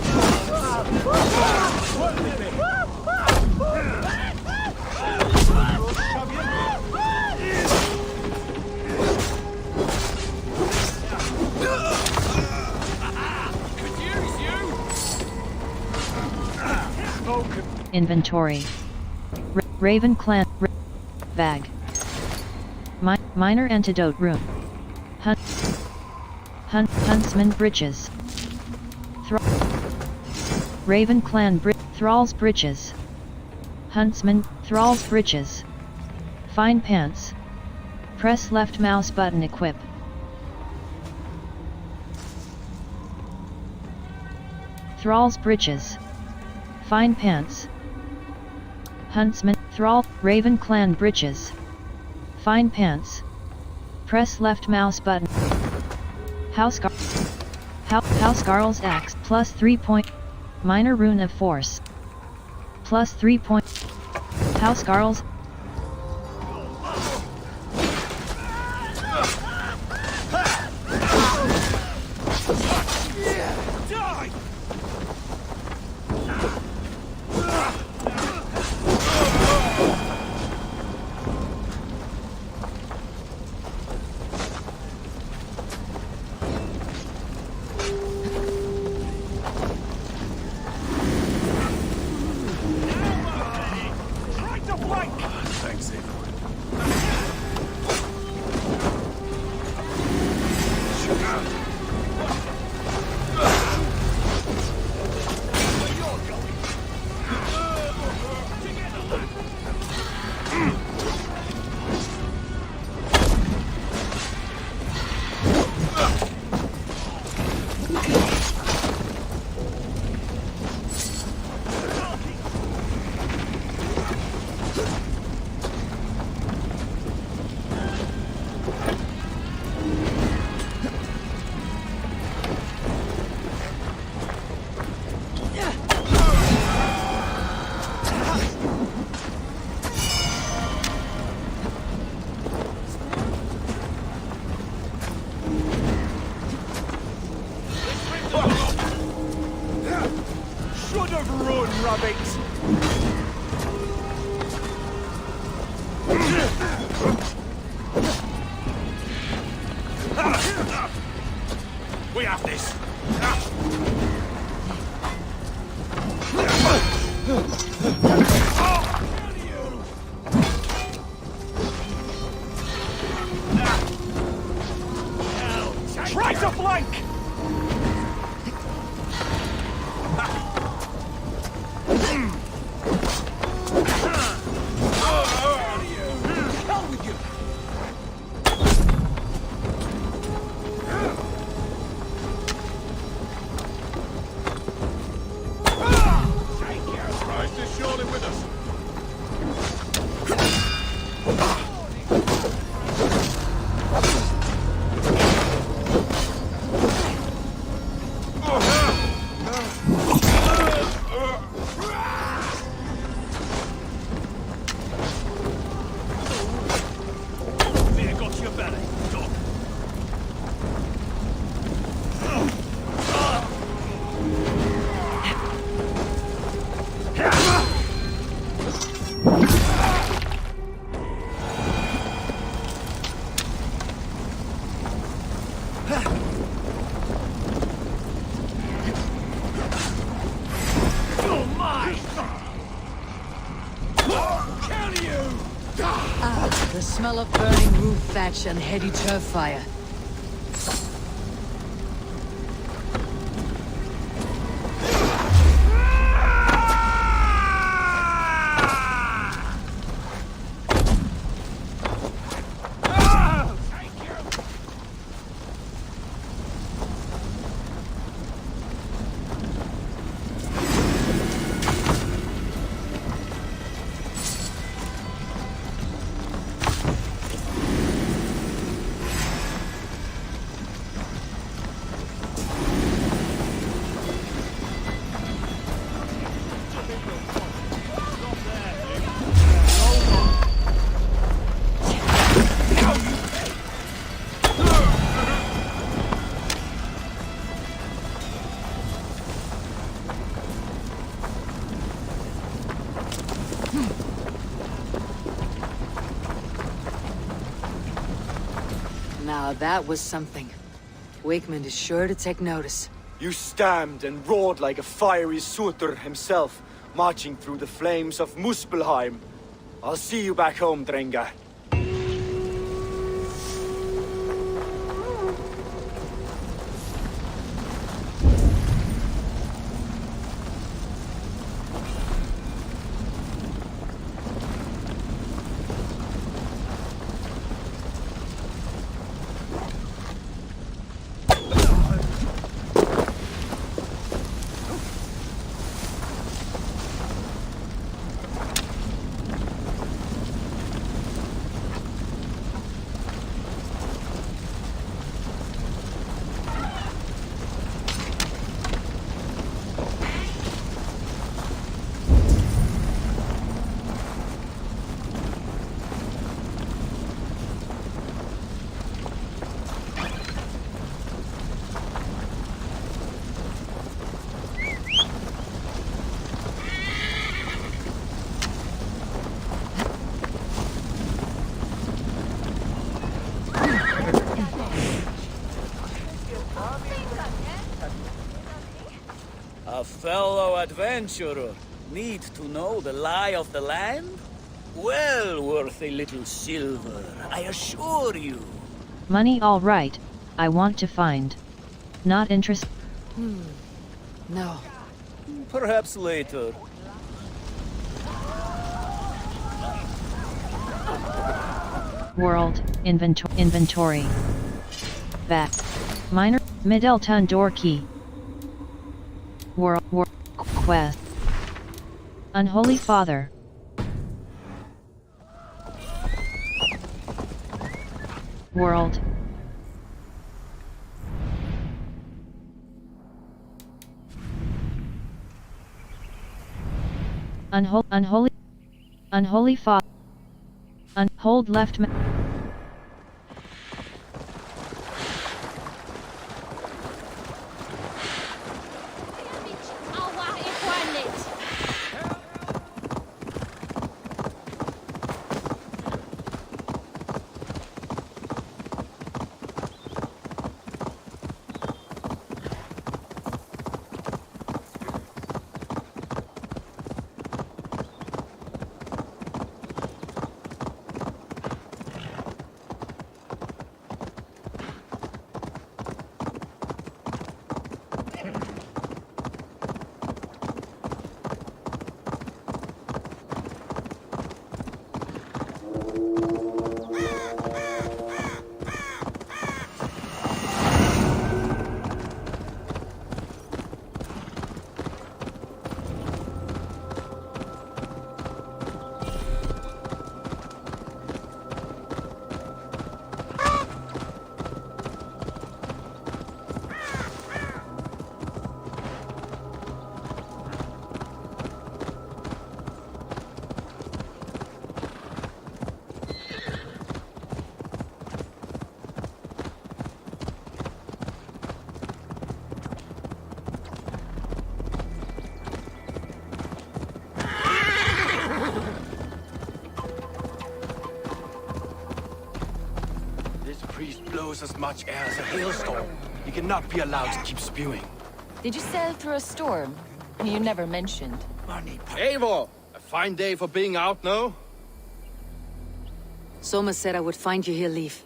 Speaker 5: Inventory. Raven Clan. Bag. Minor Antidote Room. Huntsman Breeches. Raven Clan Thrall's Breeches. Huntsman Thrall's Breeches. Fine Pants. Press left mouse button equip. Thrall's Breeches. Fine Pants. Huntsman Thrall Raven Clan Breeches. Fine Pants. Press left mouse button. Housecarl's Axe plus 3 point. Minor Rune of Force. Plus 3 point. Housecarl's.
Speaker 13: Should have run, rabbit!
Speaker 2: We have this.
Speaker 13: Try to flank!
Speaker 9: The smell of burning roof thatch and heady turf fire. Now that was something. Wakeman is sure to take notice.
Speaker 4: You stamped and roared like a fiery Surtur himself, marching through the flames of Muspelheim. I'll see you back home, Drenga.
Speaker 17: A fellow adventurer need to know the lie of the land? Well worth a little silver, I assure you.
Speaker 5: Money all right, I want to find. Not interest.
Speaker 9: No.
Speaker 17: Perhaps later.
Speaker 5: World, inventory. Back. Minor, Middleton door key. World, quest. Unholy Father. World. Unholy Father. Hold left.
Speaker 8: As much air as a hailstorm. He cannot be allowed to keep spewing.
Speaker 7: Did you sail through a storm? You never mentioned.
Speaker 8: Eivor! A fine day for being out, no?
Speaker 9: Soma said I would find you here, Leaf.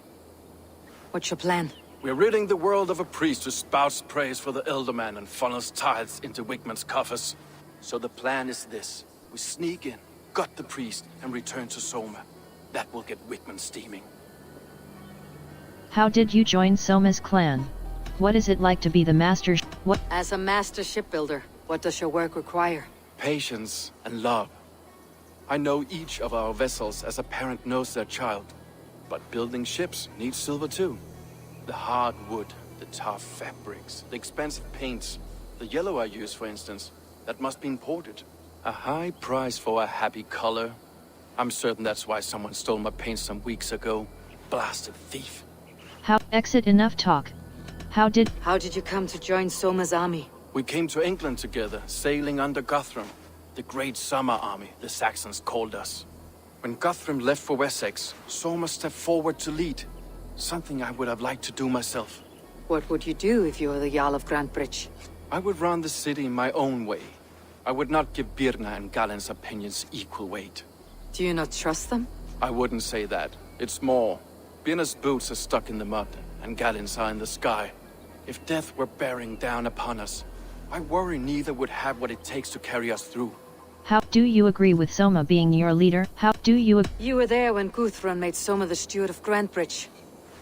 Speaker 9: What's your plan?
Speaker 8: We're ridding the world of a priest who spouts praise for the Elderman and funnels tithes into Wigman's coffers. So the plan is this. We sneak in, gut the priest, and return to Soma. That will get Wigman steaming.
Speaker 5: How did you join Soma's clan? What is it like to be the master? What?
Speaker 9: As a master shipbuilder, what does your work require?
Speaker 8: Patience and love. I know each of our vessels as a parent knows their child. But building ships needs silver too. The hard wood, the tough fabrics, the expensive paints. The yellow I use, for instance, that must be imported. A high price for a happy color. I'm certain that's why someone stole my paint some weeks ago. Blasted thief.
Speaker 5: How? Exit enough talk. How did
Speaker 9: you come to join Soma's army?
Speaker 8: We came to England together, sailing under Guthrum. The Great Summer Army, the Saxons called us. When Guthrum left for Wessex, Soma stepped forward to lead. Something I would have liked to do myself.
Speaker 3: What would you do if you were the Jarl of Grantebridge?
Speaker 8: I would run the city my own way. I would not give Birna and Galen's opinions equal weight.
Speaker 3: Do you not trust them?
Speaker 8: I wouldn't say that. It's more. Birna's boots are stuck in the mud, and Galen's are in the sky. If death were bearing down upon us, I worry neither would have what it takes to carry us through.
Speaker 5: How do you agree with Soma being your leader? How do you
Speaker 3: You were there when Guthrun made Soma the steward of Grantebridge.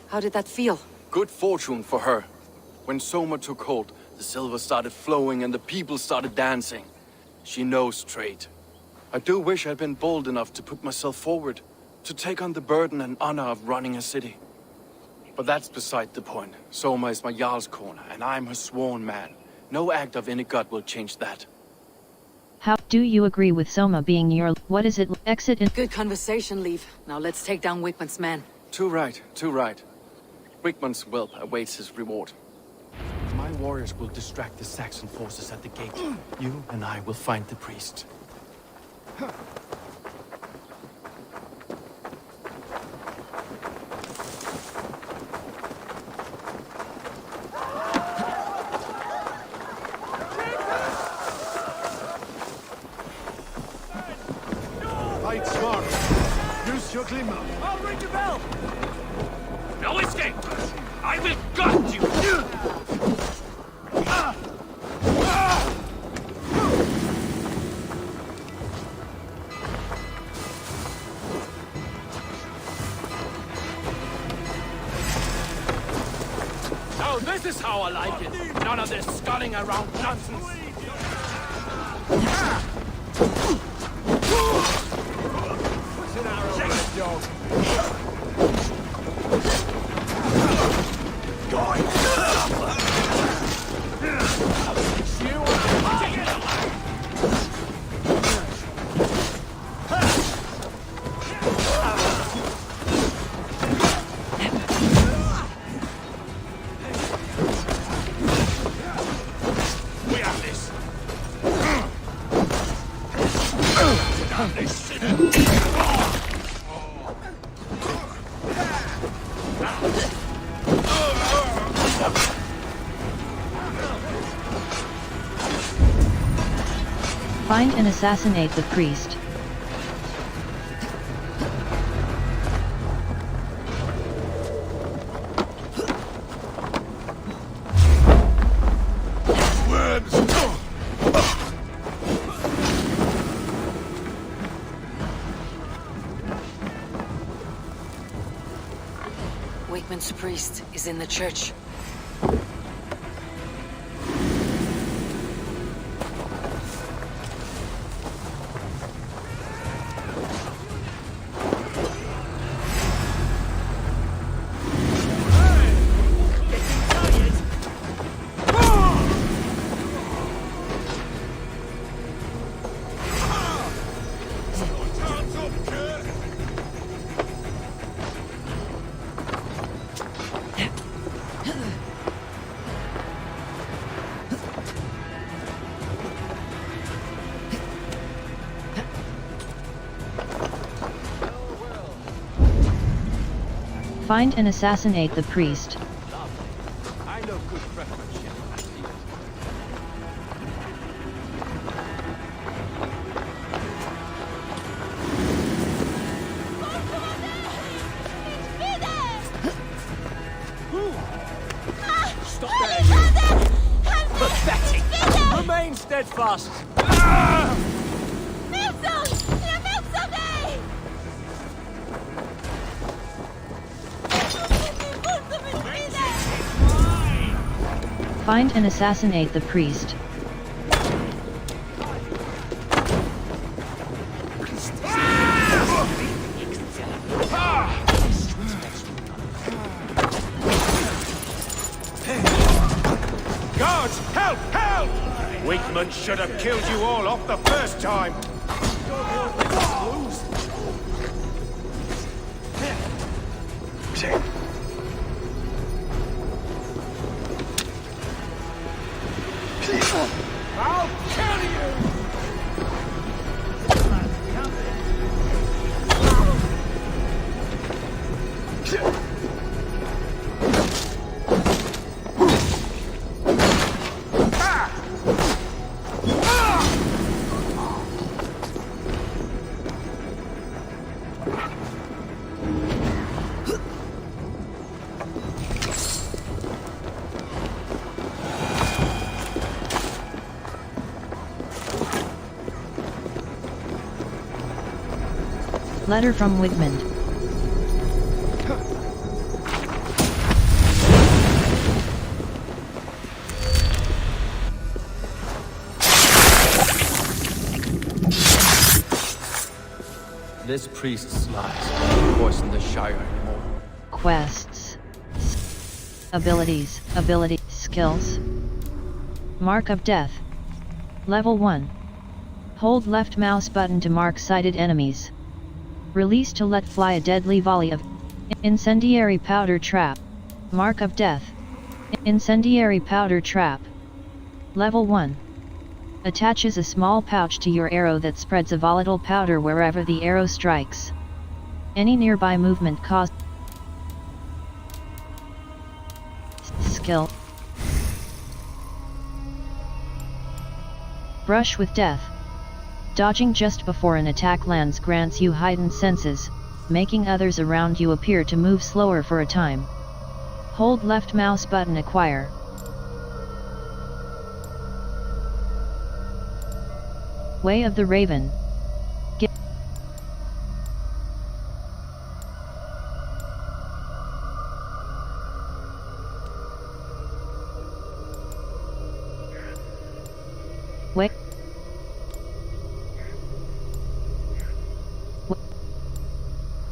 Speaker 3: How did that feel?
Speaker 8: Good fortune for her. When Soma took hold, the silver started flowing and the people started dancing. She knows trade. I do wish I'd been bold enough to put myself forward, to take on the burden and honor of running a city. But that's beside the point. Soma is my Jarl's corner, and I'm her sworn man. No act of any god will change that.
Speaker 5: How do you agree with Soma being your... What is it? Exit in...
Speaker 3: Good conversation, Leave. Now let's take down Wigmund's men.
Speaker 8: Too right, too right. Wigmund's whelp awaits his reward. My warriors will distract the Saxon forces at the gate. You and I will find the priest.
Speaker 13: Fight smart. Use your glimmer.
Speaker 15: I'll ring the bell! No escape! I will gut you!
Speaker 10: Now this is how I like it! None of this sculling around nonsense!
Speaker 13: What's an arrow in a dog?
Speaker 2: We have this.
Speaker 5: Find and assassinate the priest.
Speaker 3: Wigmund's priest is in the church.
Speaker 5: Find and assassinate the priest.
Speaker 10: I know good craftsmanship. I see it.
Speaker 17: Stop there, you! Pathetic! Remain steadfast!
Speaker 5: Find and assassinate the priest.
Speaker 2: Guards, help! Help! Wigmund should have killed you all off the first time.
Speaker 15: I'll kill you!
Speaker 5: Letter from Wigmund.
Speaker 8: This priest's lies poison the Shire more.
Speaker 5: Quests. Abilities. Skills. Mark of Death. Level 1. Hold left mouse button to mark sighted enemies. Release to let fly a deadly volley of incendiary powder trap. Mark of Death. Incendiary powder trap. Level 1. Attaches a small pouch to your arrow that spreads a volatile powder wherever the arrow strikes. Any nearby movement causes skill. Brush with Death. Dodging just before an attack lands grants you heightened senses, making others around you appear to move slower for a time. Hold left mouse button acquire. Way of the Raven. Way.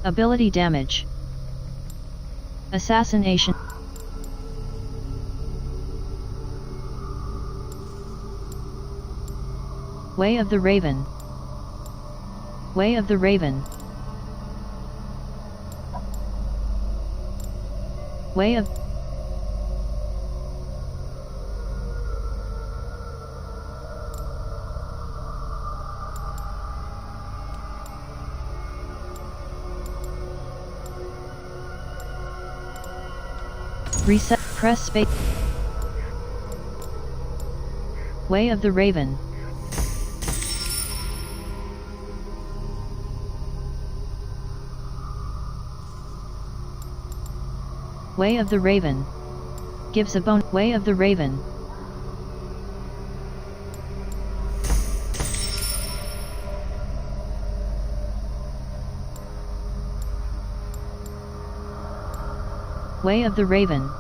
Speaker 5: Ability damage. Assassination. Way of the Raven. Way of the Raven. Way of Reset. Press space. Way of the Raven. Way of the Raven. Gives a bone. Way of the Raven. Way of the Raven.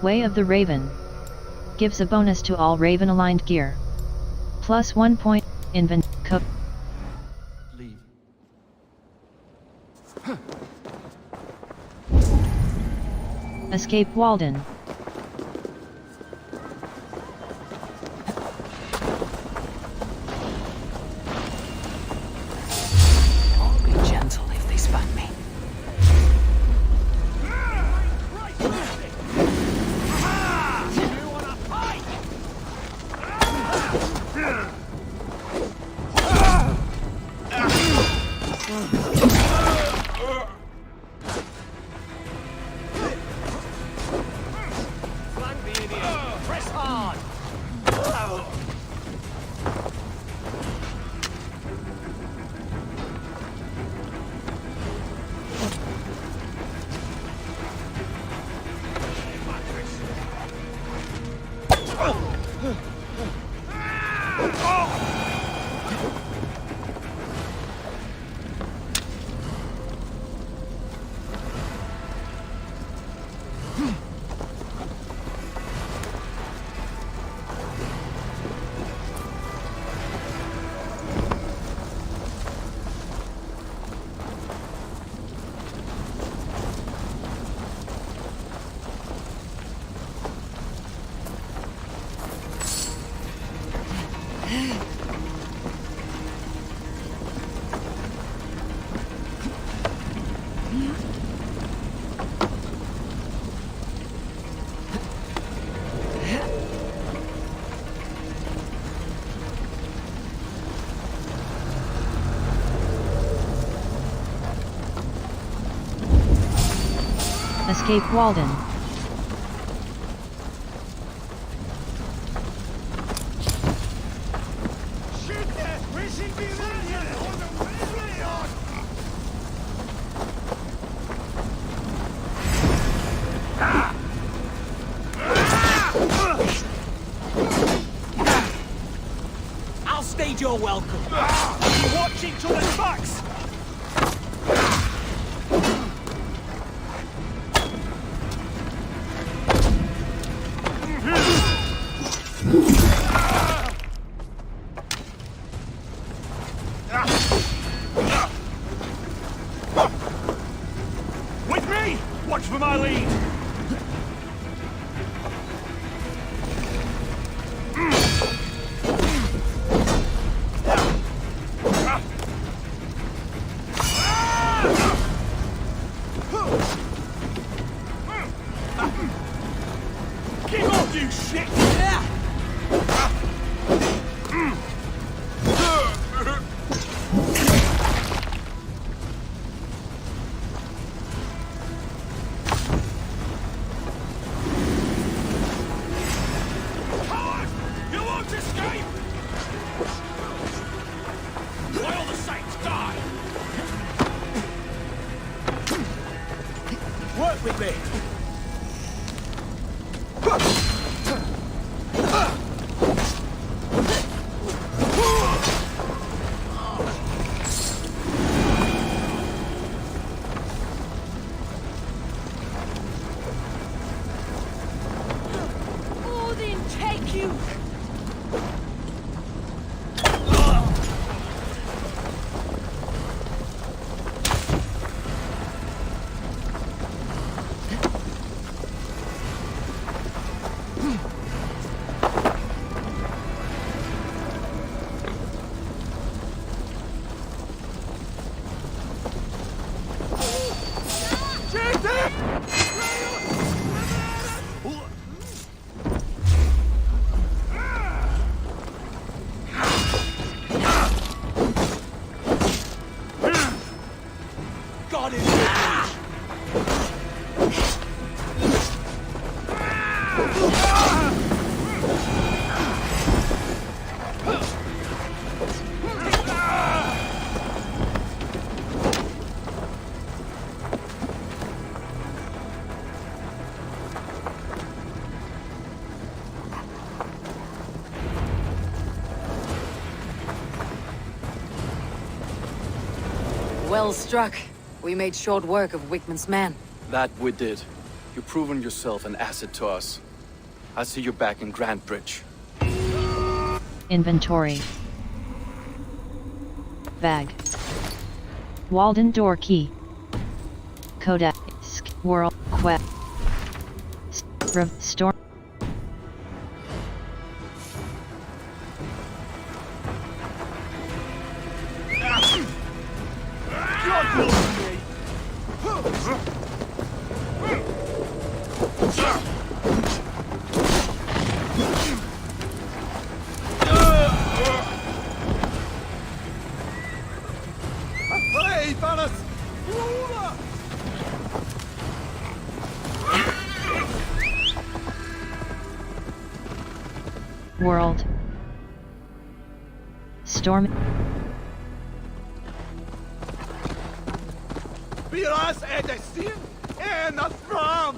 Speaker 5: Way of the Raven. Gives a bonus to all Raven-aligned gear. Plus 1 point. Invent.
Speaker 8: Leave.
Speaker 5: Escape Walden.
Speaker 9: Be gentle if they spot me.
Speaker 15: Press hard!
Speaker 5: Escape Walden.
Speaker 13: you're welcome. Watch each other's backs! With me! Watch for my lead! Keep off, you shit! Coward! You won't escape! By all the saints, die! Work with me!
Speaker 6: Odin, take you!
Speaker 13: God is with me!
Speaker 3: Well struck. We made short work of Wickman's men.
Speaker 8: That we did. You've proven yourself an asset to us. I'll see you back in Grantebridge.
Speaker 5: Inventory. Bag. Walden door key. Kodak. World. Quest. Storm.
Speaker 13: Hey, Thanos!
Speaker 5: World. Storm.
Speaker 13: Wir oss det sin ena fram!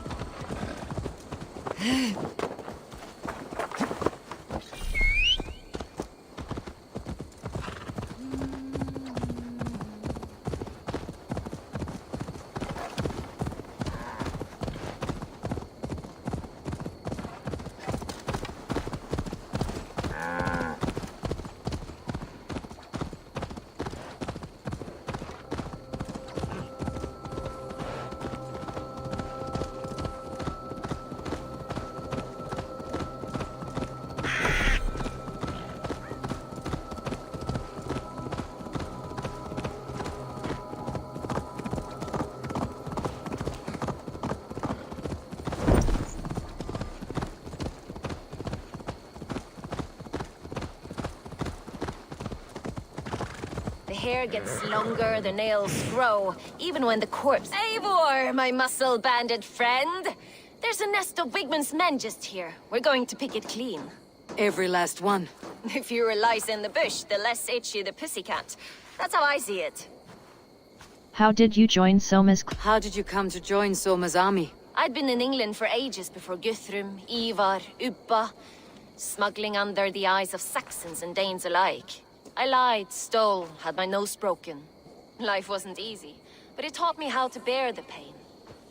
Speaker 7: The hair gets longer, the nails grow, even when the corpse... Eivor, my muscle-banded friend! There's a nest of Wigman's men just here. We're going to pick it clean.
Speaker 3: Every last one.
Speaker 7: The fewer lice in the bush, the less itchy the pussycat. That's how I see it.
Speaker 5: How did you join Soma's
Speaker 3: How did you come to join Soma's army?
Speaker 7: I'd been in England for ages before Guthrum, Ivar, Ubba, smuggling under the eyes of Saxons and Danes alike. I lied, stole, had my nose broken. Life wasn't easy, but it taught me how to bear the pain.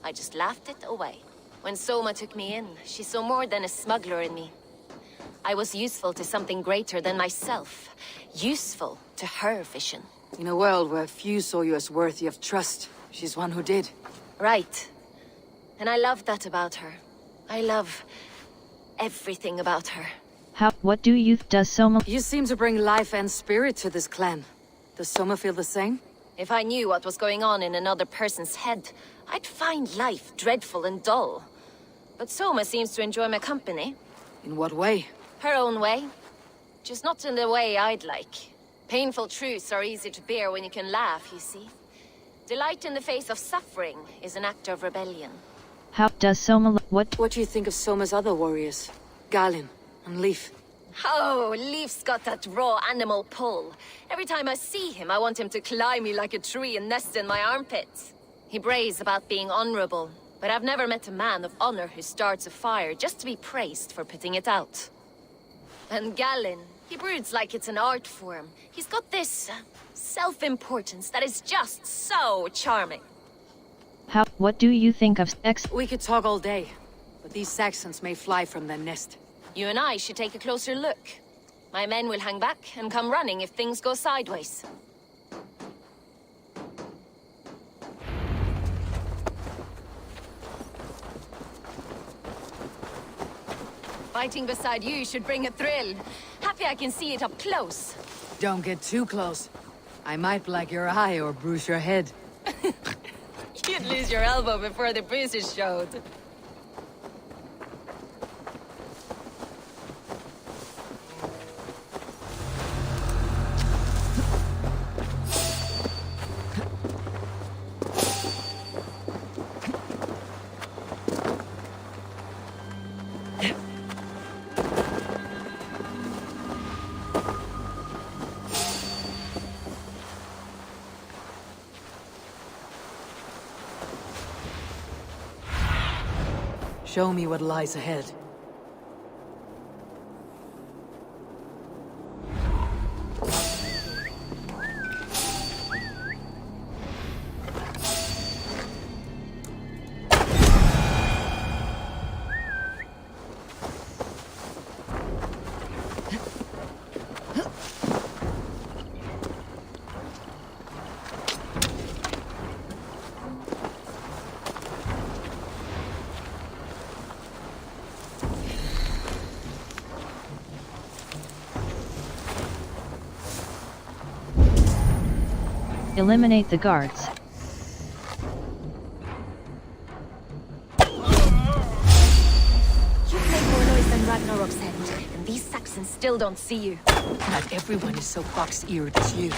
Speaker 7: I just laughed it away. When Soma took me in, she saw more than a smuggler in me. I was useful to something greater than myself. Useful to her vision.
Speaker 3: In a world where few saw you as worthy of trust, she's one who did.
Speaker 7: Right. And I love that about her. I love everything about her.
Speaker 5: What do you does Soma?
Speaker 3: You seem to bring life and spirit to this clan. Does Soma feel the same?
Speaker 7: If I knew what was going on in another person's head, I'd find life dreadful and dull. But Soma seems to enjoy my company.
Speaker 3: In what way?
Speaker 7: Her own way. Just not in the way I'd like. Painful truths are easy to bear when you can laugh, you see. Delight in the face of suffering is an act of rebellion.
Speaker 5: How does Soma
Speaker 3: What do you think of Soma's other warriors? Galin and Leaf?
Speaker 7: Oh, Leaf's got that raw animal pull. Every time I see him, I want him to climb me like a tree and nest in my armpits. He brays about being honorable, but I've never met a man of honor who starts a fire just to be praised for putting it out. And Galin, he broods like it's an art form. He's got this self-importance that is just so charming.
Speaker 5: What do you think of X?
Speaker 3: We could talk all day, but these Saxons may fly from their nest.
Speaker 7: You and I should take a closer look. My men will hang back and come running if things go sideways. Fighting beside you should bring a thrill. Happy I can see it up close.
Speaker 3: Don't get too close. I might black your eye or bruise your head.
Speaker 7: You'd lose your elbow before the bruises showed.
Speaker 3: Show me what lies ahead.
Speaker 5: Eliminate the guards.
Speaker 7: You play more noise than Ragnarok's end, and these Saxons still don't see you.
Speaker 3: Not everyone is so box-eared as you.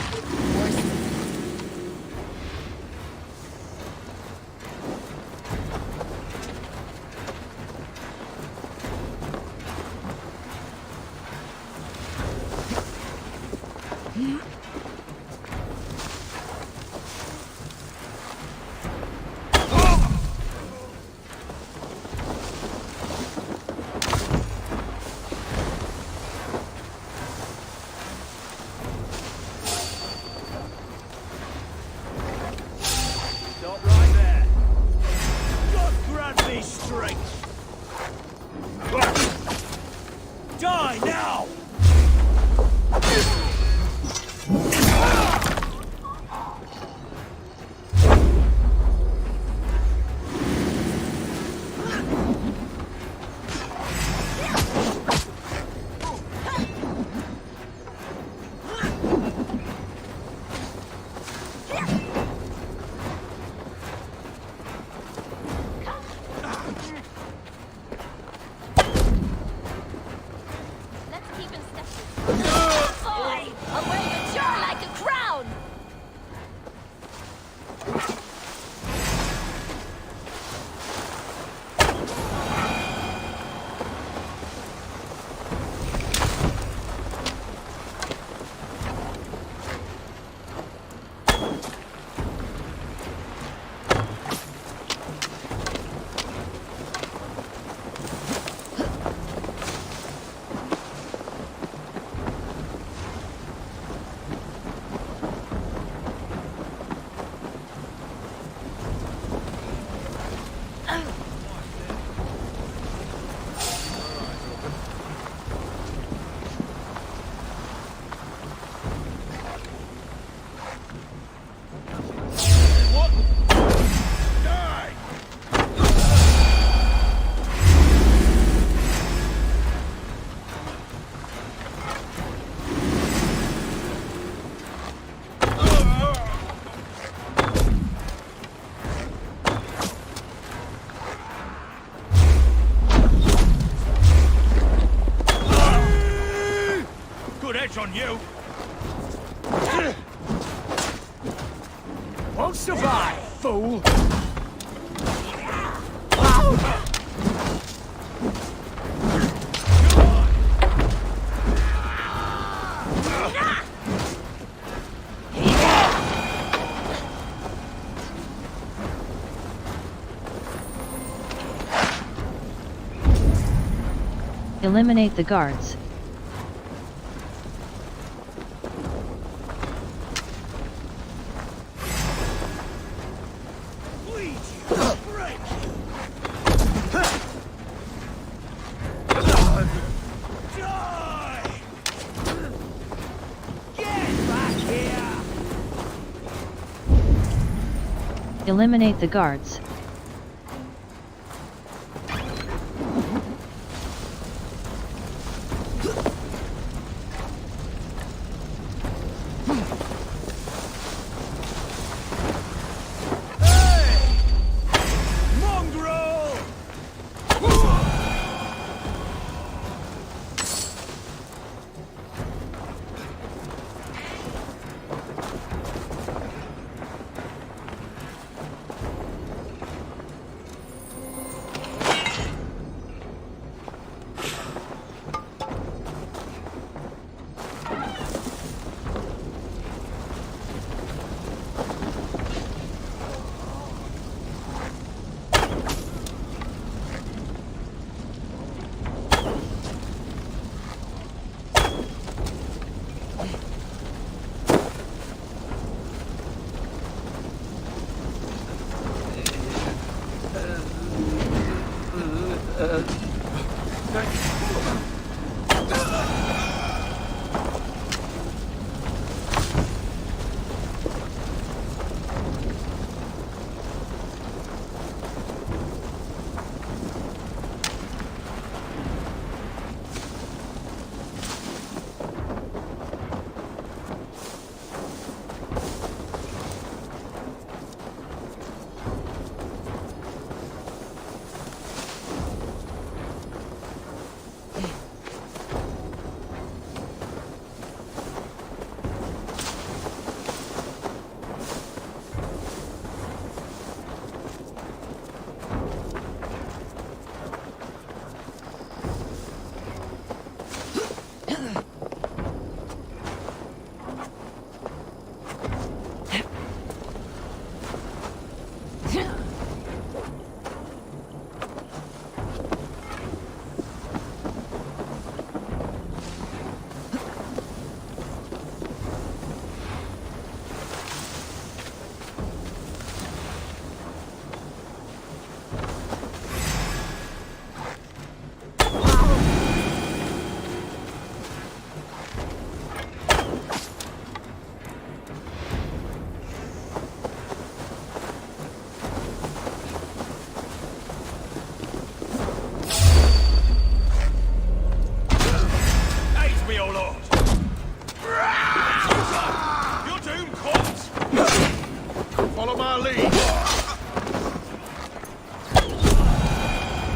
Speaker 17: Die now! won't survive, fool!
Speaker 5: Eliminate the guards. Eliminate the guards.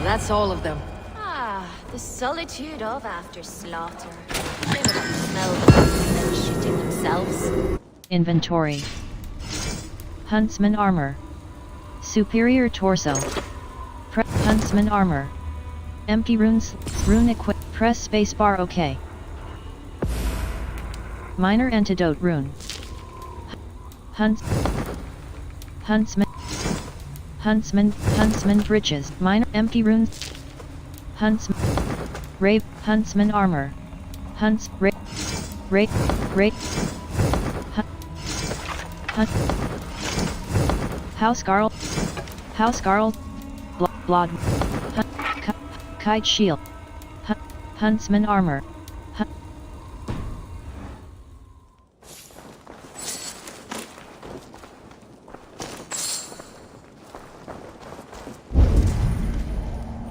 Speaker 3: That's all of them.
Speaker 7: Ah, the solitude of after slaughter. They would have to smell the blood and shooting themselves.
Speaker 5: Inventory. Huntsman armor. Superior torso. Huntsman armor. Empty runes. Rune equip. Press spacebar OK. Minor antidote rune. Huntsman breeches. Minor empty runes. Huntsman armor. Housecarl. Blood. Kite shield. Huntsman armor.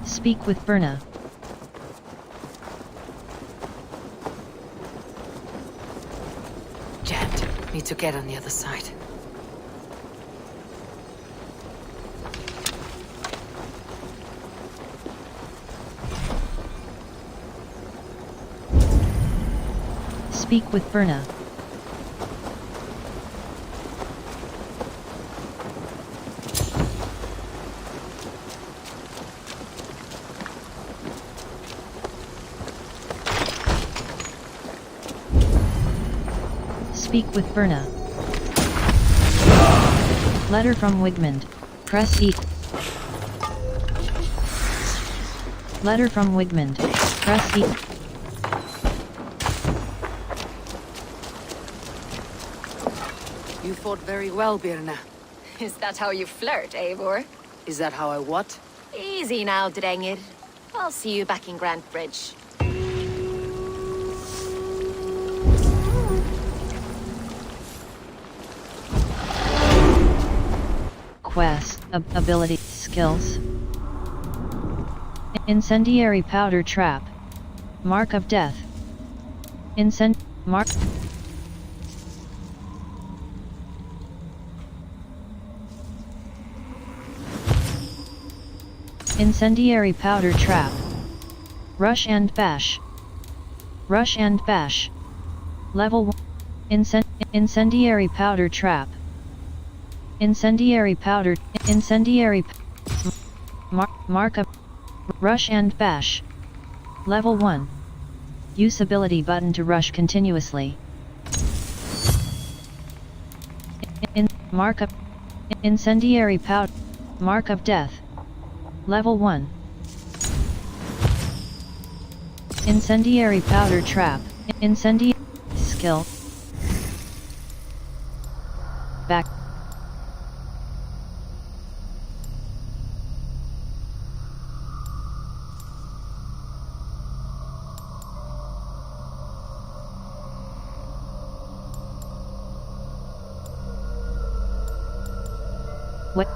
Speaker 5: Speak with Berna.
Speaker 3: Jet, need to get on the other side.
Speaker 5: Speak with Berna. speak with Berna. Letter from Wigmund. Press E. Letter from Wigmund. Press E.
Speaker 3: You fought very well, Birna.
Speaker 7: Is that how you flirt, Eivor?
Speaker 3: Is that how I what?
Speaker 7: Easy now, Drengir. I'll see you back in Grand Bridge.
Speaker 5: Quest, ability, skills. Incendiary powder trap. Mark of death. Mark. Incendiary powder trap. Rush and bash. Rush and bash. Level 1. Incendiary powder trap. Incendiary powder. Incendiary. Mark of. Rush and bash. Level 1. Use ability button to rush continuously. Mark of. Incendiary powder. Mark of death. Level 1. Incendiary powder trap. Incendiary skill. Back. What?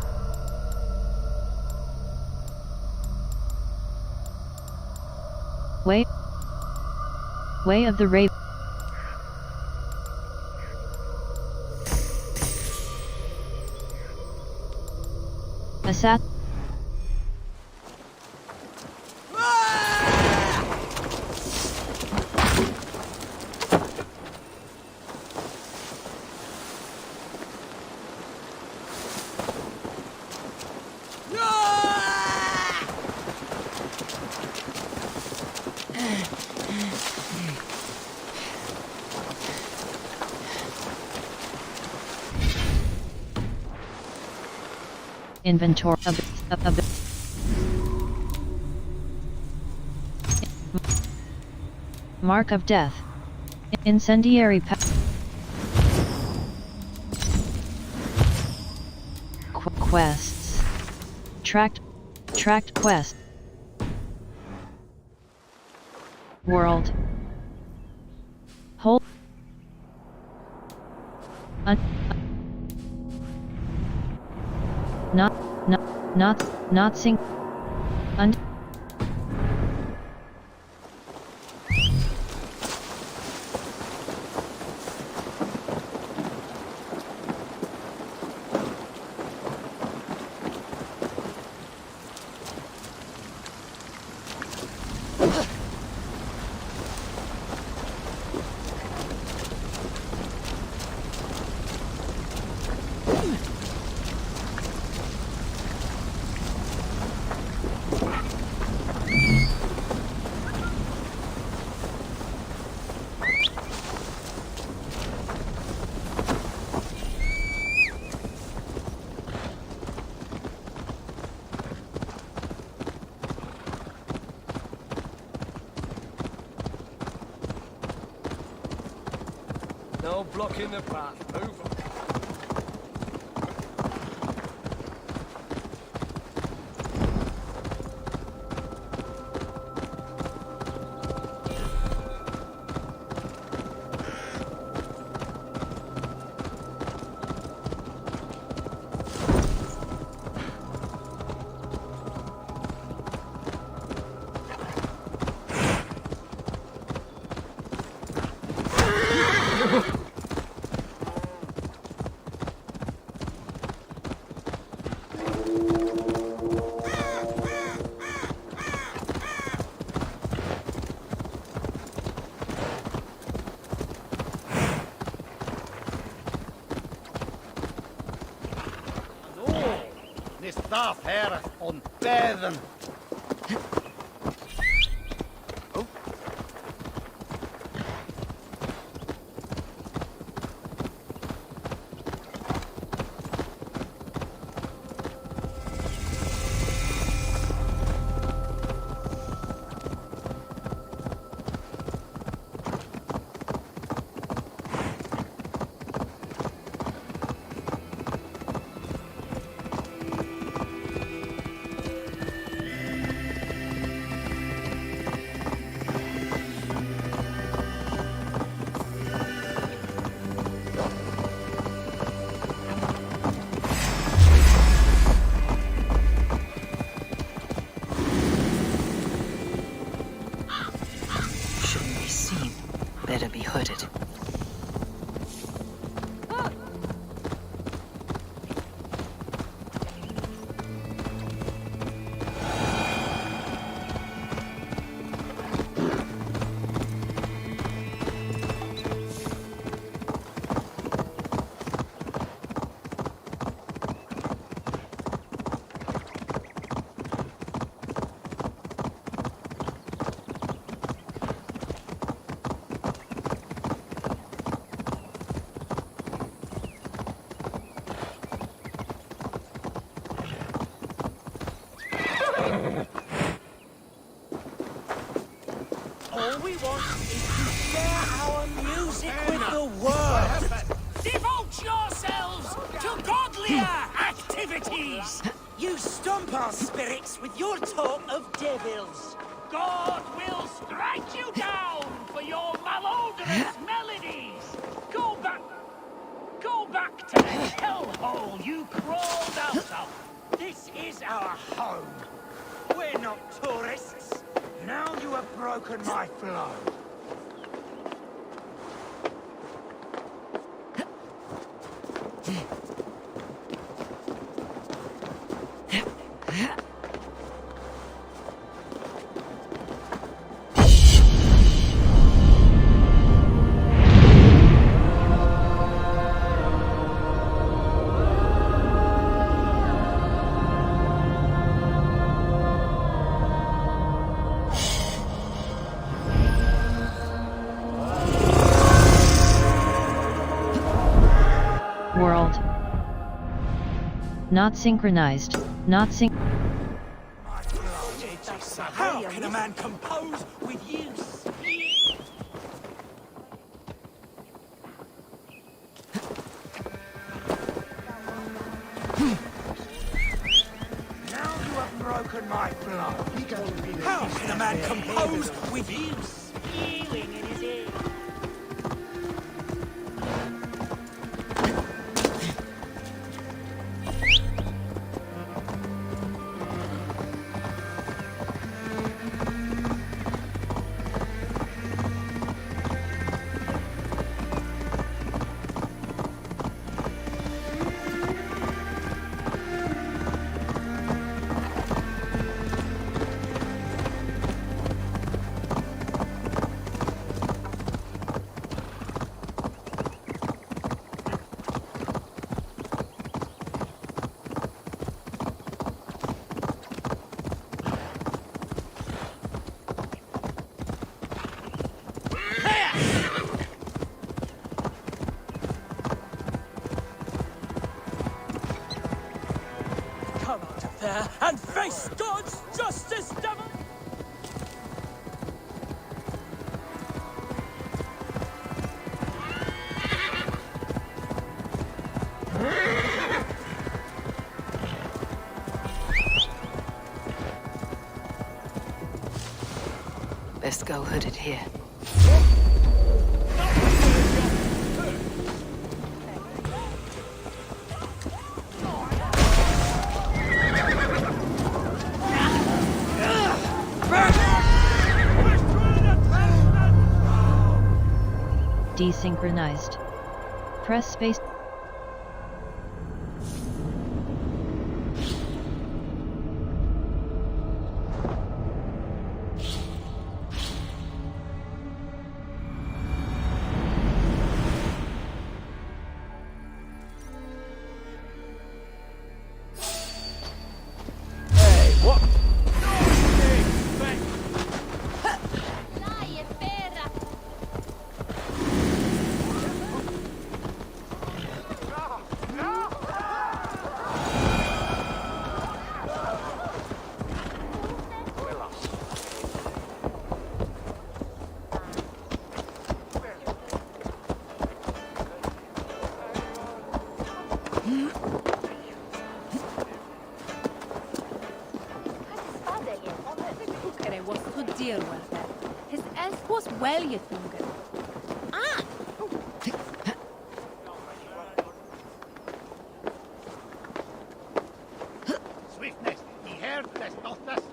Speaker 5: Way of the Raven. Assassin. Inventory of Mark of death. Incendiary quests. Tracked quest. World. Whole. Not sing.
Speaker 10: No blocking the path. Move on.
Speaker 18: Staff här on bären.
Speaker 17: All we want is to share our music with the world. Devote yourselves to godlier activities. You stump our spirits with your talk of devils. God will strike you down for your malodorous melodies. Go back to the hellhole you crawled out of. This is our home. We're not tourists. Now you have broken my flow.
Speaker 5: World. Not synchronized. Not sync.
Speaker 17: How can a man compose with use? Now you have broken my flow. How can a man compose with use? Feeling in his ear. Come out of there and face God's justice, devil!
Speaker 3: Best go hooded here.
Speaker 5: Desynchronized. Press space.
Speaker 6: Väljetvungen.
Speaker 18: Swiftness, he heard this, not this.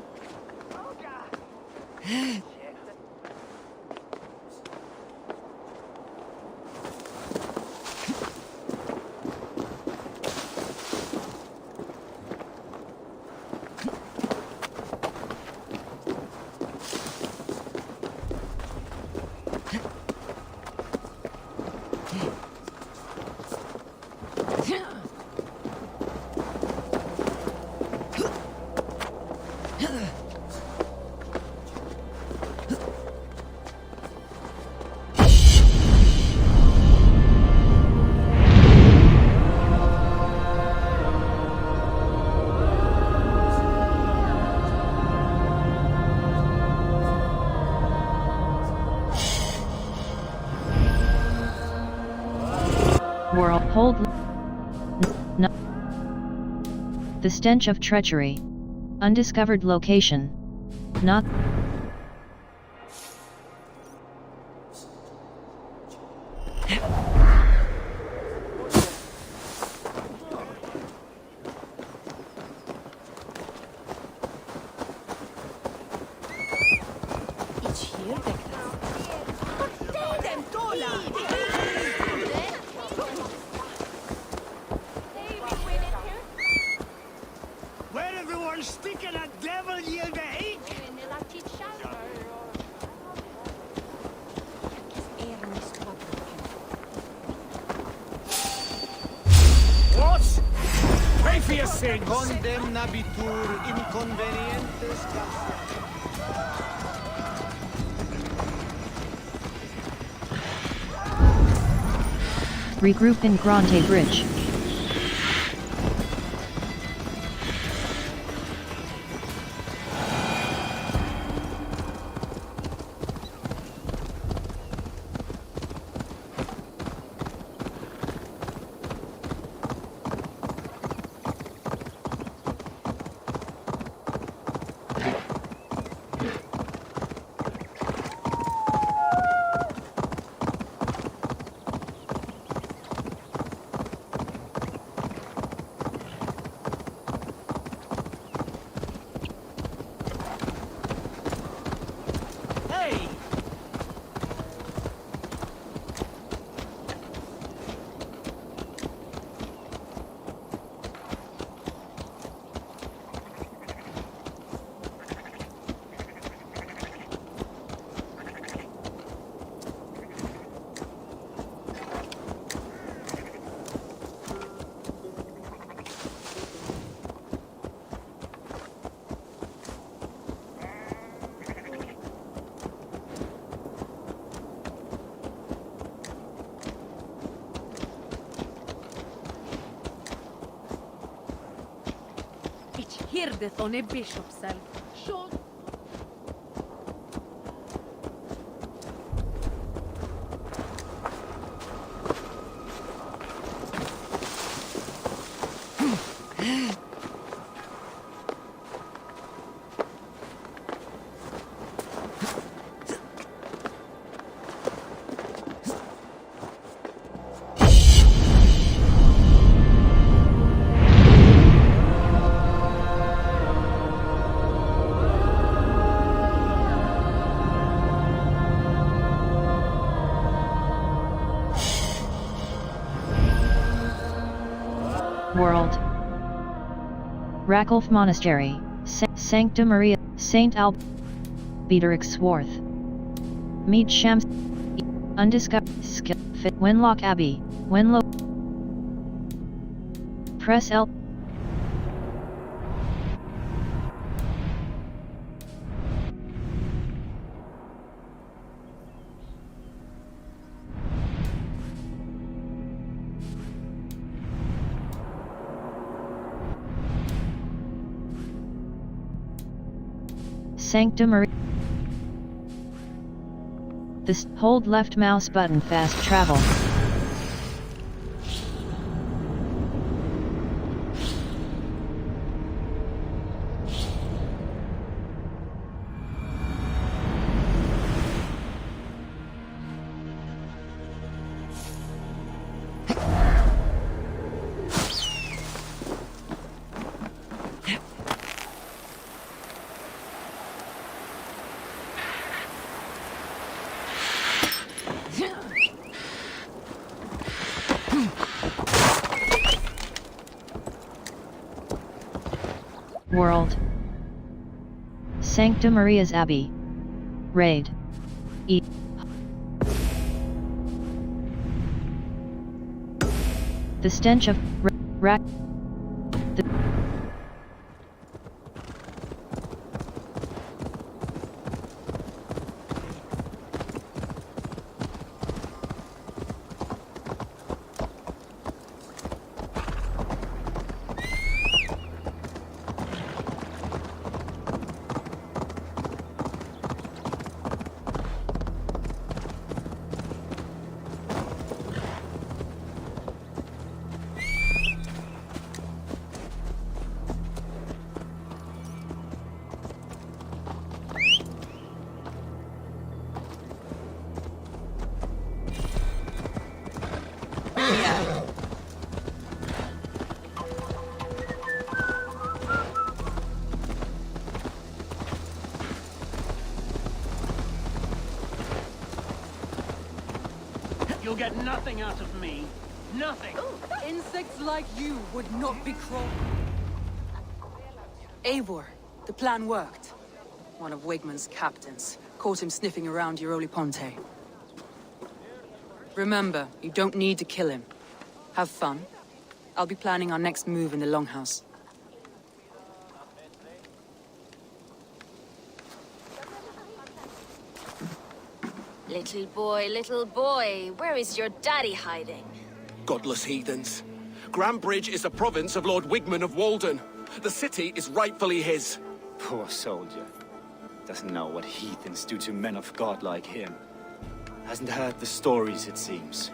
Speaker 5: The stench of treachery. Undiscovered location. Not.
Speaker 17: Where everyone's sticking a devil you the ink? What? Pay for your sins!
Speaker 1: Condemnabitur inconvenientes
Speaker 5: Regroup in Grande Bridge.
Speaker 6: Hirdeth on a bishop cell. Sure.
Speaker 5: World. Raculf Monastery, Sancta Maria, Saint Albederic Swarth. Mead Shams. Undiscovered. Fit Wenlock Abbey, Wenlow. Press L. Sancta Maria. Hold left mouse button fast travel. World. Sancta Maria's Abbey. Raid. The stench of rack.
Speaker 9: here!
Speaker 18: You'll get nothing out of me. Nothing.
Speaker 9: Insects like you would not be crawling. Eivor, the plan worked. One of Wigmund's captains caught him sniffing around Euroli Ponte. Remember, you don't need to kill him. Have fun. I'll be planning our next move in the Longhouse.
Speaker 7: Little boy, where is your daddy hiding?
Speaker 8: Godless heathens. Grambridge is a province of Lord Wigmund of Walden. The city is rightfully his.
Speaker 14: Poor soldier. Doesn't know what heathens do to men of God like him. Hasn't heard the stories, it seems.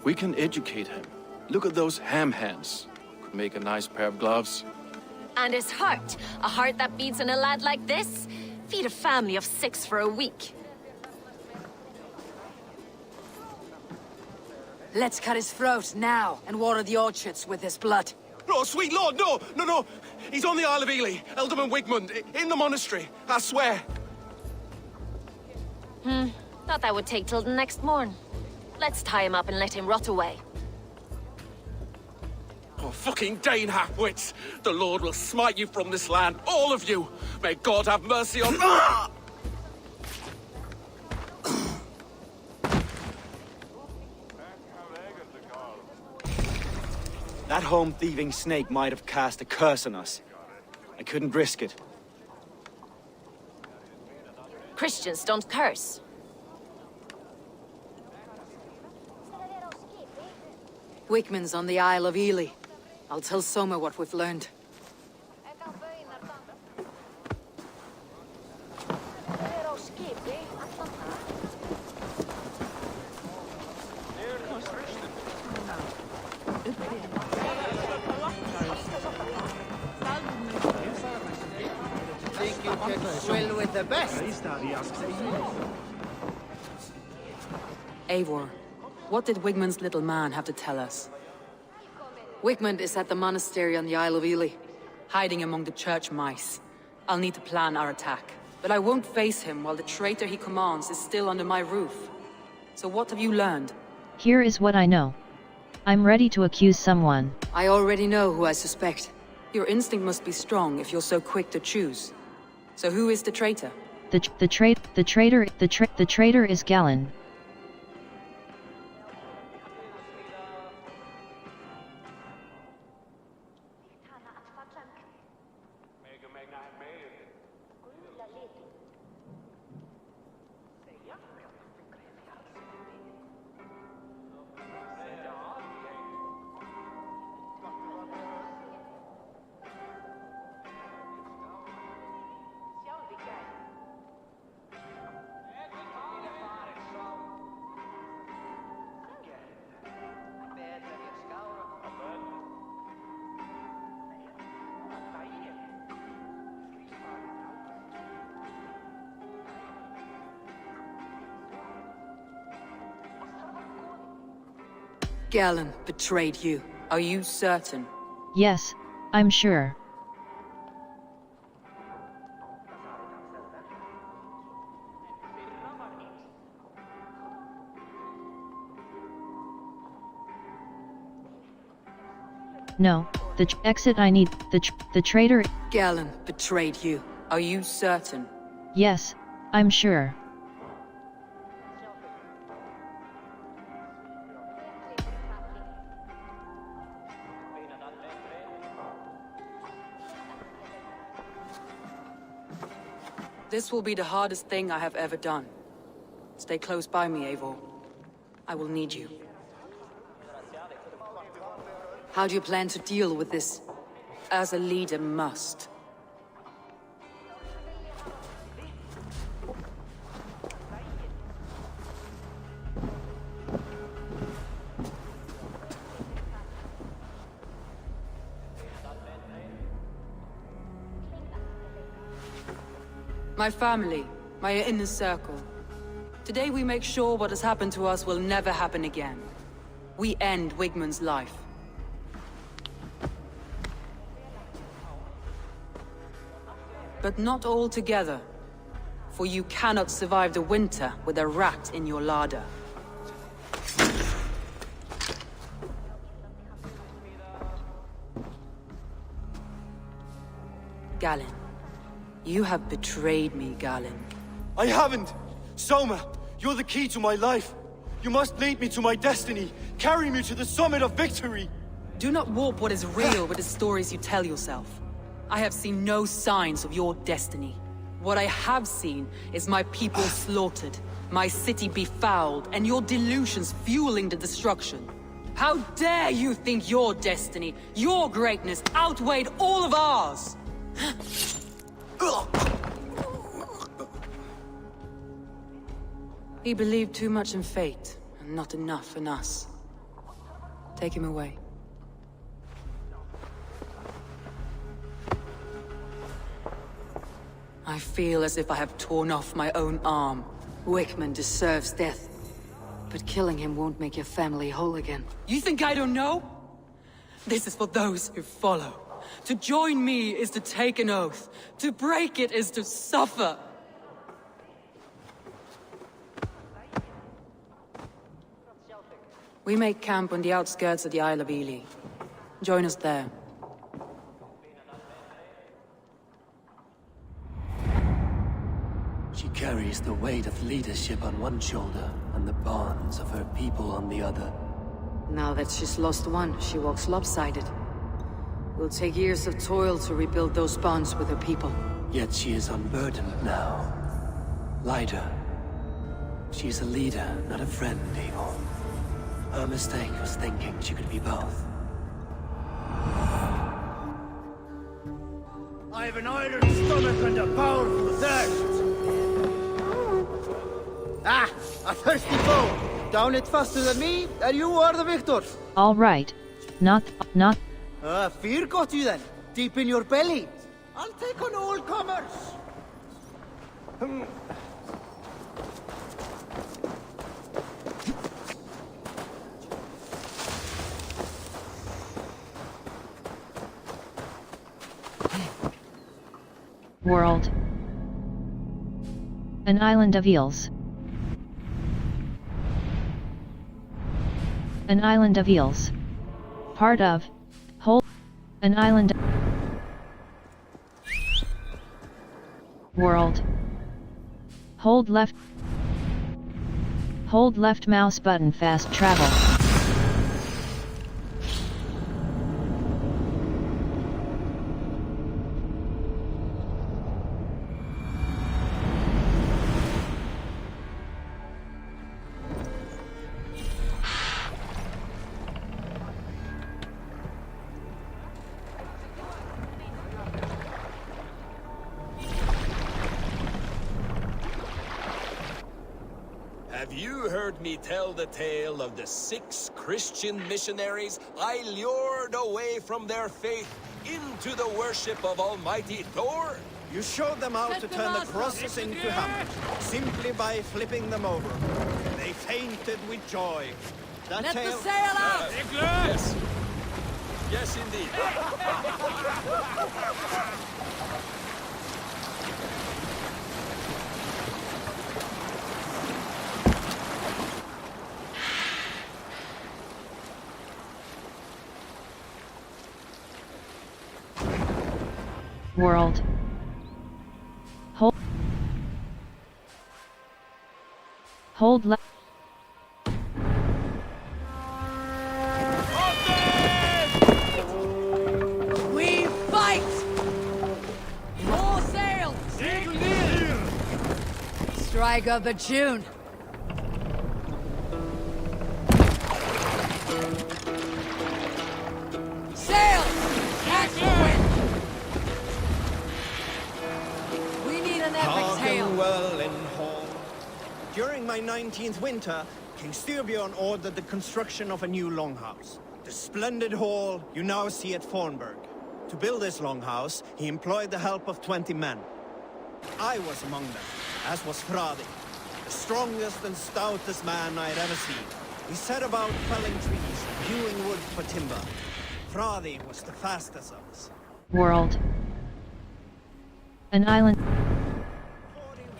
Speaker 8: We can educate him. Look at those ham hands. Could make a nice pair of gloves.
Speaker 7: And his heart. A heart that beats in a lad like this? Feed a family of 6 for a week.
Speaker 9: Let's cut his throat now and water the orchards with his blood.
Speaker 8: No, sweet lord, no! No! He's on the Isle of Ely, Ealdorman Wigmund, in the monastery, I swear.
Speaker 7: Thought that would take till the next morn. Let's tie him up and let him rot away.
Speaker 8: Oh, fucking Dane half-wits! The Lord will smite you from this land, all of you! May God have mercy on...
Speaker 14: That home-thieving snake might have cast a curse on us. I couldn't risk it.
Speaker 7: Christians don't curse.
Speaker 3: Wigmund's on the Isle of Ely. I'll tell Soma what we've learned.
Speaker 18: Think you can swill with the best?
Speaker 9: Eivor, what did Wigmund's little man have to tell us?
Speaker 3: Wigmund is at the monastery on the Isle of Ely.
Speaker 9: Hiding among the church mice. I'll need to plan our attack. But I won't face him while the traitor he commands is still under my roof. So what have you learned?
Speaker 5: Here is what I know. I'm ready to accuse someone.
Speaker 3: I already know who I suspect.
Speaker 9: Your instinct must be strong if you're so quick to choose. So who is the traitor?
Speaker 5: The traitor is Galen.
Speaker 9: Galen betrayed you. Are you certain?
Speaker 5: Yes, I'm sure. No, exit I need, the traitor...
Speaker 9: Galen betrayed you. Are you certain?
Speaker 5: Yes, I'm sure.
Speaker 9: This will be the hardest thing I have ever done. Stay close by me, Eivor. I will need you.
Speaker 3: How do you plan to deal with this?
Speaker 9: As a leader must. My family, my inner circle. Today we make sure what has happened to us will never happen again.
Speaker 11: we end Wigmund's life. But not all together. For you cannot survive the winter with a rat in your larder. Galen. You have betrayed me, Galen.
Speaker 13: I haven't! Soma, you're the key to my life. You must lead me to my destiny. Carry me to the summit of victory.
Speaker 11: Do not warp what is real with the stories you tell yourself. I have seen no signs of your destiny. What I have seen is my people slaughtered, my city befouled, and your delusions fueling the destruction. How dare you think your destiny, your greatness, outweighed all of ours? He believed too much in fate, and not enough in us. Take him away. I feel as if I have torn off my own arm.
Speaker 3: Wigmund deserves death. But killing him won't make your family whole again.
Speaker 11: You think I don't know? This is for those who follow. To join me is to take an oath. To break it is to suffer. We make camp on the outskirts of the Isle of Ely. Join us there.
Speaker 19: She carries the weight of leadership on one shoulder and the bonds of her people on the other.
Speaker 3: Now that she's lost one, she walks lopsided. It will take years of toil to rebuild those bonds with her people.
Speaker 19: Yet she is unburdened now. Lighter. She's a leader, not a friend, Eivor. Her mistake was thinking she could be both.
Speaker 17: I have an iron stomach and a powerful thirst. Ah, a thirsty foe. Down it faster than me, and you are the victor.
Speaker 5: All right. Not.
Speaker 17: Fear got you then, deep in your belly. I'll take on all comers.
Speaker 5: World. An island of eels. An island of eels. Part of. Whole. An island. World. Hold left. Hold left mouse button fast travel.
Speaker 10: Have you heard me tell the tale of the 6 Christian missionaries I lured away from their faith into the worship of Almighty Thor?
Speaker 1: You showed them how to turn the crosses into hammers, simply by flipping them over. They fainted with joy. That
Speaker 9: Let
Speaker 1: tale...
Speaker 9: the sail out!
Speaker 10: Yes. Yes, indeed.
Speaker 5: World. Hold left.
Speaker 9: We fight! More sail! Strike up a tune. Sail! Catch the wind! We need an epic tale.
Speaker 1: Hagen well in hall. During my 19th winter, King Styrbjorn ordered the construction of a new longhouse. The splendid hall you now see at Fornburg. To build this longhouse, he employed the help of 20 men. I was among them, as was Fradi, the strongest and stoutest man I had ever seen. We set about felling trees, hewing wood for timber. Frothy was the fastest of us.
Speaker 5: World. An island.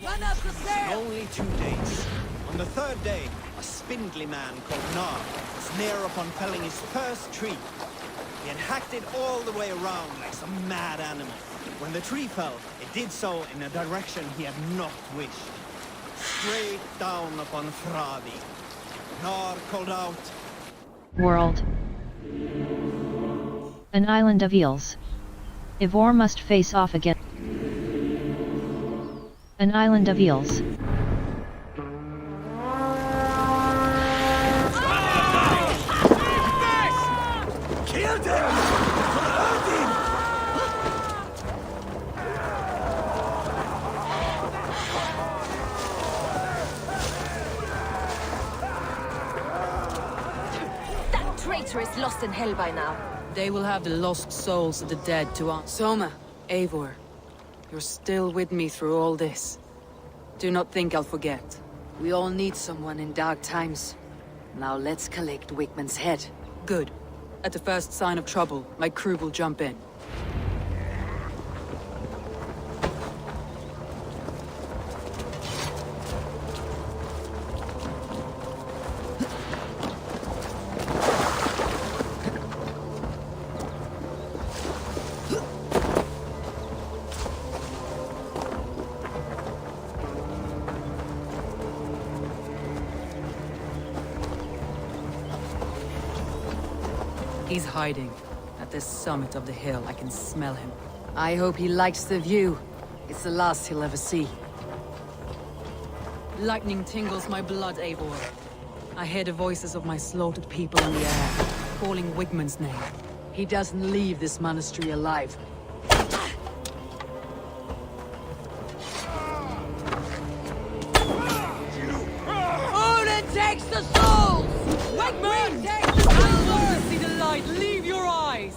Speaker 1: Run up the stairs! Only 2 days. On the 3rd day, a spindly man called Nar was near upon felling his first tree. He had hacked it all the way around like some mad animal. When the tree fell, it did so in a direction he had not wished. Straight down upon Fradi. Nar called out,
Speaker 5: World. An island of eels. Ivor must face off again. An island of eels.
Speaker 17: Killed him! Hurt him!
Speaker 7: That traitor is lost in hell by now.
Speaker 9: They will have the lost souls of the dead to answer. Soma, Eivor, you're still with me through all this. Do not think I'll forget. We all need someone in dark times. Now let's collect Wickman's head. Good. At the first sign of trouble, my crew will jump in. He's hiding. At the summit of the hill, I can smell him. I hope he likes the view. It's the last he'll ever see. Lightning tingles my blood, Eivor. I hear the voices of my slaughtered people in the air, calling Wigmund's name. He doesn't leave this monastery alive.
Speaker 17: Odin takes the souls! Wigmund takes the souls!
Speaker 9: See the light, leave your eyes!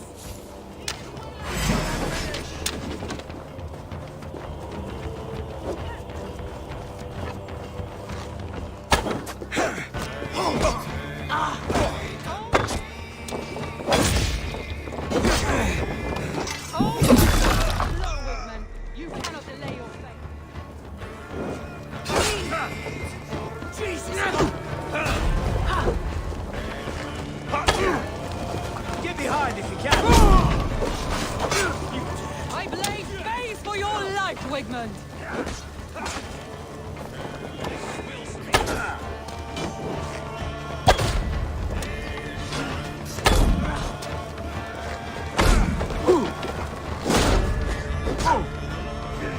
Speaker 17: Get behind if you can!
Speaker 9: I blaze space for your life, Wigmund!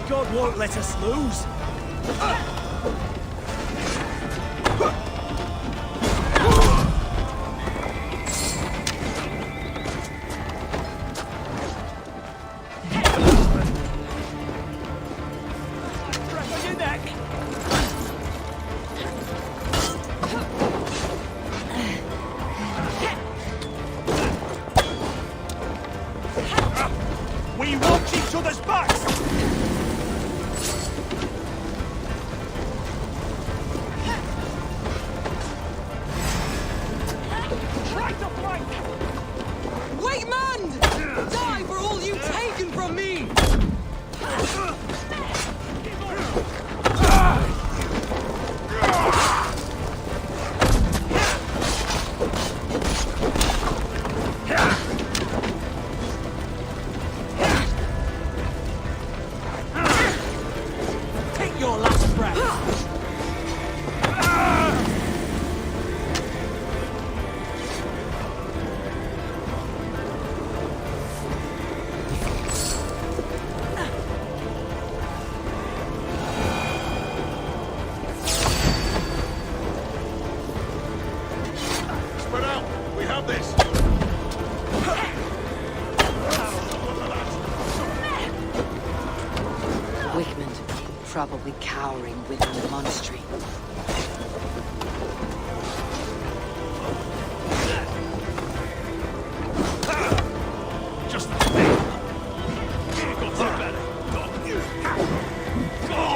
Speaker 17: God won't let us lose! We watch each other's backs! Try to fight!
Speaker 9: Wigmund! Die for all you've taken from me!
Speaker 17: Take your last breath!
Speaker 2: Spread out! We have this!
Speaker 9: Wigmund, probably cowering within the monastery.
Speaker 2: Just the thing! Got some better! Go!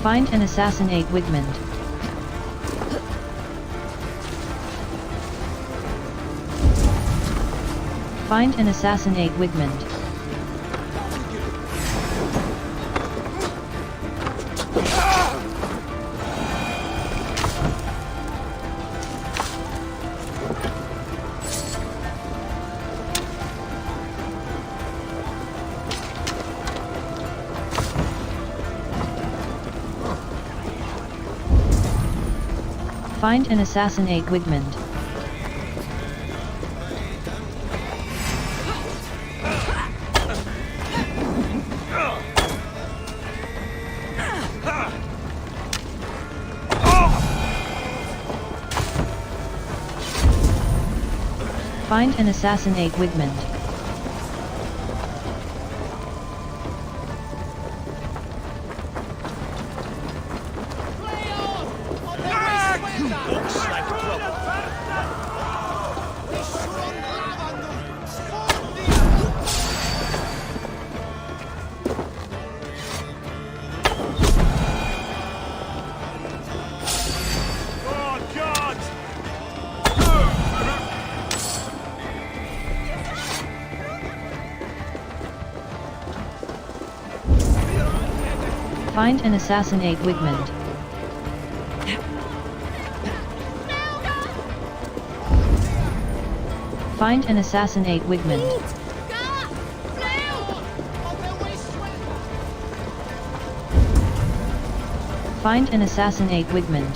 Speaker 5: Find and assassinate Wigmund. Find and assassinate Wigmund. Find and assassinate Wigmund. Find and assassinate Wigmund. Find and assassinate Wigmund. Find and assassinate Wigmund. Find and assassinate Wigmund. Find and assassinate Wigmund.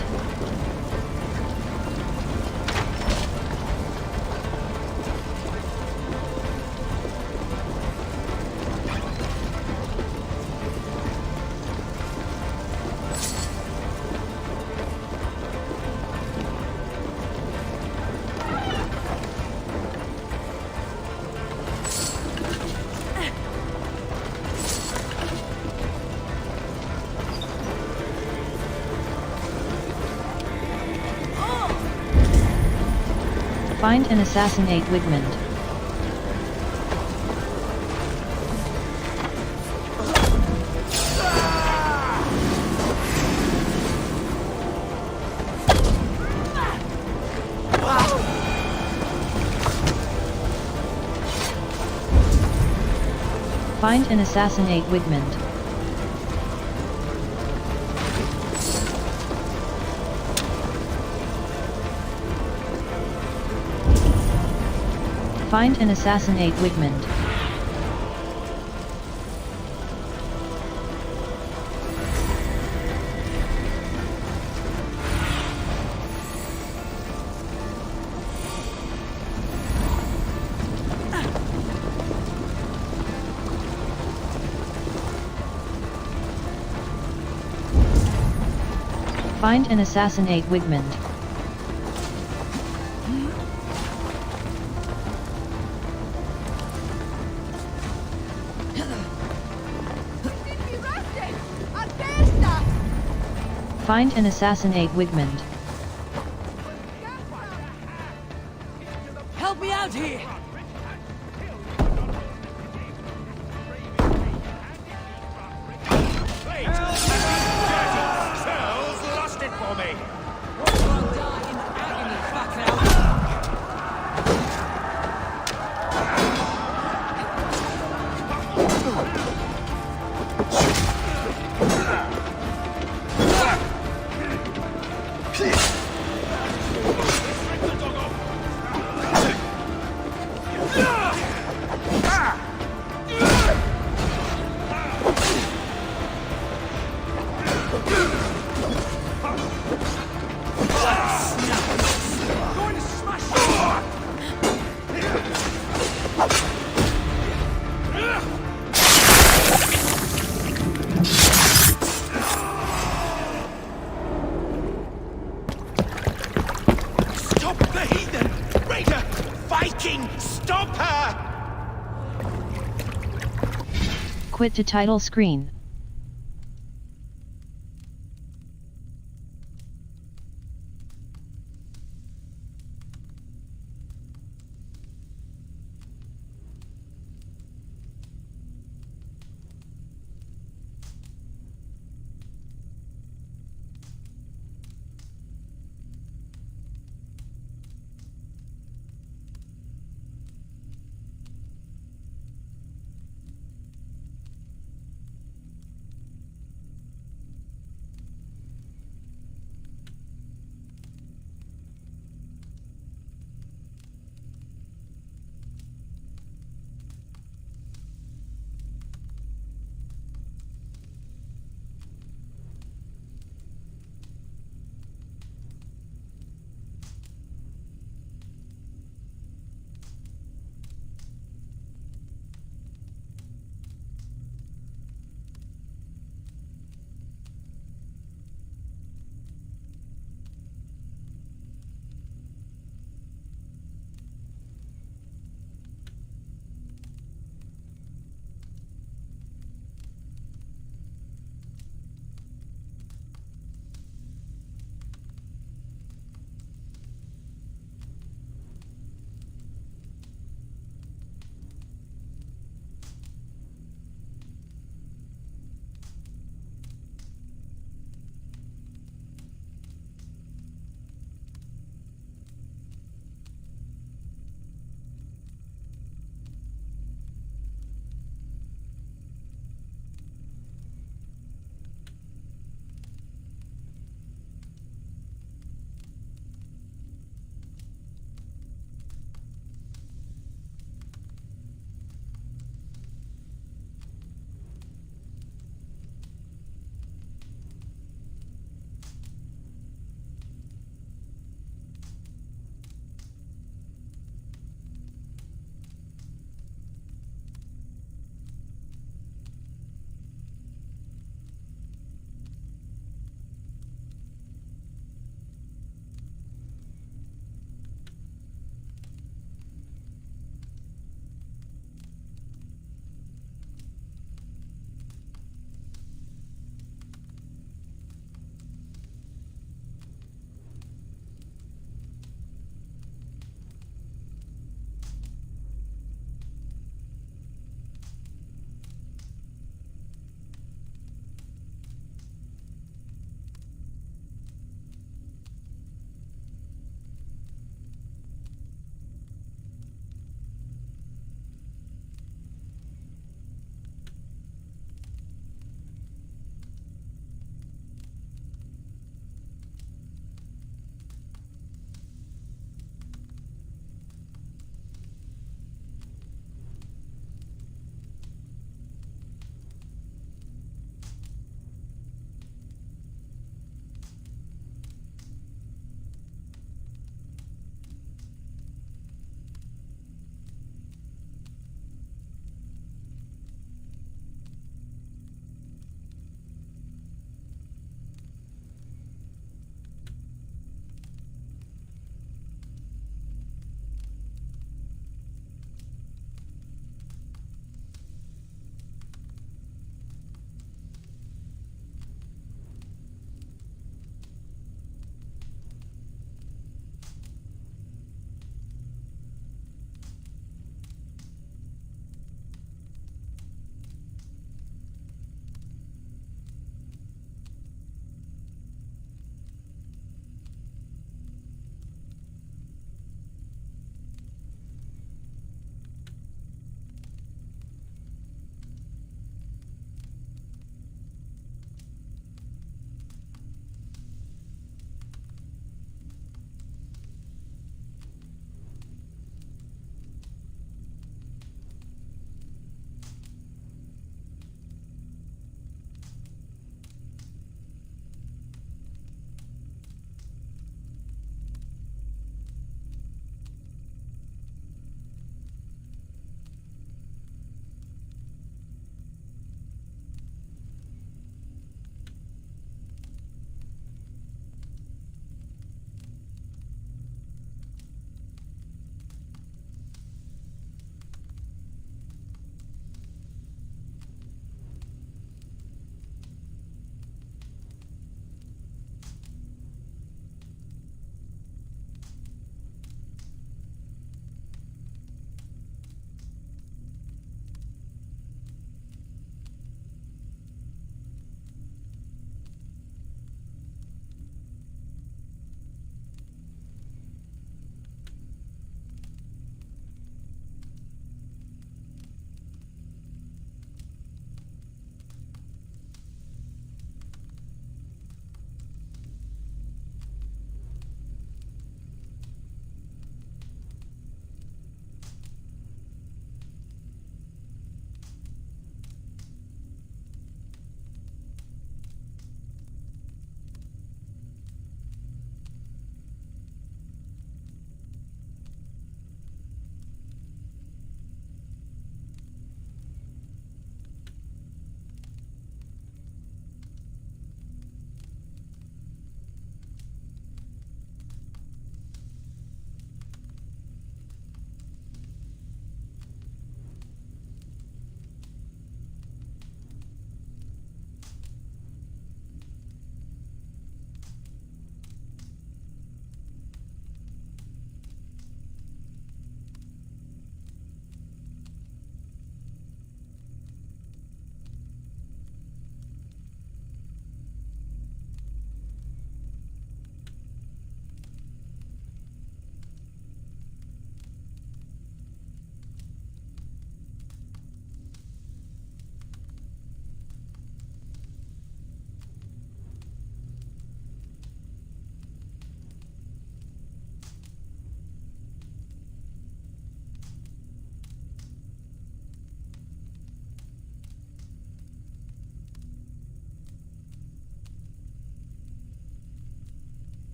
Speaker 5: Find and assassinate Wigmund. Find and assassinate Wigmund. Find and assassinate Wigmund. Find and assassinate Wigmund.
Speaker 17: Help me out here!
Speaker 15: Lost it for me!
Speaker 2: Stop the heathen! Raider! Viking! Stop her!
Speaker 5: Quit to title screen.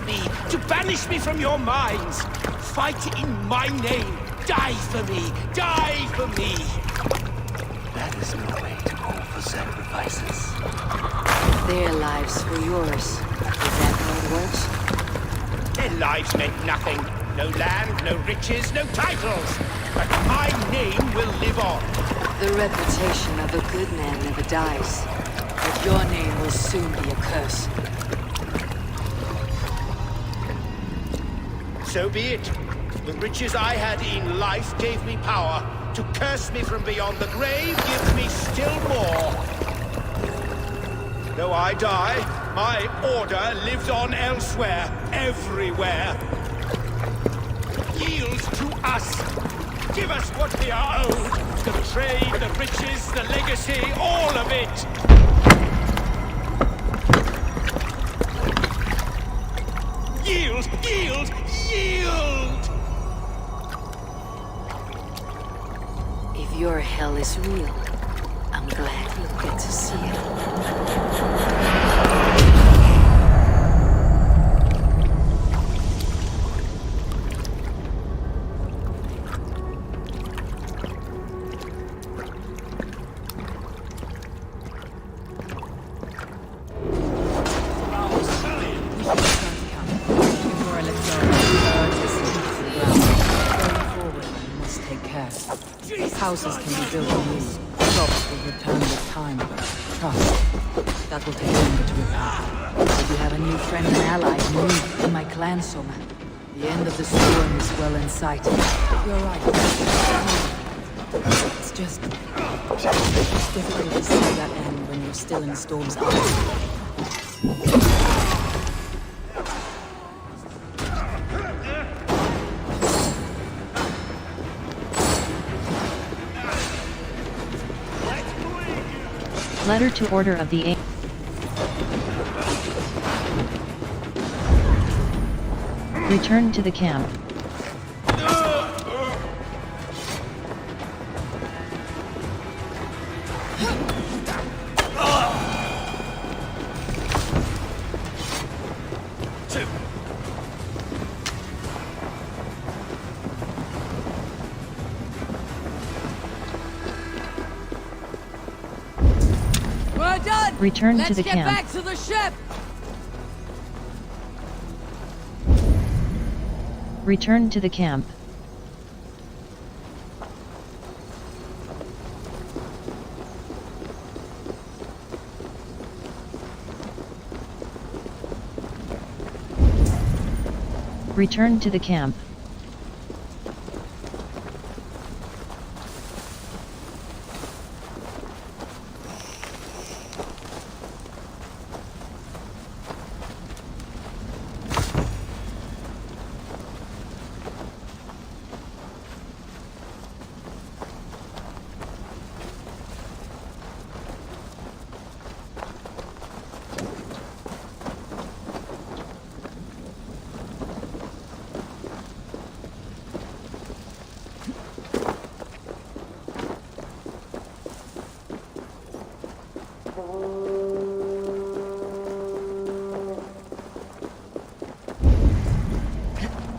Speaker 2: me, to banish me from your minds. Fight in my name. Die for me. Die for me.
Speaker 19: That is no way to call for sacrifices.
Speaker 3: Their lives for yours. Is that how it works?
Speaker 2: Their lives meant nothing. No land, no riches, no titles. But my name will live on.
Speaker 3: The reputation of a good man never dies. But your name will soon be a curse.
Speaker 2: So be it. The riches I had in life gave me power. To curse me from beyond the grave gives me still more. Though I die, my order lives on elsewhere, everywhere. Yield to us. Give us what we are owed. The trade, the riches, the legacy, all of it. Yield! Yield! Yield!
Speaker 3: If your hell is real, I'm glad you'll get to see it.
Speaker 9: Houses can be built anew. Shops will return with time. Trust. That will take longer to repair. But you have a new friend and ally in me and my clan, Soma. The end of the storm is well in sight. You're right. It's just difficult to see that end when you're still in the storm's eye.
Speaker 5: Letter to Order of the Return to the camp.
Speaker 9: We're done!
Speaker 5: Return to the
Speaker 9: Let's get
Speaker 5: camp.
Speaker 9: back to the ship!
Speaker 5: Return to the camp. Return to the camp.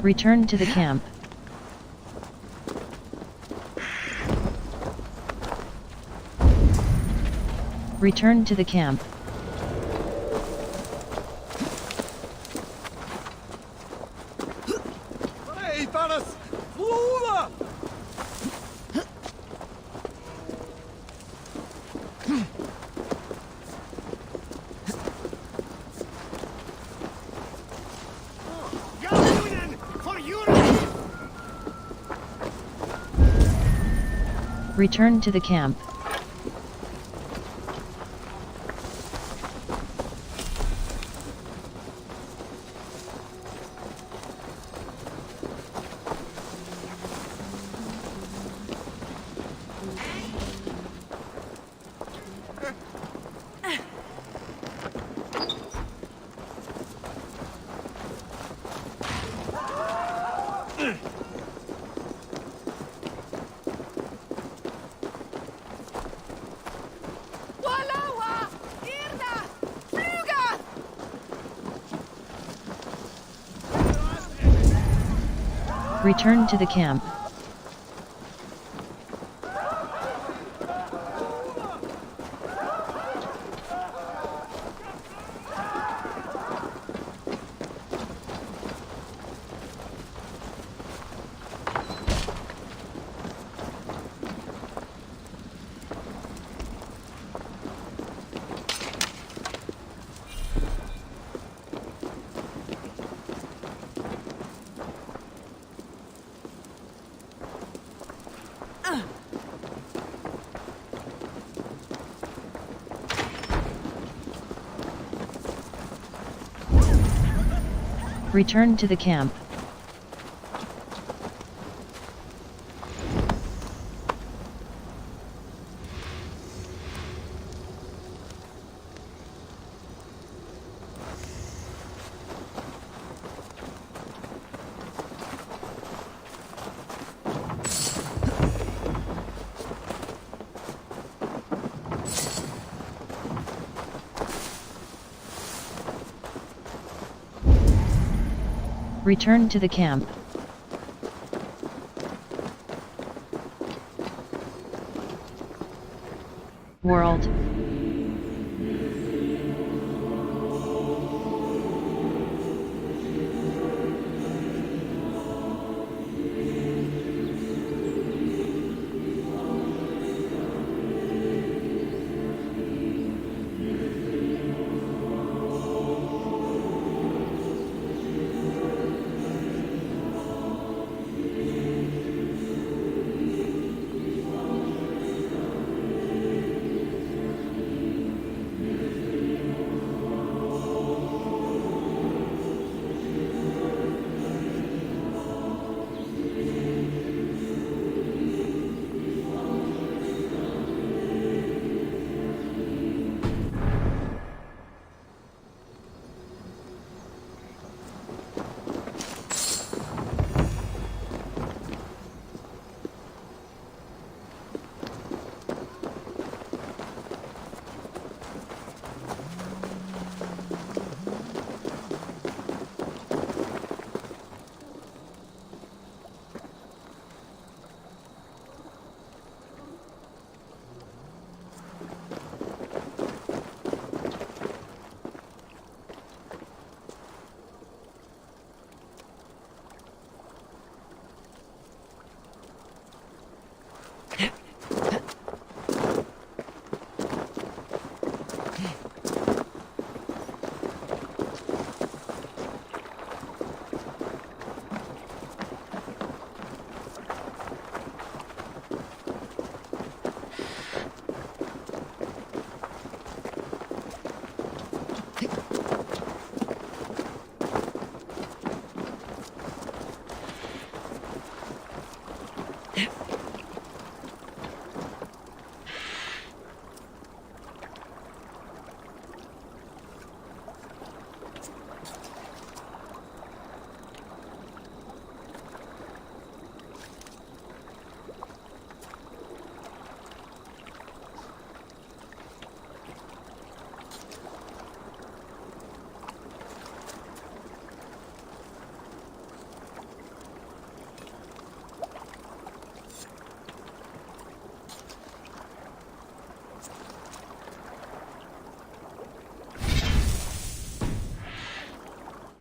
Speaker 5: Return to the camp. Return to the camp.
Speaker 13: Hey, Thanos! Flora!
Speaker 5: Return to the camp. Return to the camp. Return to the camp. Return to the camp. World.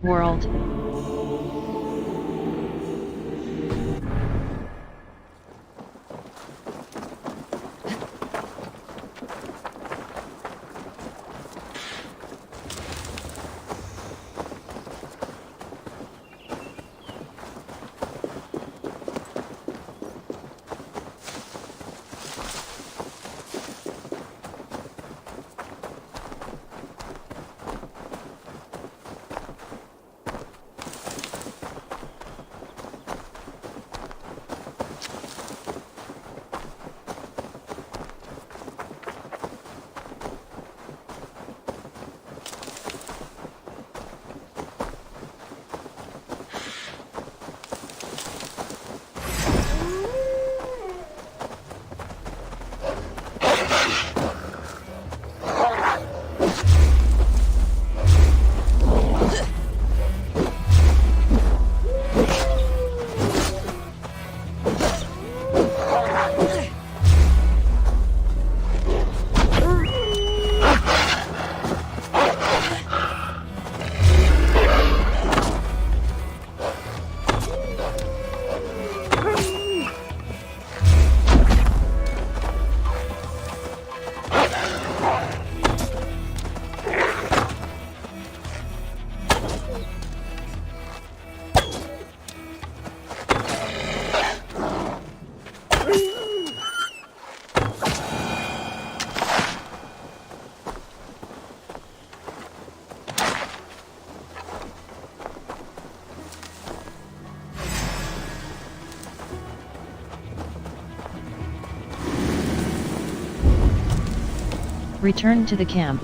Speaker 5: World. Return to the camp.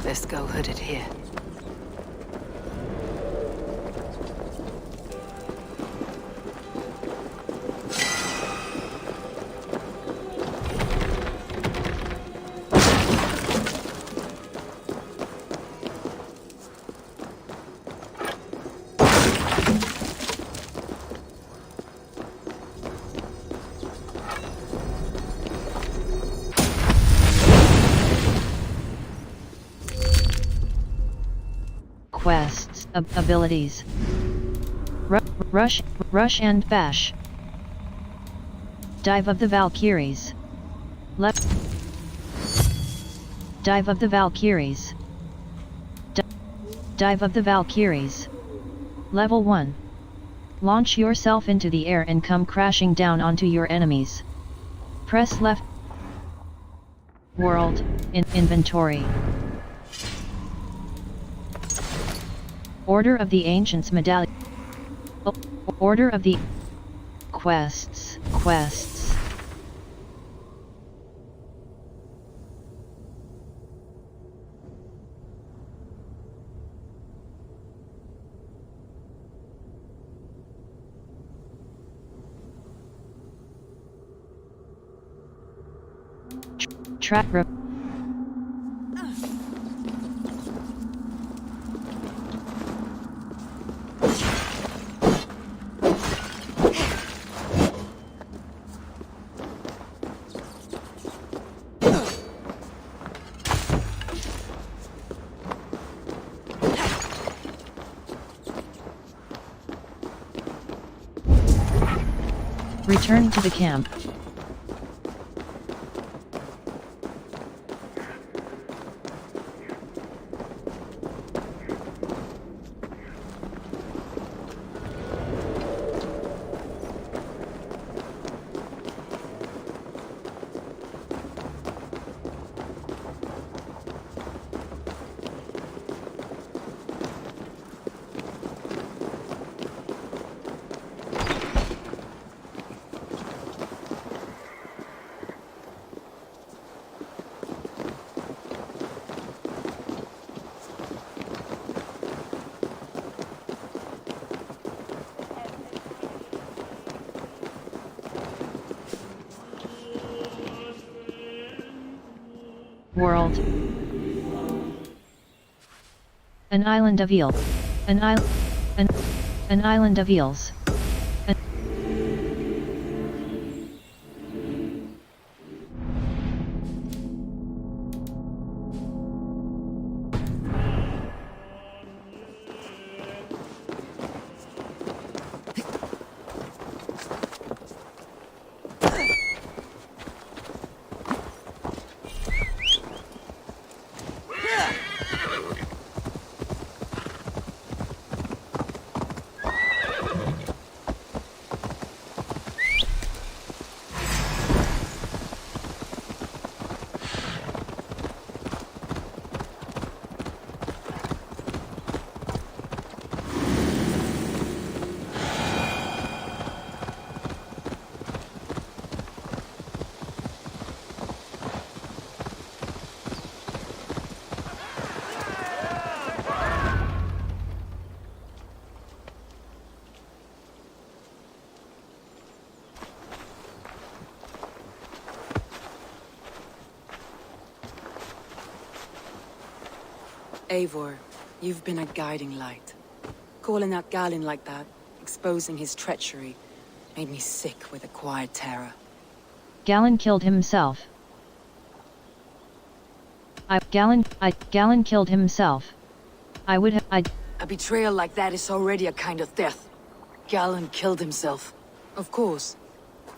Speaker 3: Best go hooded here.
Speaker 5: Quests, abilities. Rush and bash. Dive of the Valkyries. Left. Dive of the Valkyries. Dive of the Valkyries. Level 1. Launch yourself into the air and come crashing down onto your enemies. Press left. World, inventory. Order of the Ancients Medallion. Order of the Quests. Track. Return to the camp. World. An island of eel. An island of eels.
Speaker 11: Eivor,
Speaker 9: You've been a guiding light. Calling out Galen like that, exposing his treachery, made me sick with a quiet terror.
Speaker 5: Galen killed himself. Galen killed himself.
Speaker 9: A betrayal like that is already a kind of death. Galen killed himself. Of course.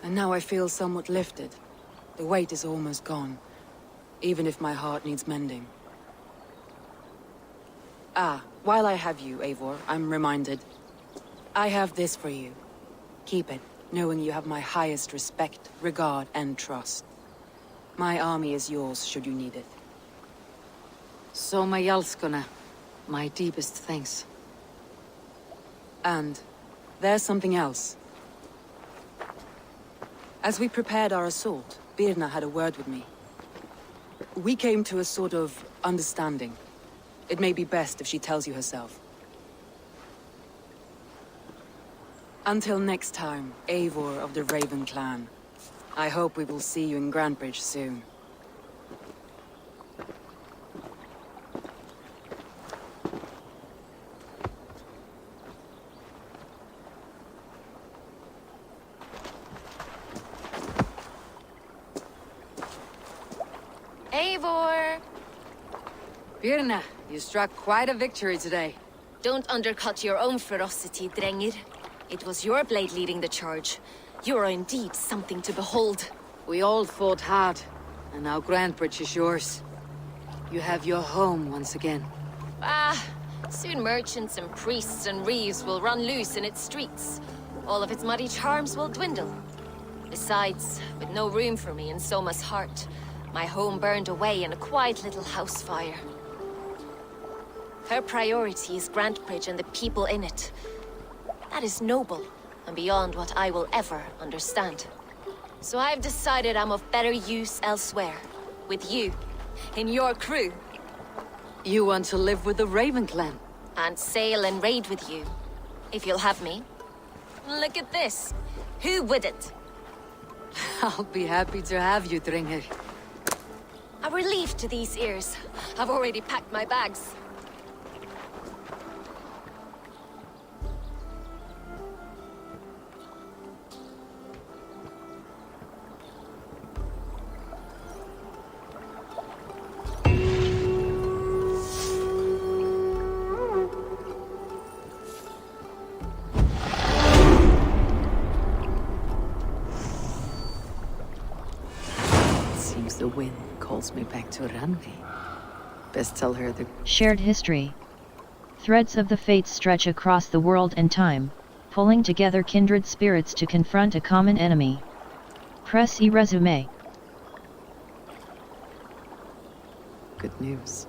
Speaker 9: And now I feel somewhat lifted. The weight is almost gone. Even if my heart needs mending. Ah, while I have you, Eivor, I'm reminded. I have this for you. Keep it, knowing you have my highest respect, regard, and trust. My army is yours, should you need it. So my Jalskona, my deepest thanks. And there's something else. As we prepared our assault, Birna had a word with me. We came to a sort of understanding. It may be best if she tells you herself. Until next time, Eivor of the Raven clan. I hope we will see you in Grantebridge soon.
Speaker 7: Eivor!
Speaker 9: Birna, you struck quite a victory today.
Speaker 7: Don't undercut your own ferocity, Drengir. It was your blade leading the charge. You are indeed something to behold.
Speaker 9: We all fought hard, and now Grantebridge is yours. You have your home once again.
Speaker 7: Soon merchants and priests and reeves will run loose in its streets. All of its muddy charms will dwindle. Besides, with no room for me in Soma's heart, my home burned away in a quiet little house fire. Her priority is Grantebridge and the people in it. That is noble, and beyond what I will ever understand. So I've decided I'm of better use elsewhere. With you. In your crew.
Speaker 9: You want to live with the Raven clan?
Speaker 7: And sail and raid with you. If you'll have me. Look at this. Who wouldn't?
Speaker 9: I'll be happy to have you, Drengir.
Speaker 7: A relief to these ears. I've already packed my bags.
Speaker 9: The wind calls me back to Randvi. Best tell her the
Speaker 5: shared history. Threads of the fates stretch across the world and time, pulling together kindred spirits to confront a common enemy. Press E resume.
Speaker 9: Good news.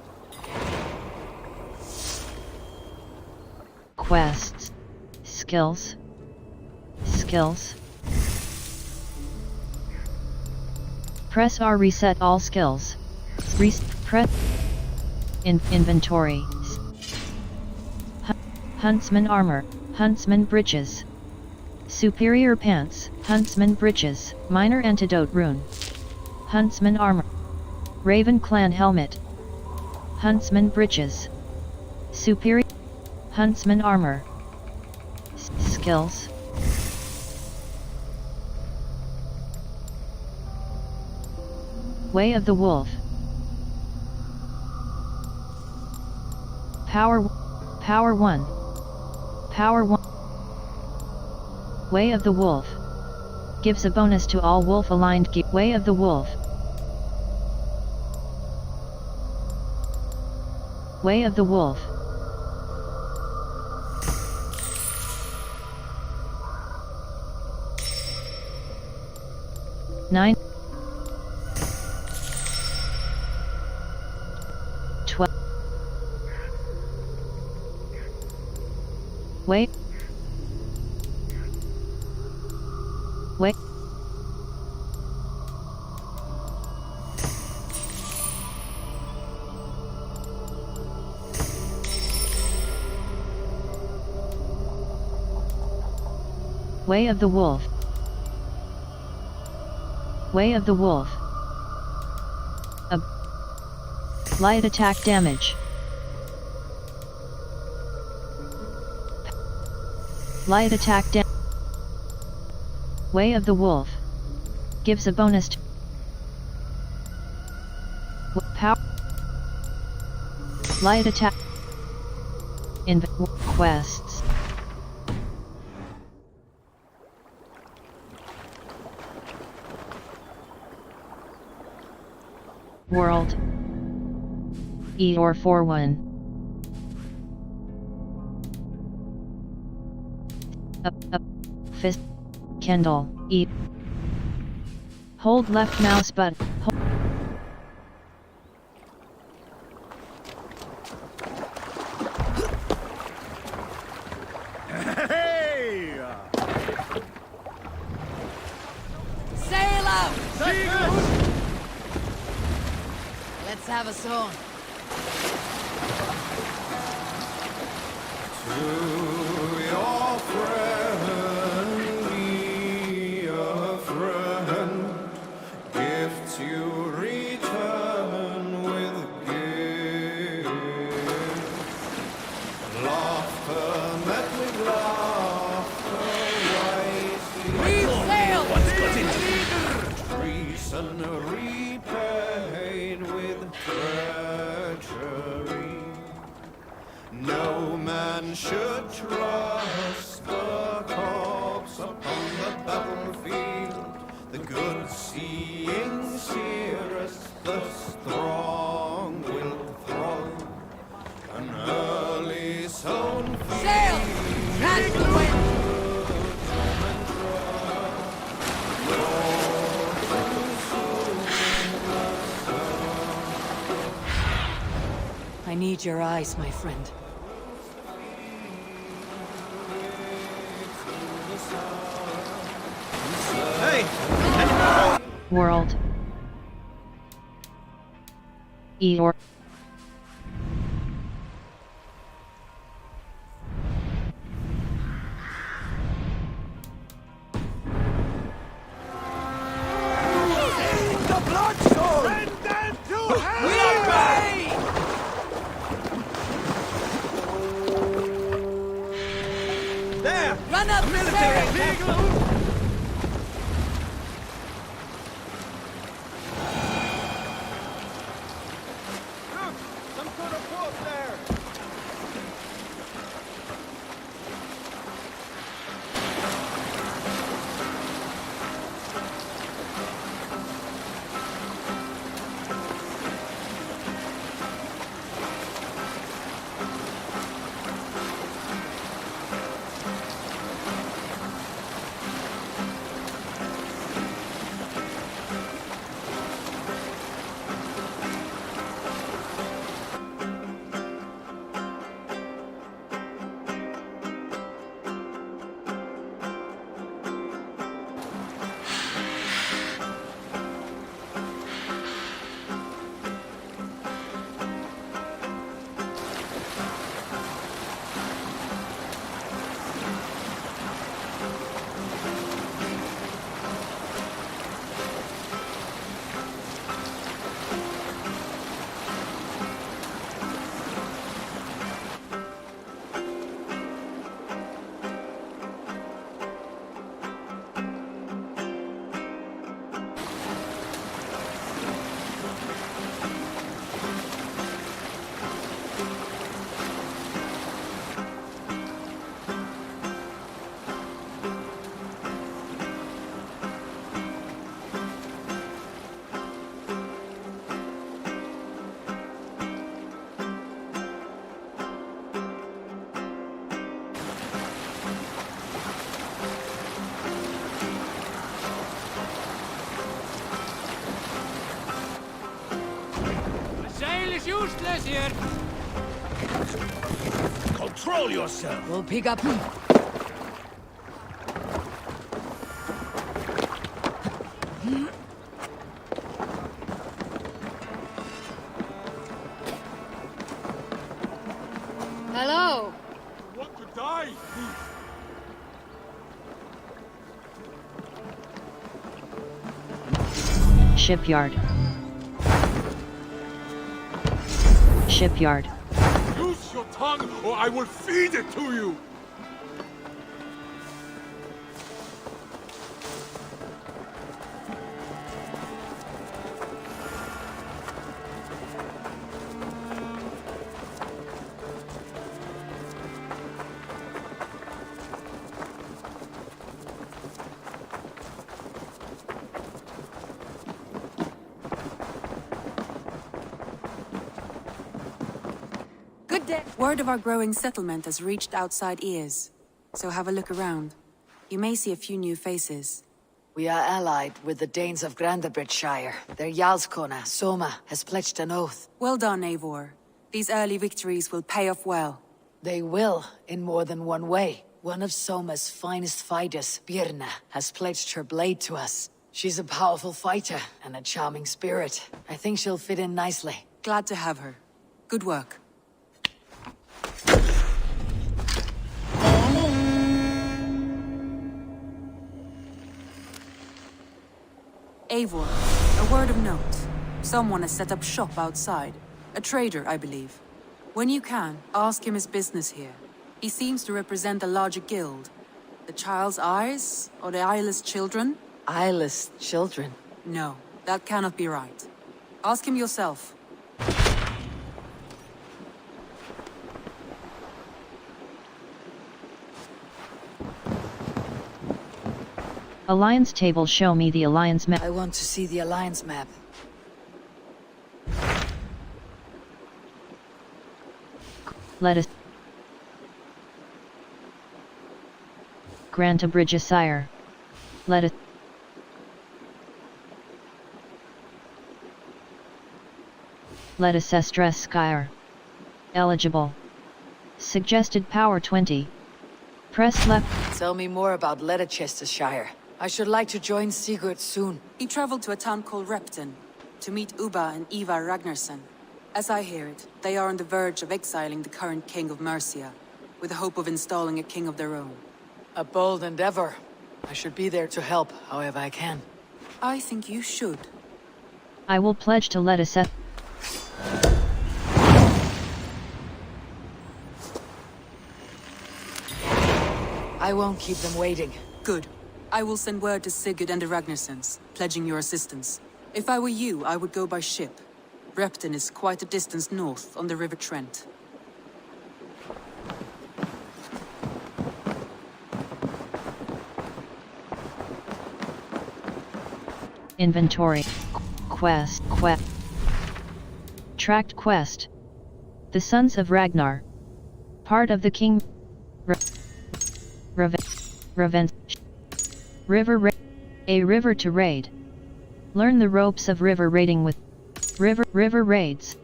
Speaker 5: Quests. Skills. Skills. Press R reset all skills. Press inventory. Huntsman armor, Huntsman breeches. Superior pants, Huntsman breeches, minor antidote rune. Huntsman armor. Raven clan helmet. Huntsman breeches. Superior Huntsman armor. Skills. Way of the Wolf. Power 1. Power 1. Way of the Wolf. Gives a bonus to all wolf-aligned gear. Way of the Wolf. Way of the Wolf. Nine. 12. Wait. Wait. Way of the Wolf. Way of the Wolf. Light attack damage. Light attack down. Way of the Wolf. Gives a bonus to power. Light attack. Quests. World. Eeyore 4-1. Up. Fist. Kendall. E. Hold left mouse button.
Speaker 17: Hey! Sail out! Let's have a song.
Speaker 20: To your friend, be a friend. Gifts you return with gifts. Laughter met with laughter.
Speaker 17: Sail!
Speaker 20: What's got into treason repaid with treachery. No man should trust the corpse upon the battlefield. The good seeing seerest, the strong will thrall. An early sown field.
Speaker 17: Sail! Catch the wind!
Speaker 9: I need your eyes, my friend.
Speaker 1: Hey!
Speaker 5: World. Eeyore.
Speaker 17: The Bloodstone! Send them to hell!
Speaker 1: There!
Speaker 17: Run up,
Speaker 1: Military! Look! Some sort of force there!
Speaker 17: is useless here.
Speaker 2: Control yourself.
Speaker 9: We'll pick up.
Speaker 17: Hello.
Speaker 2: Want to die?
Speaker 5: Shipyard. Shipyard.
Speaker 2: Use your tongue, or I will feed it to you.
Speaker 11: Word of our growing settlement has reached outside ears, so have a look around. You may see a few new faces.
Speaker 9: We are allied with the Danes of Grantebridgeshire. Their Jarlskona, Soma, has pledged an oath.
Speaker 11: Well done, Eivor. These early victories will pay off well.
Speaker 9: They will, in more than one way. One of Soma's finest fighters, Birna, has pledged her blade to us. She's a powerful fighter and a charming spirit. I think she'll fit in nicely.
Speaker 11: Glad to have her. Good work. Eivor, a word of note. Someone has set up shop outside. A trader, I believe. When you can, ask him his business here. He seems to represent a larger guild. The Child's Eyes? Or the Eyeless Children?
Speaker 9: Eyeless children?
Speaker 11: No, that cannot be right. Ask him yourself.
Speaker 5: Alliance table, show me the Alliance map.
Speaker 9: I want to see the Alliance map.
Speaker 5: Let us... Grantebridgeshire. Let us... Let us stress Skyer. Eligible. Suggested power 20. Press left.
Speaker 9: Tell me more about Leicestershire. I should like to join Sigurd soon.
Speaker 11: He traveled to a town called Repton to meet Ubba and Ivar Ragnarsson. As I hear it, they are on the verge of exiling the current king of Mercia, with the hope of installing a king of their own.
Speaker 9: A bold endeavor. I should be there to help, however I can.
Speaker 11: I think you should.
Speaker 5: I will pledge to let us...
Speaker 9: I won't keep them waiting.
Speaker 11: Good. I will send word to Sigurd and the Ragnarssons, pledging your assistance. If I were you, I would go by ship. Repton is quite a distance north on the River Trent.
Speaker 5: Inventory. Quest. Tracked quest. The Sons of Ragnar. Part of the King... River a river to raid. Learn the ropes of river raiding with river raids.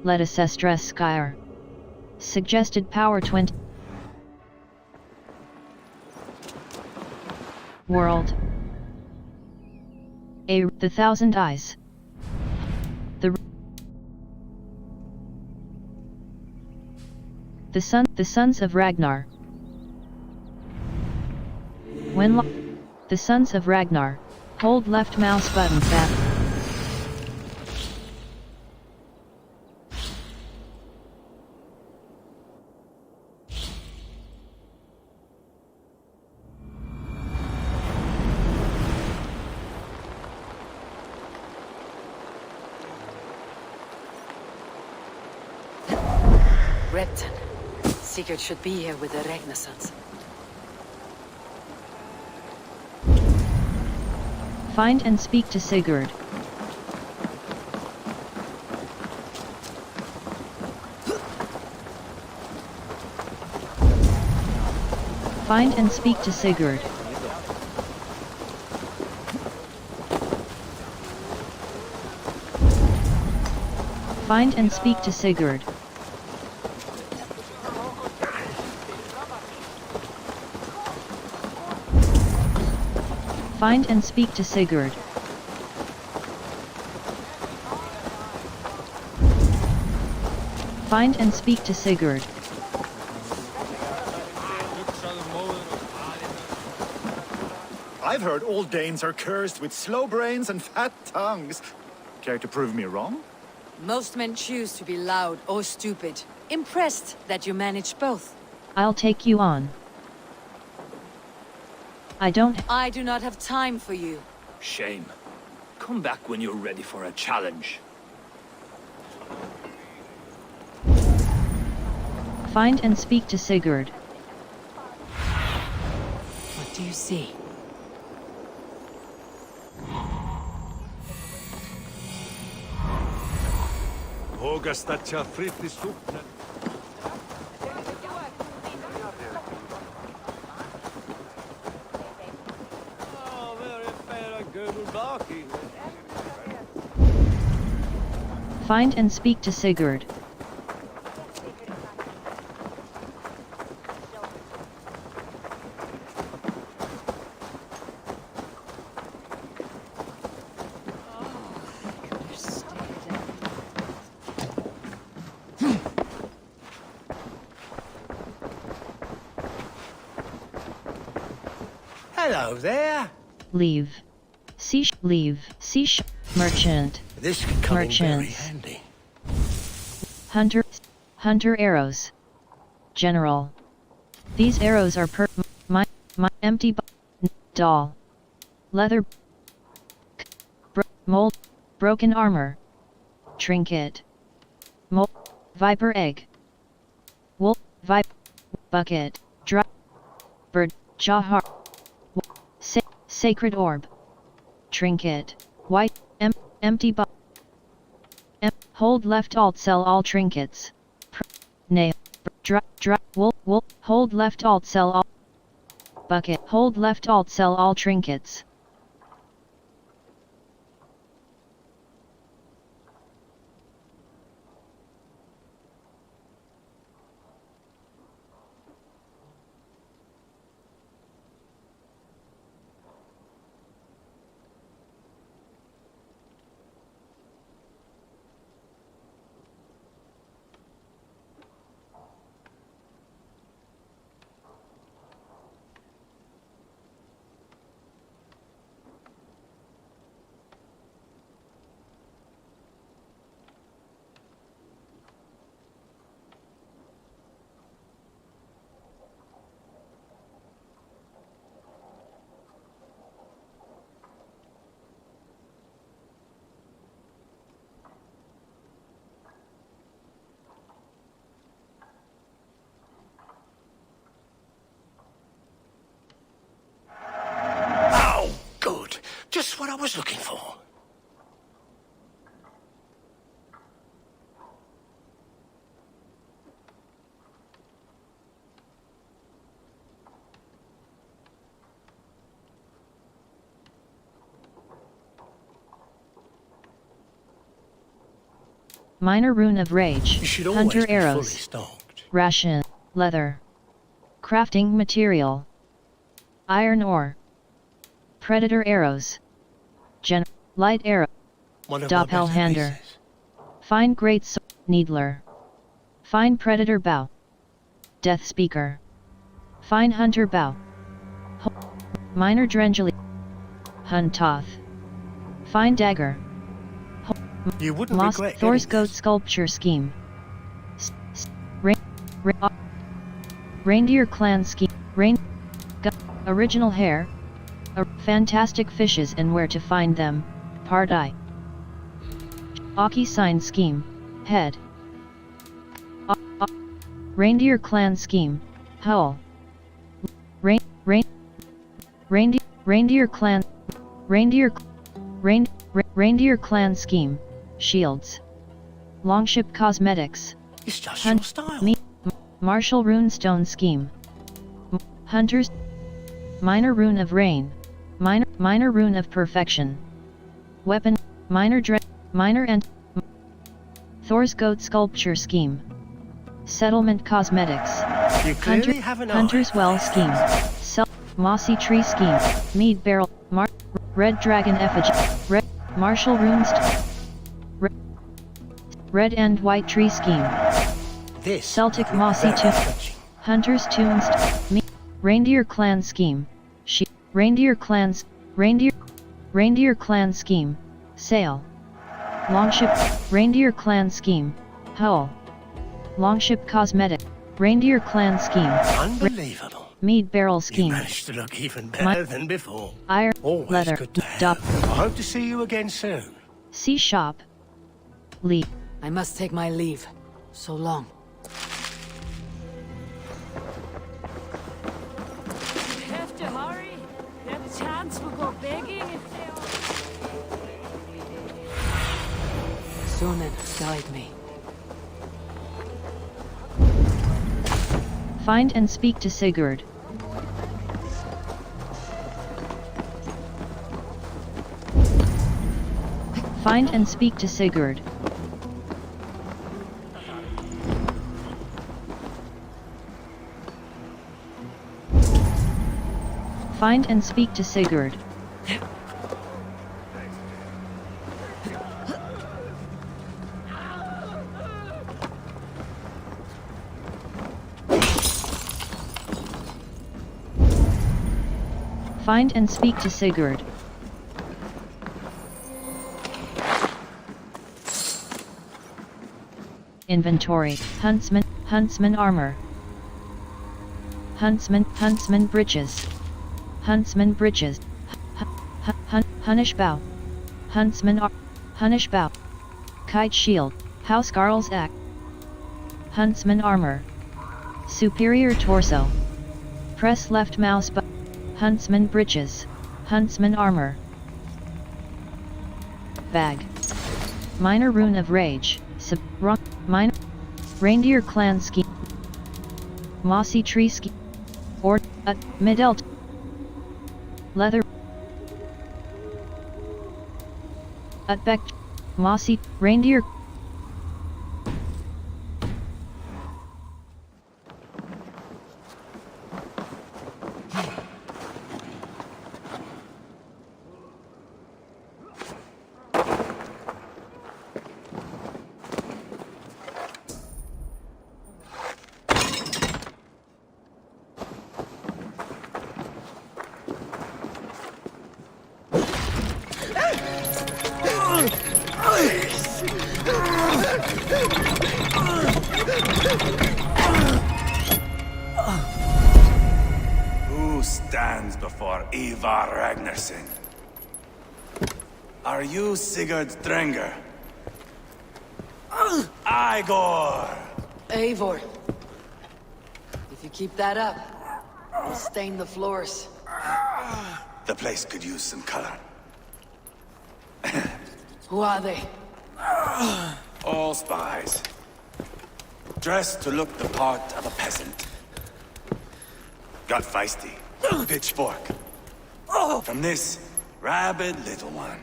Speaker 5: Let us stress Skyer. Suggested power 20. World. The Thousand Eyes. The Sons of Ragnar. When the Sons of Ragnar, hold left mouse button back.
Speaker 9: Repton. Sigurd should be here with the Ragnarssons.
Speaker 5: Find and speak to Sigurd. Find and speak to Sigurd. Find and speak to Sigurd. Find and speak to Sigurd. Find and speak to Sigurd.
Speaker 21: I've heard all Danes are cursed with slow brains and fat tongues. Care to prove me wrong?
Speaker 9: Most men choose to be loud or stupid. Impressed that you manage both.
Speaker 5: I'll take you on. I do
Speaker 9: not have time for you.
Speaker 15: Shame. Come back when you're ready for a challenge.
Speaker 5: Find and speak to Sigurd.
Speaker 9: What do you see?
Speaker 12: Hogastacha fritti supne.
Speaker 5: Find and speak to Sigurd.
Speaker 17: Hello there.
Speaker 5: Leave. Leave. Merchant.
Speaker 17: This could come in very
Speaker 5: Merchants.
Speaker 17: handy.
Speaker 5: Hunter arrows. General. These arrows are my empty doll. Leather. Mold. Broken armor. Trinket. Mold. Viper egg. Wolf. Bucket. Drop. Bird. Jahar. Sacred orb. Trinket. White. Empty hold left alt sell all trinkets. Nail. Drop. Wolf. Hold left alt sell all. Bucket. Hold left alt sell all trinkets.
Speaker 17: Just what I was looking for.
Speaker 5: Minor rune of rage.
Speaker 17: You should always
Speaker 5: Hunter
Speaker 17: be
Speaker 5: arrows.
Speaker 17: fully stocked.
Speaker 5: Ration. Leather. Crafting material. Iron ore. Predator arrows. Light arrow. Doppelhander. Fine great sword. Needler. Fine predator bow. Death speaker. Fine hunter bow. Minor drengeli. Huntoth. Fine dagger.
Speaker 17: You wouldn't
Speaker 5: Moss
Speaker 17: regret
Speaker 5: Thor's
Speaker 17: getting
Speaker 5: goat
Speaker 17: this.
Speaker 5: sculpture scheme. Reindeer clan scheme. Original hair. Fantastic fishes and where to find them. Part I. Aki sign scheme. Head. Reindeer clan scheme. Howl. Reindeer clan. Reindeer clan scheme. Shields. Longship cosmetics.
Speaker 17: It's just your style.
Speaker 5: Martial runestone scheme. Hunters. Minor rune of rain. Minor rune of perfection. Weapon. Minor and Thor's goat sculpture scheme. Settlement cosmetics.
Speaker 17: You clearly have an
Speaker 5: Hunter's
Speaker 17: eye.
Speaker 5: well scheme. Mossy tree scheme. Mead barrel. Red dragon effigy. Red martial runes. Red and white tree scheme.
Speaker 17: This
Speaker 5: Celtic mossy tomb. Hunter's tunes. Reindeer clan scheme. Reindeer clans. Reindeer clan scheme. Sail. Longship. Reindeer clan scheme. Howl. Longship cosmetic. Reindeer clan scheme.
Speaker 17: Unbelievable.
Speaker 5: Mead barrel
Speaker 17: You
Speaker 5: scheme.
Speaker 17: managed to look even better than before.
Speaker 5: Iron.
Speaker 17: Always
Speaker 5: Leather.
Speaker 17: good to have. I hope to see you again soon.
Speaker 5: C shop. Leave.
Speaker 9: I must take my leave. So long.
Speaker 6: You have to hurry. That chance will go begging if they
Speaker 9: Sunan, guide me.
Speaker 5: Find and speak to Sigurd. Find and speak to Sigurd. Find and speak to Sigurd. Find and speak to Sigurd. Inventory. Huntsman armor. Huntsman breeches. Huntsman breeches. Hunnish bow. Hunnish bow. Kite shield. Housecarl's axe. Huntsman armor. Superior torso. Press left mouse button. Huntsman breeches. Huntsman armor. Bag. Minor rune of rage. Minor. Reindeer clan ski. Mossy tree ski. Or midelt. Leather. Utbeck. Mossy reindeer.
Speaker 16: Who stands before Ivar Ragnarsson? Are you Sigurd Drenger? Igor!
Speaker 9: Eivor. If you keep that up, I'll stain the floors.
Speaker 16: The place could use some color.
Speaker 9: Who are they?
Speaker 16: All spies. Dressed to look the part of a peasant. Got feisty. Pitchfork. From this rabid little one.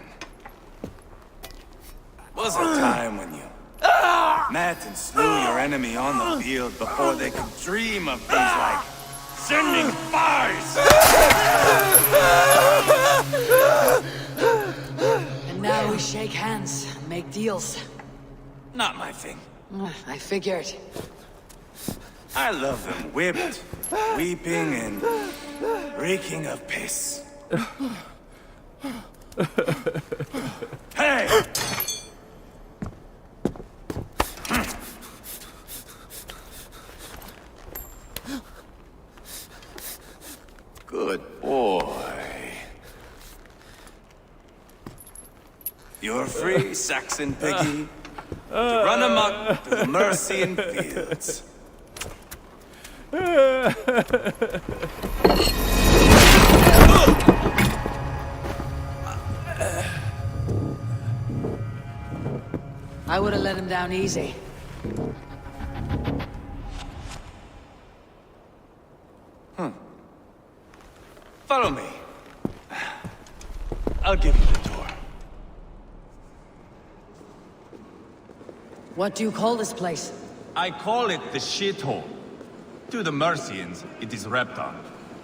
Speaker 16: Was a time when you met and slew your enemy on the field before they could dream of things like sending spies!
Speaker 9: And now we shake hands, make deals.
Speaker 16: Not my thing.
Speaker 9: I figured.
Speaker 16: I love them whipped, weeping, and reeking of piss. Hey! Good boy. You're free, Saxon piggy, to run amok through the Mercian fields.
Speaker 9: I would have let him down easy.
Speaker 16: Follow me. I'll give you the tour.
Speaker 9: What do you call this place?
Speaker 22: I call it the shithole. To the Mercians, it is Repton.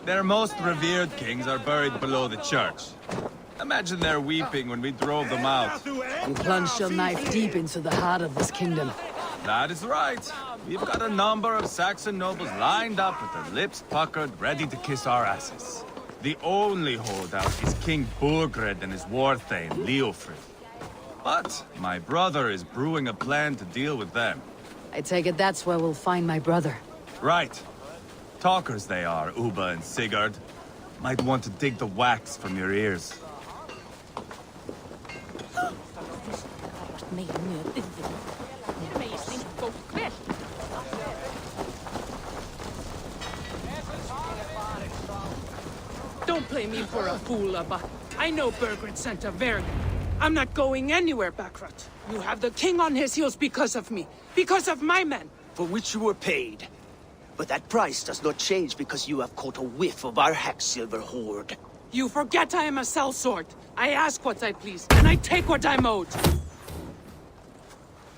Speaker 22: Their most revered kings are buried below the church. Imagine their weeping when we drove them out.
Speaker 9: You plunged your knife deep into the heart of this kingdom.
Speaker 22: That is right. We've got a number of Saxon nobles lined up with their lips puckered, ready to kiss our asses. The only holdout is King Burgred and his war thane, Leofrid. But my brother is brewing a plan to deal with them.
Speaker 9: I take it that's where we'll find my brother.
Speaker 22: Right. Talkers they are, Uba and Sigurd. Might want to dig the wax from your ears.
Speaker 18: Don't play me for a fool, Abba. I know Burgred sent a Vergen. I'm not going anywhere, Backrot. You have the king on his heels because of me. Because of my men.
Speaker 2: For which you were paid.
Speaker 17: But that price does not change because you have caught a whiff of our hack-silver hoard.
Speaker 18: You forget I am a sellsword. I ask what I please, and I take what I'm owed.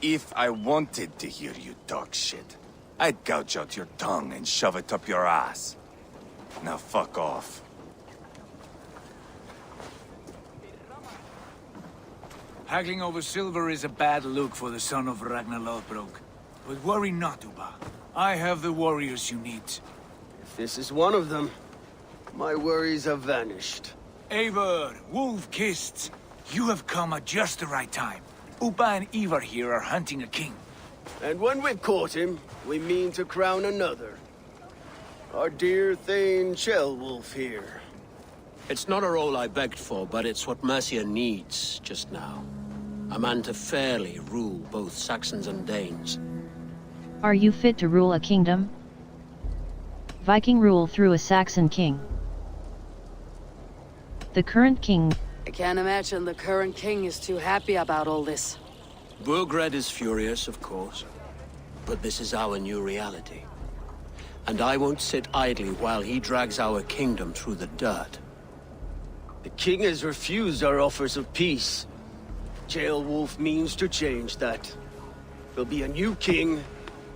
Speaker 16: If I wanted to hear you talk shit, I'd gouge out your tongue and shove it up your ass. Now fuck off.
Speaker 4: Haggling over silver is a bad look for the son of Ragnar Lothbrok. But worry not, Uba. I have the warriors you need.
Speaker 17: If this is one of them, my worries have vanished.
Speaker 4: Eivor, Wolf-Kissed, you have come at just the right time. Uba and Ivar here are hunting a king.
Speaker 17: And when we've caught him, we mean to crown another. Our dear Thane Ceolwulf here.
Speaker 8: It's not a role I begged for, but it's what Mercia needs just now. A man to fairly rule both Saxons and Danes.
Speaker 5: Are you fit to rule a kingdom? Viking rule through a Saxon king. The current king...
Speaker 9: I can't imagine the current king is too happy about all this.
Speaker 8: Burgred is furious, of course. But this is our new reality. And I won't sit idly while he drags our kingdom through the dirt.
Speaker 17: The king has refused our offers of peace. Ceolwulf means to change that. There'll be a new king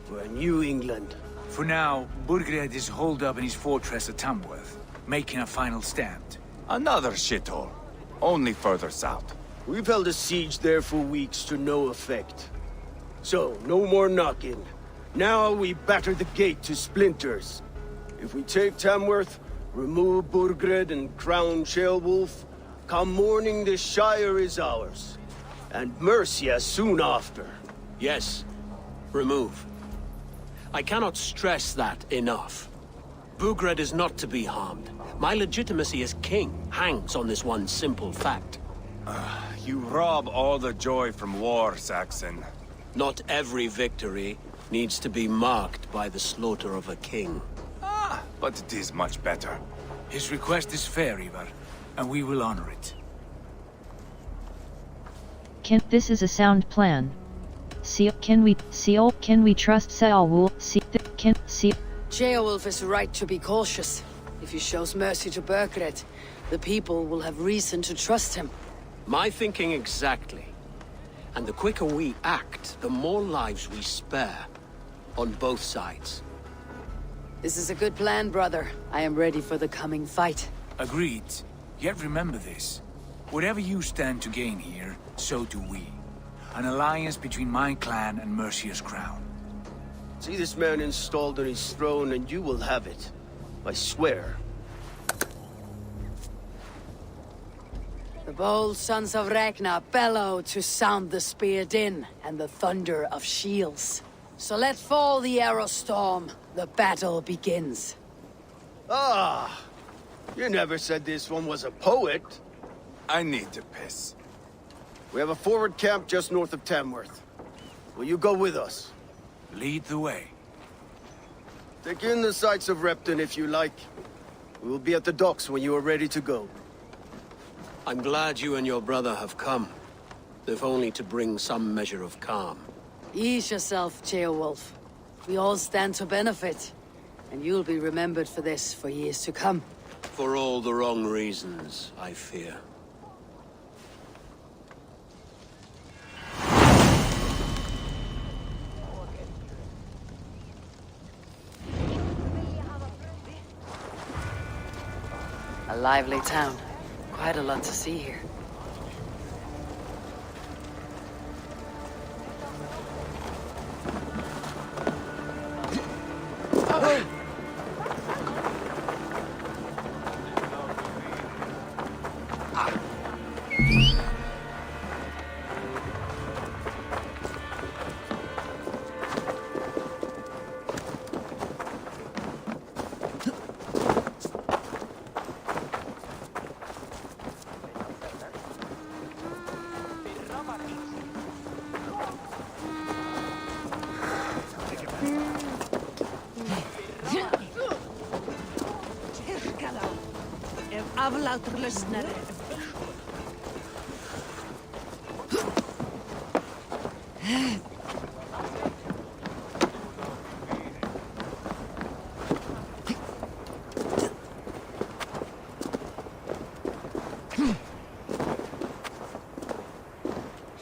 Speaker 17: for a new England.
Speaker 4: For now, Burgred is holed up in his fortress at Tamworth, making a final stand.
Speaker 16: Another shithole. Only further south.
Speaker 17: We've held a siege there for weeks to no effect. So, no more knocking. Now we batter the gate to splinters. If we take Tamworth, remove Burgred and crown Ceolwulf, come morning the Shire is ours. And Mercia soon after.
Speaker 8: Yes, remove. I cannot stress that enough. Burgred is not to be harmed. My legitimacy as king hangs on this one simple fact.
Speaker 16: You rob all the joy from war, Saxon.
Speaker 8: Not every victory needs to be marked by the slaughter of a king.
Speaker 16: But it is much better.
Speaker 4: His request is fair, Ivar, and we will honor it.
Speaker 5: This is a sound plan. Can we trust Ceolwulf?
Speaker 9: Ceolwulf is right to be cautious. If he shows mercy to Burgred, the people will have reason to trust him.
Speaker 8: My thinking exactly. And the quicker we act, the more lives we spare. On both sides.
Speaker 9: This is a good plan, brother. I am ready for the coming fight.
Speaker 4: Agreed. Yet remember this. Whatever you stand to gain here, so do we. An alliance between my clan and Mercia's crown.
Speaker 17: See this man installed on his throne and you will have it. I swear.
Speaker 9: The bold sons of Ragnar bellow to sound the spear din and the thunder of shields. So let fall the arrow storm. The battle begins.
Speaker 17: Ah! You never said this one was a poet.
Speaker 16: I need to piss.
Speaker 17: We have a forward camp just north of Tamworth. Will you go with us?
Speaker 4: Lead the way.
Speaker 17: Take in the sights of Repton if you like. We will be at the docks when you are ready to go.
Speaker 8: I'm glad you and your brother have come. If only to bring some measure of calm.
Speaker 9: Ease yourself, Ceolwulf. We all stand to benefit. And you'll be remembered for this for years to come.
Speaker 8: For all the wrong reasons, I fear.
Speaker 9: A lively town. Quite a lot to see here.
Speaker 6: Aflátur lausnar.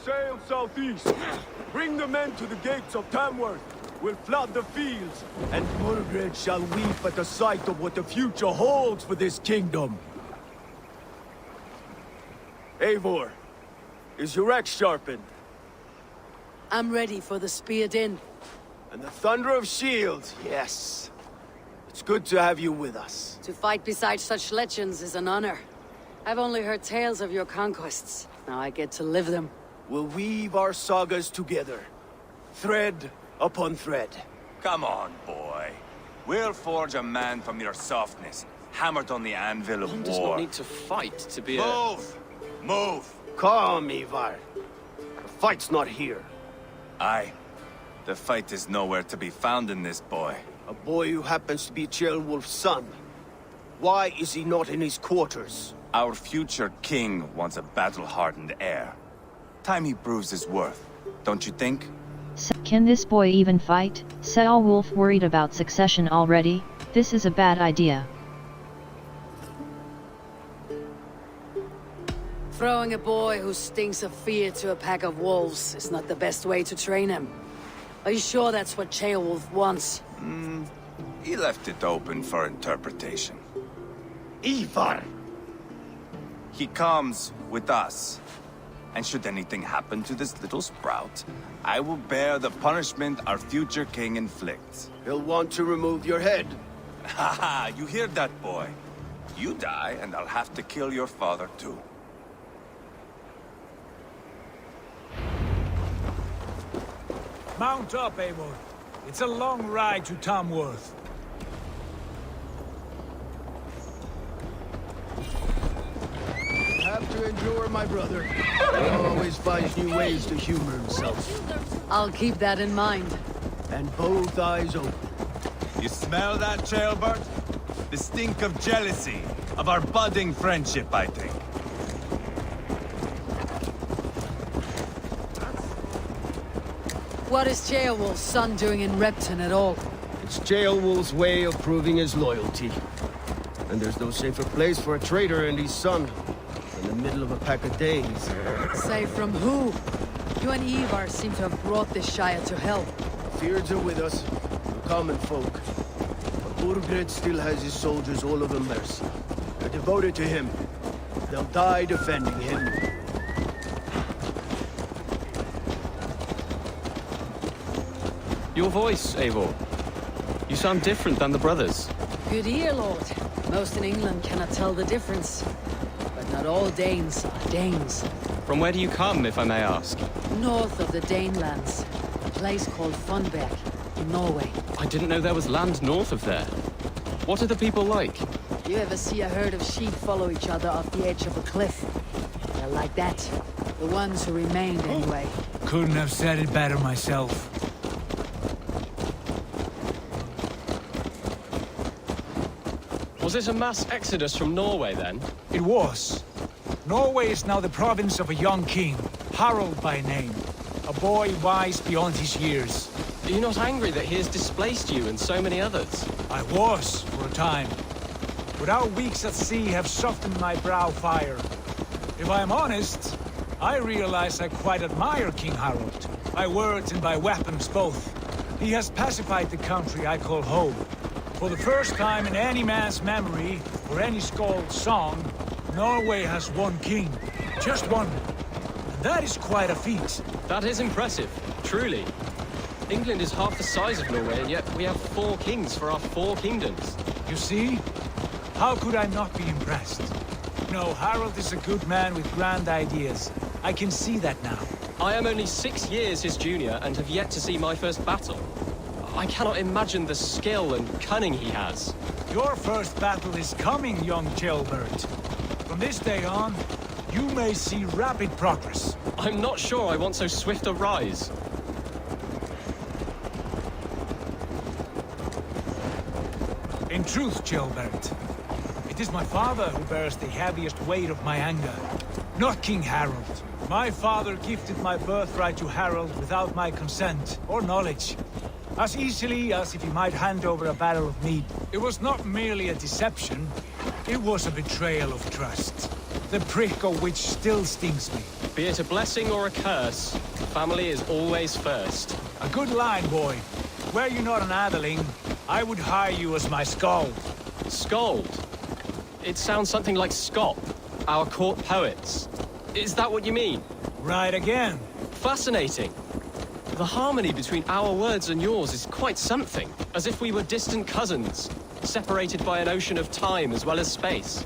Speaker 13: Sail southeast. Bring the men to the gates of Tamworth. We'll flood the fields, and Burgred shall weep at the sight of what the future holds for this kingdom. Eivor, is your axe sharpened?
Speaker 9: I'm ready for the spear din.
Speaker 13: And the thunder of shields, yes. It's good to have you with us.
Speaker 9: To fight beside such legends is an honor. I've only heard tales of your conquests. Now I get to live them.
Speaker 13: We'll weave our sagas together. Thread upon thread.
Speaker 16: Come on, boy. We'll forge a man from your softness, hammered on the anvil of
Speaker 19: One
Speaker 16: war.
Speaker 19: does not need to fight to be
Speaker 16: Move! Move!
Speaker 2: Calm, Ivar. The fight's not here.
Speaker 16: Aye. The fight is nowhere to be found in this boy.
Speaker 2: A boy who happens to be Ceolwulf's son. Why is he not in his quarters?
Speaker 16: Our future king wants a battle-hardened heir. Time he proves his worth, don't you think?
Speaker 5: Can this boy even fight? Ceolwulf worried about succession already? This is a bad idea.
Speaker 9: Throwing a boy who stinks of fear to a pack of wolves is not the best way to train him. Are you sure that's what Ceolwulf wants?
Speaker 16: He left it open for interpretation.
Speaker 2: Ivar!
Speaker 16: He comes with us. And should anything happen to this little sprout, I will bear the punishment our future king inflicts.
Speaker 2: He'll want to remove your head.
Speaker 16: Haha, you hear that, boy? You die, and I'll have to kill your father, too.
Speaker 4: Mount up, Eivor. It's a long ride to Tamworth.
Speaker 1: Have to endure, my brother. He always finds new ways to humor himself.
Speaker 9: I'll keep that in mind.
Speaker 1: And both eyes open.
Speaker 22: You smell that, Ceolbert? The stink of jealousy, of our budding friendship, I think.
Speaker 9: What is Ceolwulf's son doing in Repton at all?
Speaker 1: It's Ceolwulf's way of proving his loyalty. And there's no safer place for a traitor and his son in the middle of a pack of Danes.
Speaker 9: Say from who? You and Ivar seem to have brought this Shire to hell.
Speaker 1: Feards are with us, the common folk. But Burgred still has his soldiers all over mercy. They're devoted to him. They'll die defending him.
Speaker 19: Your voice, Eivor. You sound different than the brothers.
Speaker 9: Good ear, Lord. Most in England cannot tell the difference. But not all Danes are Danes.
Speaker 19: From where do you come, if I may ask?
Speaker 9: North of the Danelands. A place called Funberg, in Norway.
Speaker 19: I didn't know there was land north of there. What are the people like?
Speaker 9: You ever see a herd of sheep follow each other off the edge of a cliff? They're like that. The ones who remained, anyway.
Speaker 4: Couldn't have said it better myself.
Speaker 19: Was it a mass exodus from Norway, then?
Speaker 4: It was. Norway is now the province of a young king, Harald by name. A boy wise beyond his years.
Speaker 19: Are you not angry that he has displaced you and so many others?
Speaker 4: I was, for a time. But our weeks at sea have softened my brow fire. If I am honest, I realize I quite admire King Harald. By words and by weapons both. He has pacified the country I call home. For the first time in any man's memory, or any skald's song, Norway has one king. Just one. And that is quite a feat.
Speaker 19: That is impressive, truly. England is half the size of Norway, and yet we have 4 kings for our 4 kingdoms.
Speaker 4: You see? How could I not be impressed? No, Harald is a good man with grand ideas. I can see that now.
Speaker 19: I am only 6 years his junior and have yet to see my first battle. I cannot imagine the skill and cunning he has.
Speaker 4: Your first battle is coming, young Ceolbert. From this day on, you may see rapid progress.
Speaker 19: I'm not sure I want so swift a rise.
Speaker 4: In truth, Ceolbert, it is my father who bears the heaviest weight of my anger, not King Harald. My father gifted my birthright to Harald without my consent or knowledge. As easily as if he might hand over a barrel of mead. It was not merely a deception, it was a betrayal of trust. the prick of which still stings me.
Speaker 10: Be it a blessing or a curse, family is always first.
Speaker 4: A good line, boy. Were you not an adeling, I would hire you as my skald.
Speaker 10: Skald? It sounds something like Scott, our court poets. Is that what you mean?
Speaker 4: Right again.
Speaker 10: Fascinating. The harmony between our words and yours is quite something. As if we were distant cousins, separated by an ocean of time as well as space.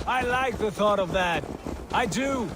Speaker 4: I like the thought of that. I do.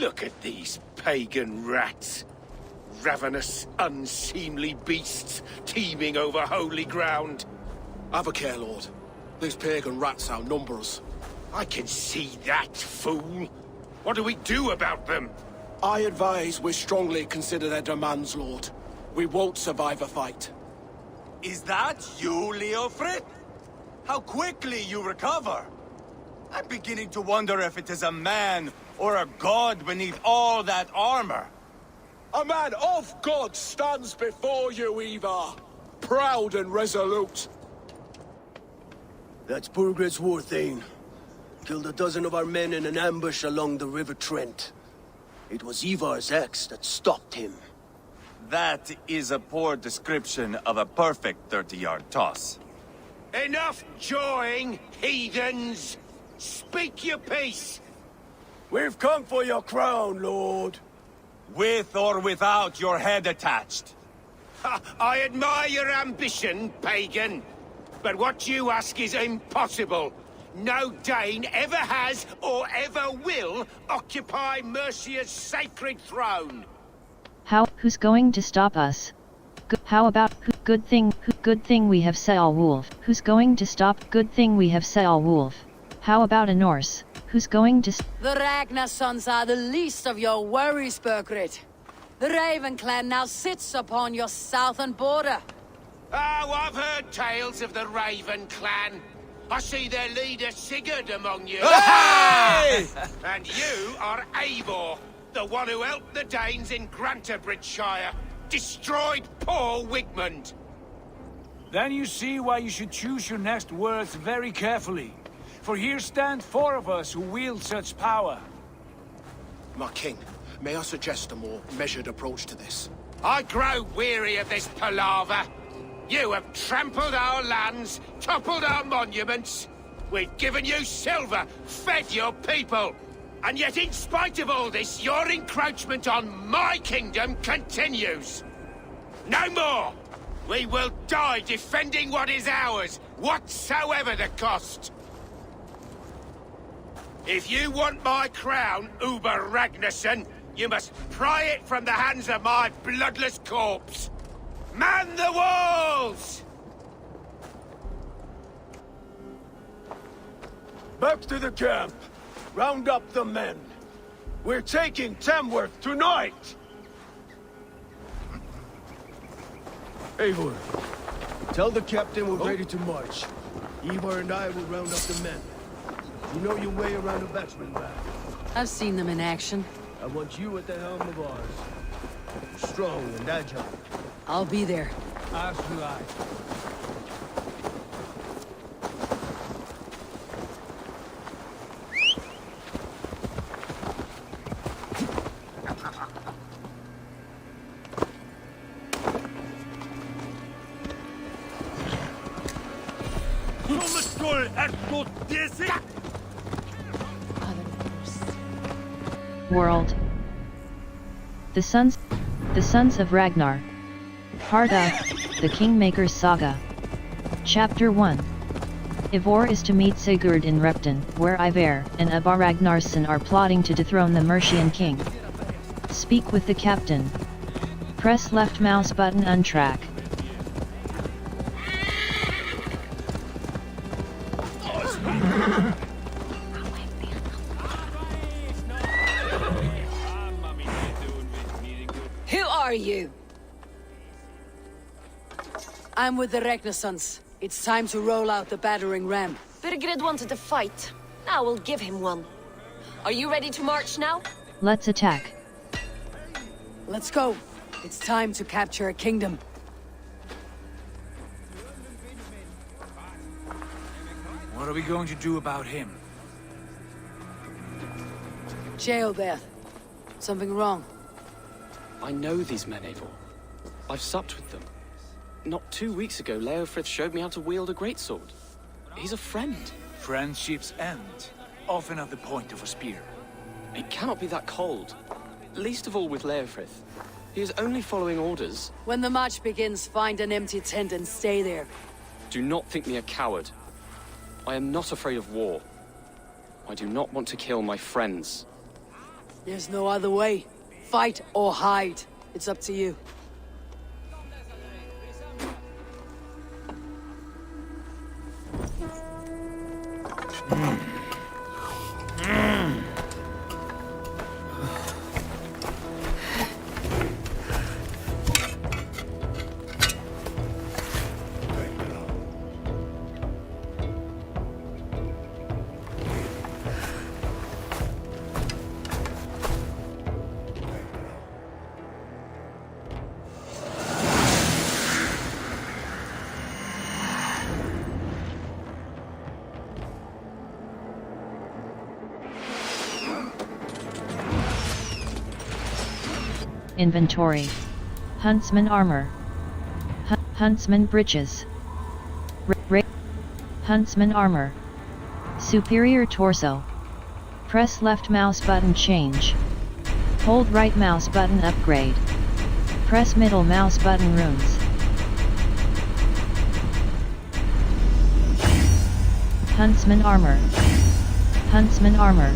Speaker 2: Look at these pagan rats. Ravenous, unseemly beasts teeming over holy ground.
Speaker 14: Have a care, Lord. These pagan rats outnumber us.
Speaker 2: I can see that, fool. What do we do about them?
Speaker 14: I advise we strongly consider their demands, Lord. We won't survive a fight.
Speaker 16: Is that you, Leofrid? How quickly you recover! I'm beginning to wonder if it is a man or a god beneath all that armor.
Speaker 14: A man of God stands before you, Ivar. Proud and resolute.
Speaker 23: That's Burgred's Warthane. Killed a dozen of our men in an ambush along the River Trent. It was Ivar's axe that stopped him.
Speaker 16: That is a poor description of a perfect 30-yard toss.
Speaker 2: Enough jawing, heathens! Speak your piece!
Speaker 13: We've come for your crown, Lord.
Speaker 16: With or without your head attached.
Speaker 2: I admire your ambition, pagan. But what you ask is impossible. No Dane ever has or ever will occupy Mercia's sacred throne.
Speaker 5: Who's going to stop us? How about good thing we have Ceolwulf. Who's going to stop? Good thing we have Ceolwulf. How about a Norse? Who's going to
Speaker 9: The Ragnar sons are the least of your worries, Burgred. The Raven clan now sits upon your southern border.
Speaker 2: Oh, I've heard tales of the Raven clan. I see their leader Sigurd among you.
Speaker 16: Hey!
Speaker 2: And you are Eivor, the one who helped the Danes in Grantebridgeshire. Destroyed poor Wigmund.
Speaker 4: Then you see why you should choose your next words very carefully. For here stand 4 of us who wield such power.
Speaker 14: My king, may I suggest a more measured approach to this?
Speaker 2: I grow weary of this palaver. You have trampled our lands, toppled our monuments. We've given you silver, fed your people. And yet in spite of all this, your encroachment on my kingdom continues. No more! We will die defending what is ours, whatsoever the cost. If you want my crown, Uber Ragnarsson, you must pry it from the hands of my bloodless corpse. Man the walls!
Speaker 13: Back to the camp. Round up the men. We're taking Tamworth tonight! Eivor, tell the captain we're ready to march. Ivar and I will round up the men. You know your way around a batsman back.
Speaker 9: I've seen them in action.
Speaker 13: I want you at the helm of ours. You're strong and agile.
Speaker 9: I'll be there.
Speaker 4: As do I.
Speaker 5: World. The Sons of Ragnar. Part of The Kingmaker's Saga. Chapter 1. Ivor is to meet Sigurd in Repton, where Ivar and Abba Ragnarsson are plotting to dethrone the Mercian king. Speak with the captain. Press left mouse button untrack.
Speaker 9: Who are you? I'm with the Renaissance. It's time to roll out the battering ram.
Speaker 3: Birgrid wanted to fight. Now we'll give him one. Are you ready to march now?
Speaker 5: Let's attack.
Speaker 9: Let's go. It's time to capture a kingdom.
Speaker 4: What are we going to do about him?
Speaker 9: Jail there. Something wrong.
Speaker 10: I know these men, Eivor. I've supped with them. Not 2 weeks ago, Leofrith showed me how to wield a greatsword. He's a friend.
Speaker 4: Friendships end, often at the point of a spear.
Speaker 10: It cannot be that cold. Least of all with Leofrith. He is only following orders.
Speaker 9: When the march begins, find an empty tent and stay there.
Speaker 10: Do not think me a coward. I am not afraid of war. I do not want to kill my friends.
Speaker 9: There's no other way. Fight or hide. It's up to you.
Speaker 5: Inventory. Huntsman armor. Huntsman breeches. Huntsman armor. Superior torso. Press left mouse button change. Hold right mouse button upgrade. Press middle mouse button runes. Huntsman armor. Huntsman armor.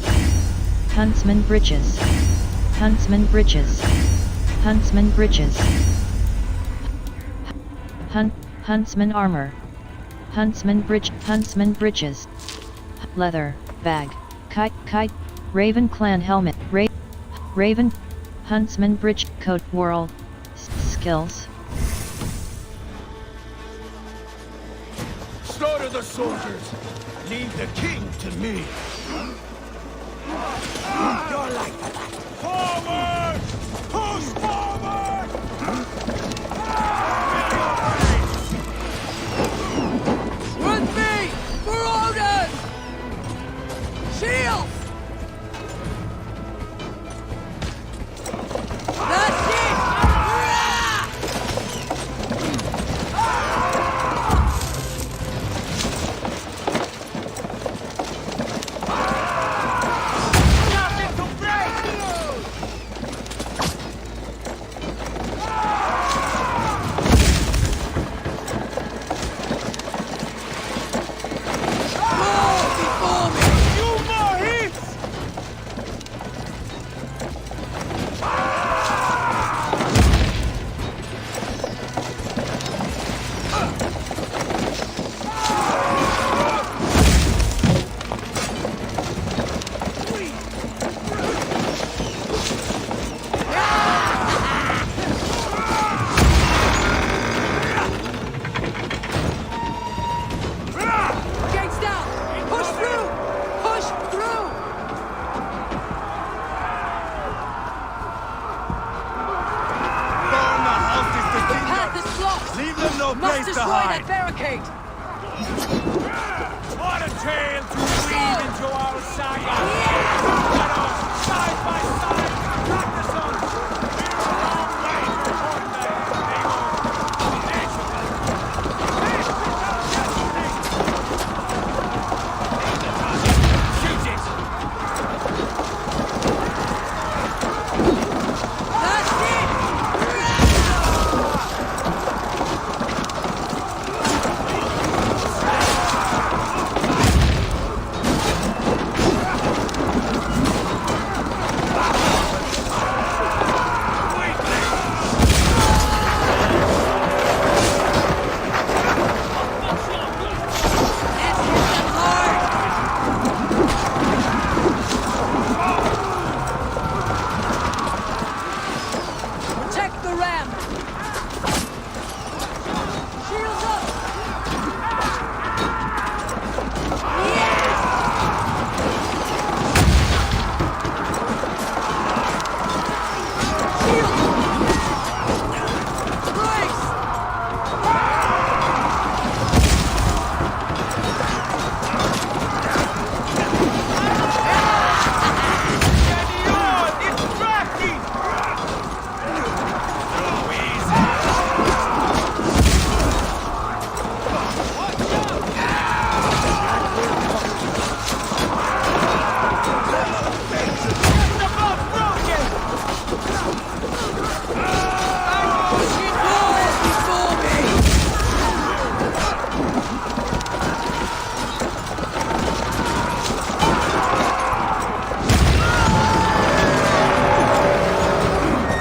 Speaker 5: Huntsman breeches. Huntsman breeches. Huntsman breeches. Huntsman armor. Huntsman breeches. Leather bag. Kite. Raven clan helmet. Raven. Huntsman breech coat. World. Skills.
Speaker 13: Slaughter the soldiers. Leave the king to me. You're like that. Forward! Push forward!
Speaker 9: With me! For Odin! Shields! That's it!
Speaker 22: no
Speaker 9: Must
Speaker 22: place to
Speaker 9: destroy
Speaker 22: hide!
Speaker 9: that barricade!
Speaker 4: What a tale to weave into our saga! Let us, side by side, attack the suns! We're a long way from Hornbeck, This is our destiny! Shoot it!
Speaker 9: That's it! Protect the ram! Shields up!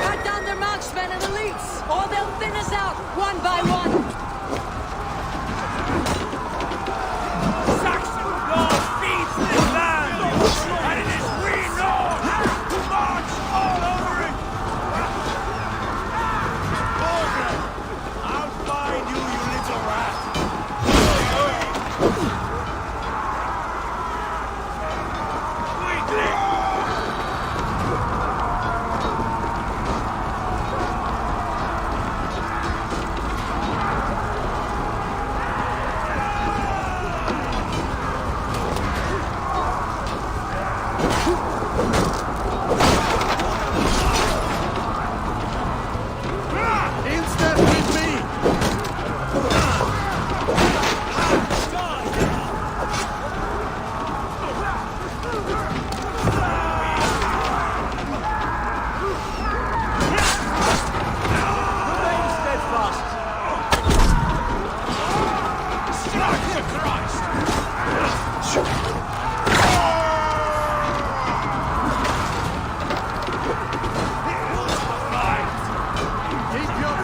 Speaker 9: Cut down their marksmen and elites, or they'll thin us out one by one!
Speaker 4: Saxon blood feeds this land! And it is we North who march all over it!
Speaker 21: Bulgrad! I'll find you, you little rat! Instead with me!
Speaker 4: Remain steadfast! Strike the Christ!
Speaker 21: Keep your...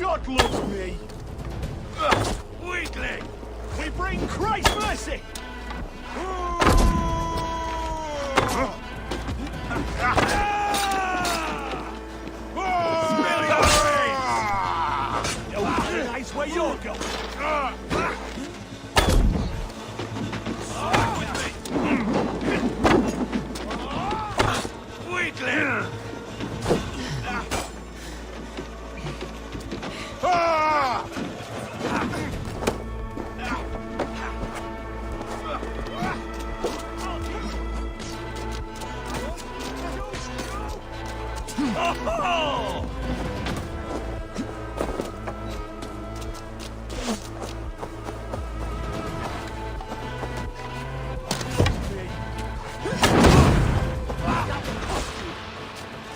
Speaker 13: God loves me!
Speaker 2: Weakling!
Speaker 13: We bring Christ's mercy!
Speaker 2: Spill your brains!
Speaker 13: Don't recognize where you're going!
Speaker 2: Weakling!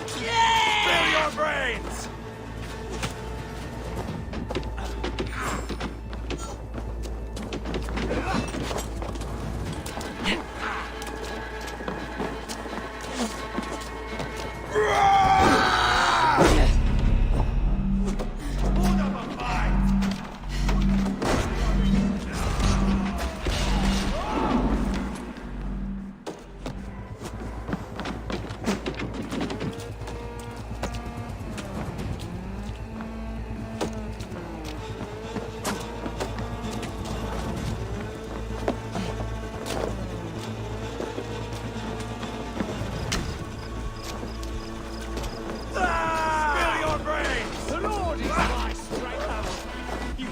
Speaker 2: Spill your brains! Spill your brains!
Speaker 13: The Lord is my strength! You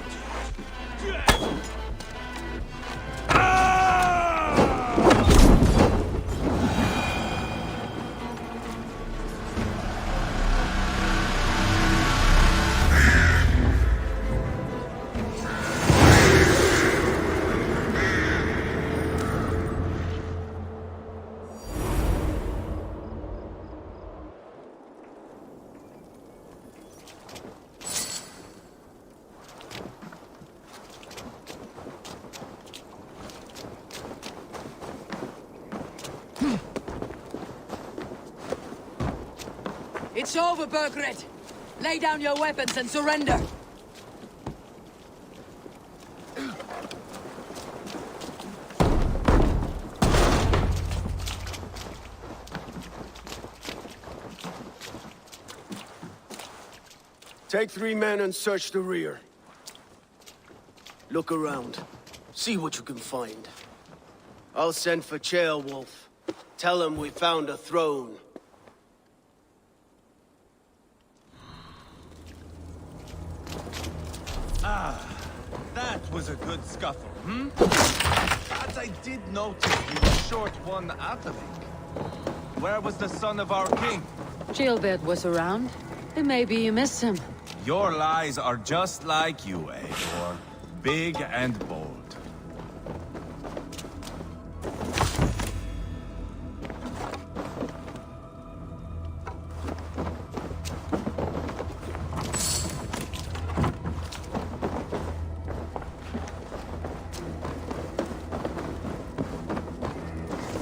Speaker 9: It's over, Burgred. Lay down your weapons and surrender.
Speaker 23: Take 3 men and search the rear. Look around. See what you can find. I'll send for Chaelwolf. Tell him we found a throne.
Speaker 22: That was a good scuffle, hmm? But I did notice you were short one atheling. Where was the son of our king?
Speaker 9: Gilbert was around. Maybe you missed him.
Speaker 22: Your lies are just like you, Eivor. Big and bold.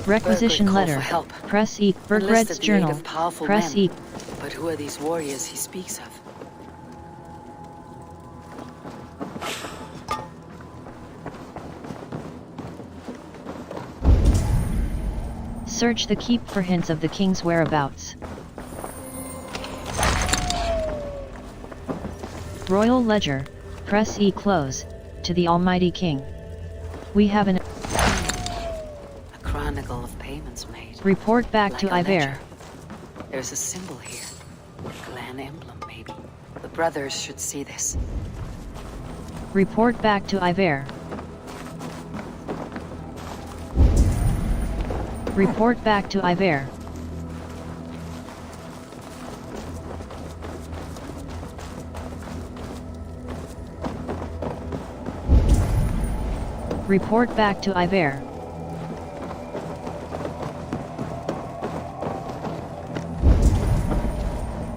Speaker 5: Requisition
Speaker 9: Burgred called
Speaker 5: letter.
Speaker 9: for help.
Speaker 5: Press E. Burgred's
Speaker 9: Enlisted the aid
Speaker 5: journal.
Speaker 9: of powerful
Speaker 5: Press
Speaker 9: men.
Speaker 5: E.
Speaker 9: But who are these warriors he speaks of?
Speaker 5: Search the keep for hints of the king's whereabouts. Royal Ledger. Press E. Close. To the Almighty King. We have an...
Speaker 9: A chronicle of payments made.
Speaker 5: Report back to
Speaker 9: Like a
Speaker 5: Iver.
Speaker 9: ledger. There's a symbol here. Clan emblem, maybe. The brothers should see this.
Speaker 5: Report back to Iver. Report back to Iver. Report back to Iver.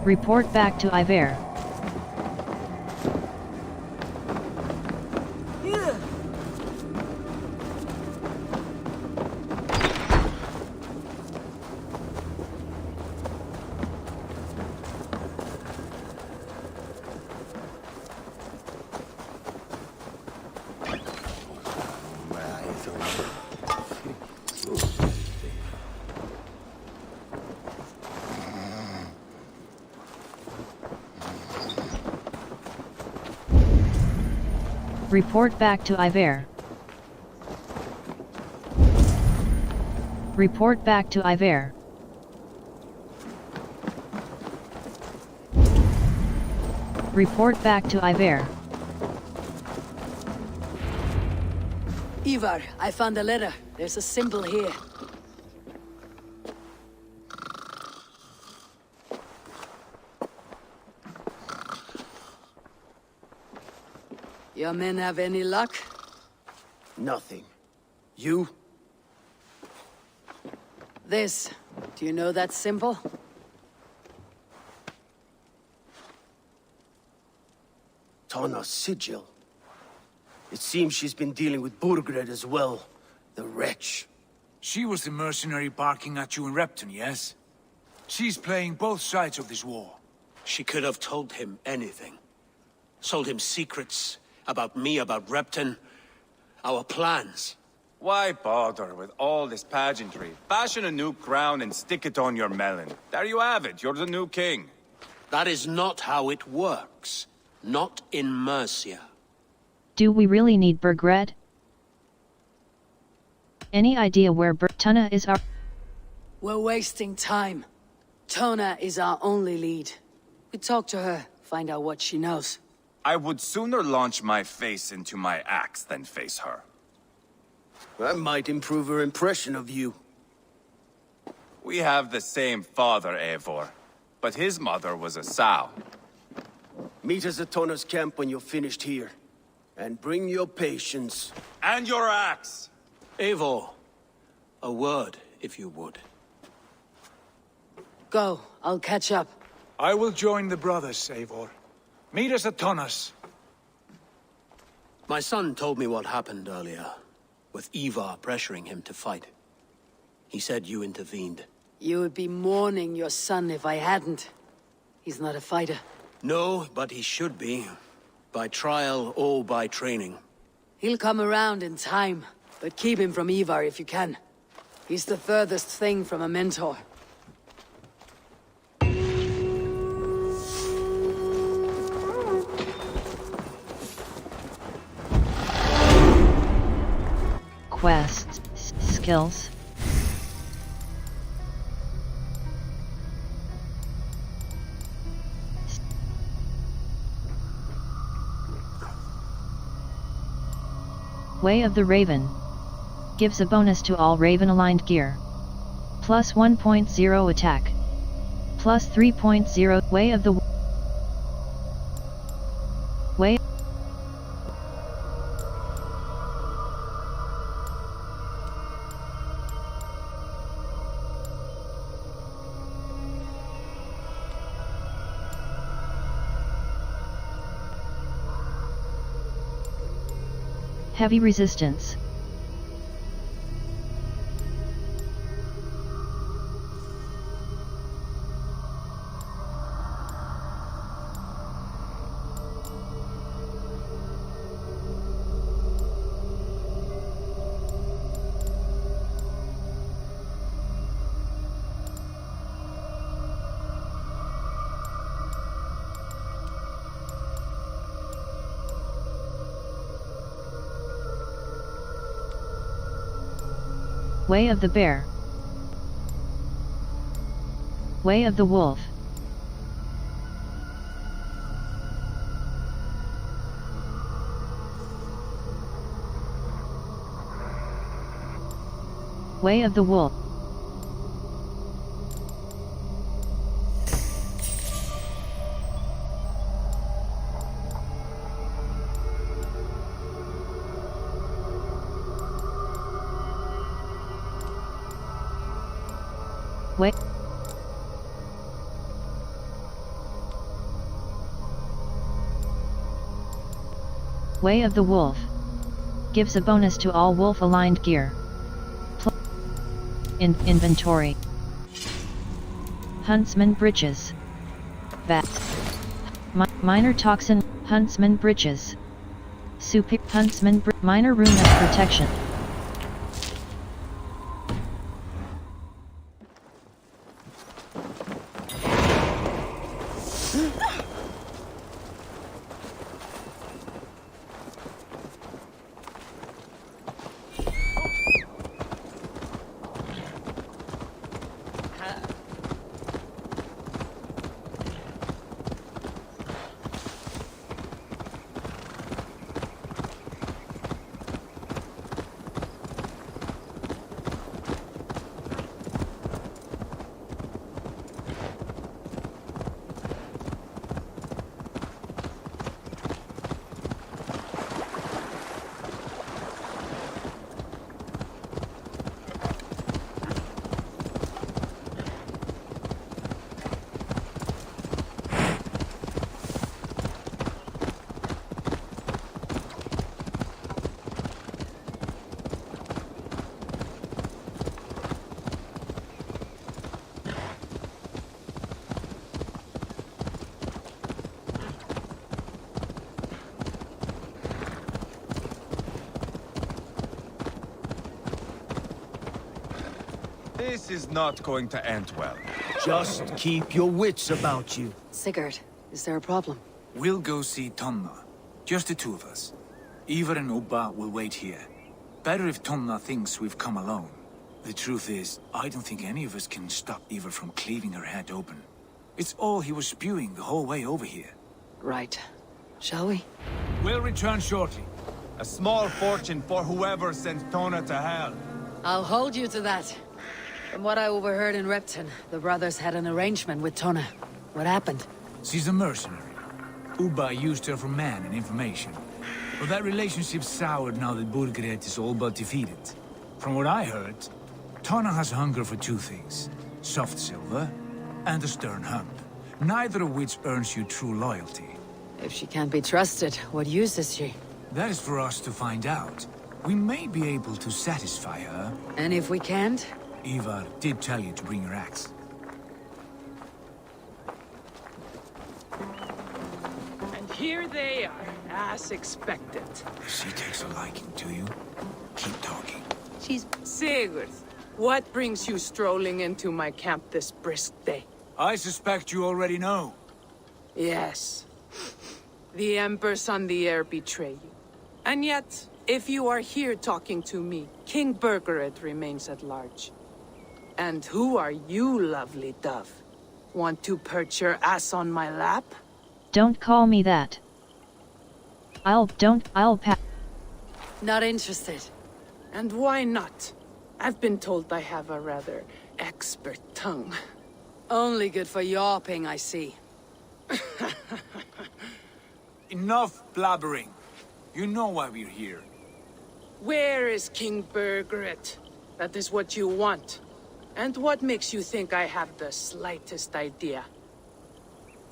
Speaker 5: Report back to Iver. Report back to Iver. Report back to Iver. Report back to Iver.
Speaker 9: Ivar, I found a letter. There's a symbol here. Your men have any luck?
Speaker 23: Nothing. You?
Speaker 9: This. Do you know that symbol?
Speaker 23: Tana's sigil. It seems she's been dealing with Burgred as well. The wretch.
Speaker 4: She was the mercenary barking at you in Repton, yes? She's playing both sides of this war.
Speaker 8: She could have told him anything. Sold him secrets about me, about Repton, our plans.
Speaker 22: Why bother with all this pageantry? Fashion a new crown and stick it on your melon. There you have it, you're the new king.
Speaker 8: That is not how it works. Not in Mercia.
Speaker 5: Do we really need Burgred? Any idea where Tana is our...
Speaker 9: We're wasting time. Tona is our only lead. We talk to her, find out what she knows.
Speaker 22: I would sooner launch my face into my axe than face her.
Speaker 23: That might improve her impression of you.
Speaker 22: We have the same father, Eivor, but his mother was a sow.
Speaker 23: Meet us at Tona's camp when you're finished here. And bring your patience.
Speaker 22: And your axe!
Speaker 8: Eivor, a word, if you would.
Speaker 9: Go, I'll catch up.
Speaker 4: I will join the brothers, Eivor. Meet us at Tonas.
Speaker 8: My son told me what happened earlier, with Ivar pressuring him to fight. He said you intervened.
Speaker 9: You would be mourning your son if I hadn't. He's not a fighter.
Speaker 8: No, but he should be. By trial or by training.
Speaker 9: He'll come around in time, but keep him from Ivar if you can. He's the furthest thing from a mentor.
Speaker 5: Quests, skills. Way of the Raven. Gives a bonus to all Raven-aligned gear. Plus 1.0 attack. Plus 3.0 Way of the... Way... Heavy resistance. Way of the Bear. Way of the Wolf. Way of the Wolf. Way. Way of the Wolf. Gives a bonus to all wolf-aligned gear. Inventory. Huntsman breeches. Bat. Minor toxin. Huntsman breeches. Super Huntsman minor rune of protection.
Speaker 22: This is not going to end well.
Speaker 13: Just keep your wits about you.
Speaker 9: Sigurd, is there a problem?
Speaker 4: We'll go see Tonna. Just the two of us. Ivar and Ubba will wait here. Better if Tonna thinks we've come alone. The truth is, I don't think any of us can stop Ivar from cleaving her head open. It's all he was spewing the whole way over here.
Speaker 9: Right. Shall we?
Speaker 4: We'll return shortly.
Speaker 22: A small fortune for whoever sends Tona to hell.
Speaker 9: I'll hold you to that. From what I overheard in Repton, the brothers had an arrangement with Tonna. What happened?
Speaker 4: She's a mercenary. Ubba used her for man and information. But that relationship soured now that Burgred is all but defeated. From what I heard, Tonna has hunger for two things. Soft silver and a stern hump. Neither of which earns you true loyalty.
Speaker 9: If she can't be trusted, what use is she?
Speaker 4: That is for us to find out. We may be able to satisfy her.
Speaker 9: And if we can't?
Speaker 4: Ivar did tell you to bring your axe.
Speaker 18: And here they are, as expected.
Speaker 4: She takes a liking to you. Keep talking.
Speaker 18: She's... Sigurd, what brings you strolling into my camp this brisk day?
Speaker 4: I suspect you already know.
Speaker 18: Yes. The Emperor's on the air betrayed you. And yet, if you are here talking to me, King Burgred remains at large. And who are you, lovely dove? Want to perch your ass on my lap?
Speaker 5: Don't call me that. I'll pa-
Speaker 9: Not interested.
Speaker 18: And why not? I've been told I have a rather expert tongue.
Speaker 9: Only good for yawping, I see.
Speaker 4: Enough blabbering. You know why we're here.
Speaker 18: Where is King Burgred? That is what you want. And what makes you think I have the slightest idea?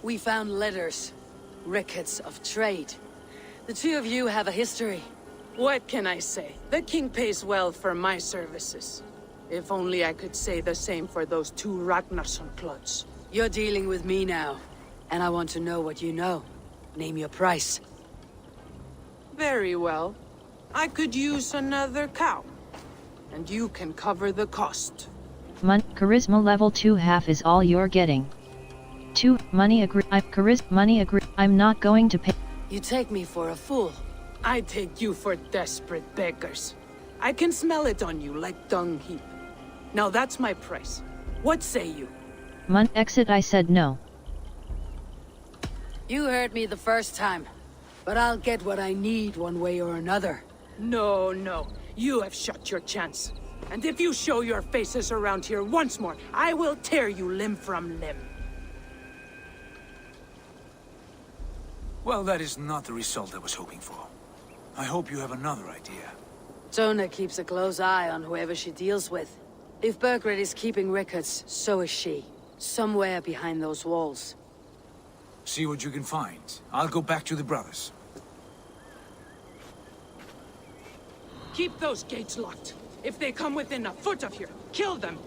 Speaker 9: We found letters. Records of trade. The two of you have a history.
Speaker 18: What can I say? The king pays well for my services. If only I could say the same for those two Ragnarsson plots.
Speaker 9: You're dealing with me now. And I want to know what you know. Name your price.
Speaker 18: Very well. I could use another cow. And you can cover the cost.
Speaker 5: Charisma level 2 half is all you're getting. 2, money agree. Money agree. I'm not going to pay.
Speaker 9: You take me for a fool.
Speaker 18: I take you for desperate beggars. I can smell it on you like dung heap. Now that's my price. What say you?
Speaker 5: Exit. I said no.
Speaker 9: You heard me the first time. But I'll get what I need one way or another.
Speaker 18: No. You have shot your chance. And if you show your faces around here once more, I will tear you limb from limb.
Speaker 4: Well, that is not the result I was hoping for. I hope you have another idea.
Speaker 9: Tona keeps a close eye on whoever she deals with. If Burgred is keeping records, so is she. Somewhere behind those walls.
Speaker 4: See what you can find. I'll go back to the brothers.
Speaker 18: Keep those gates locked. If they come within a foot of here, kill them.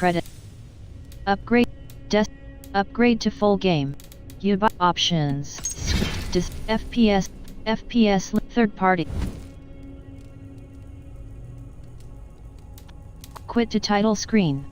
Speaker 5: credit. Upgrade. Upgrade to full game. You buy options. FPS. Third party. Quit to title screen.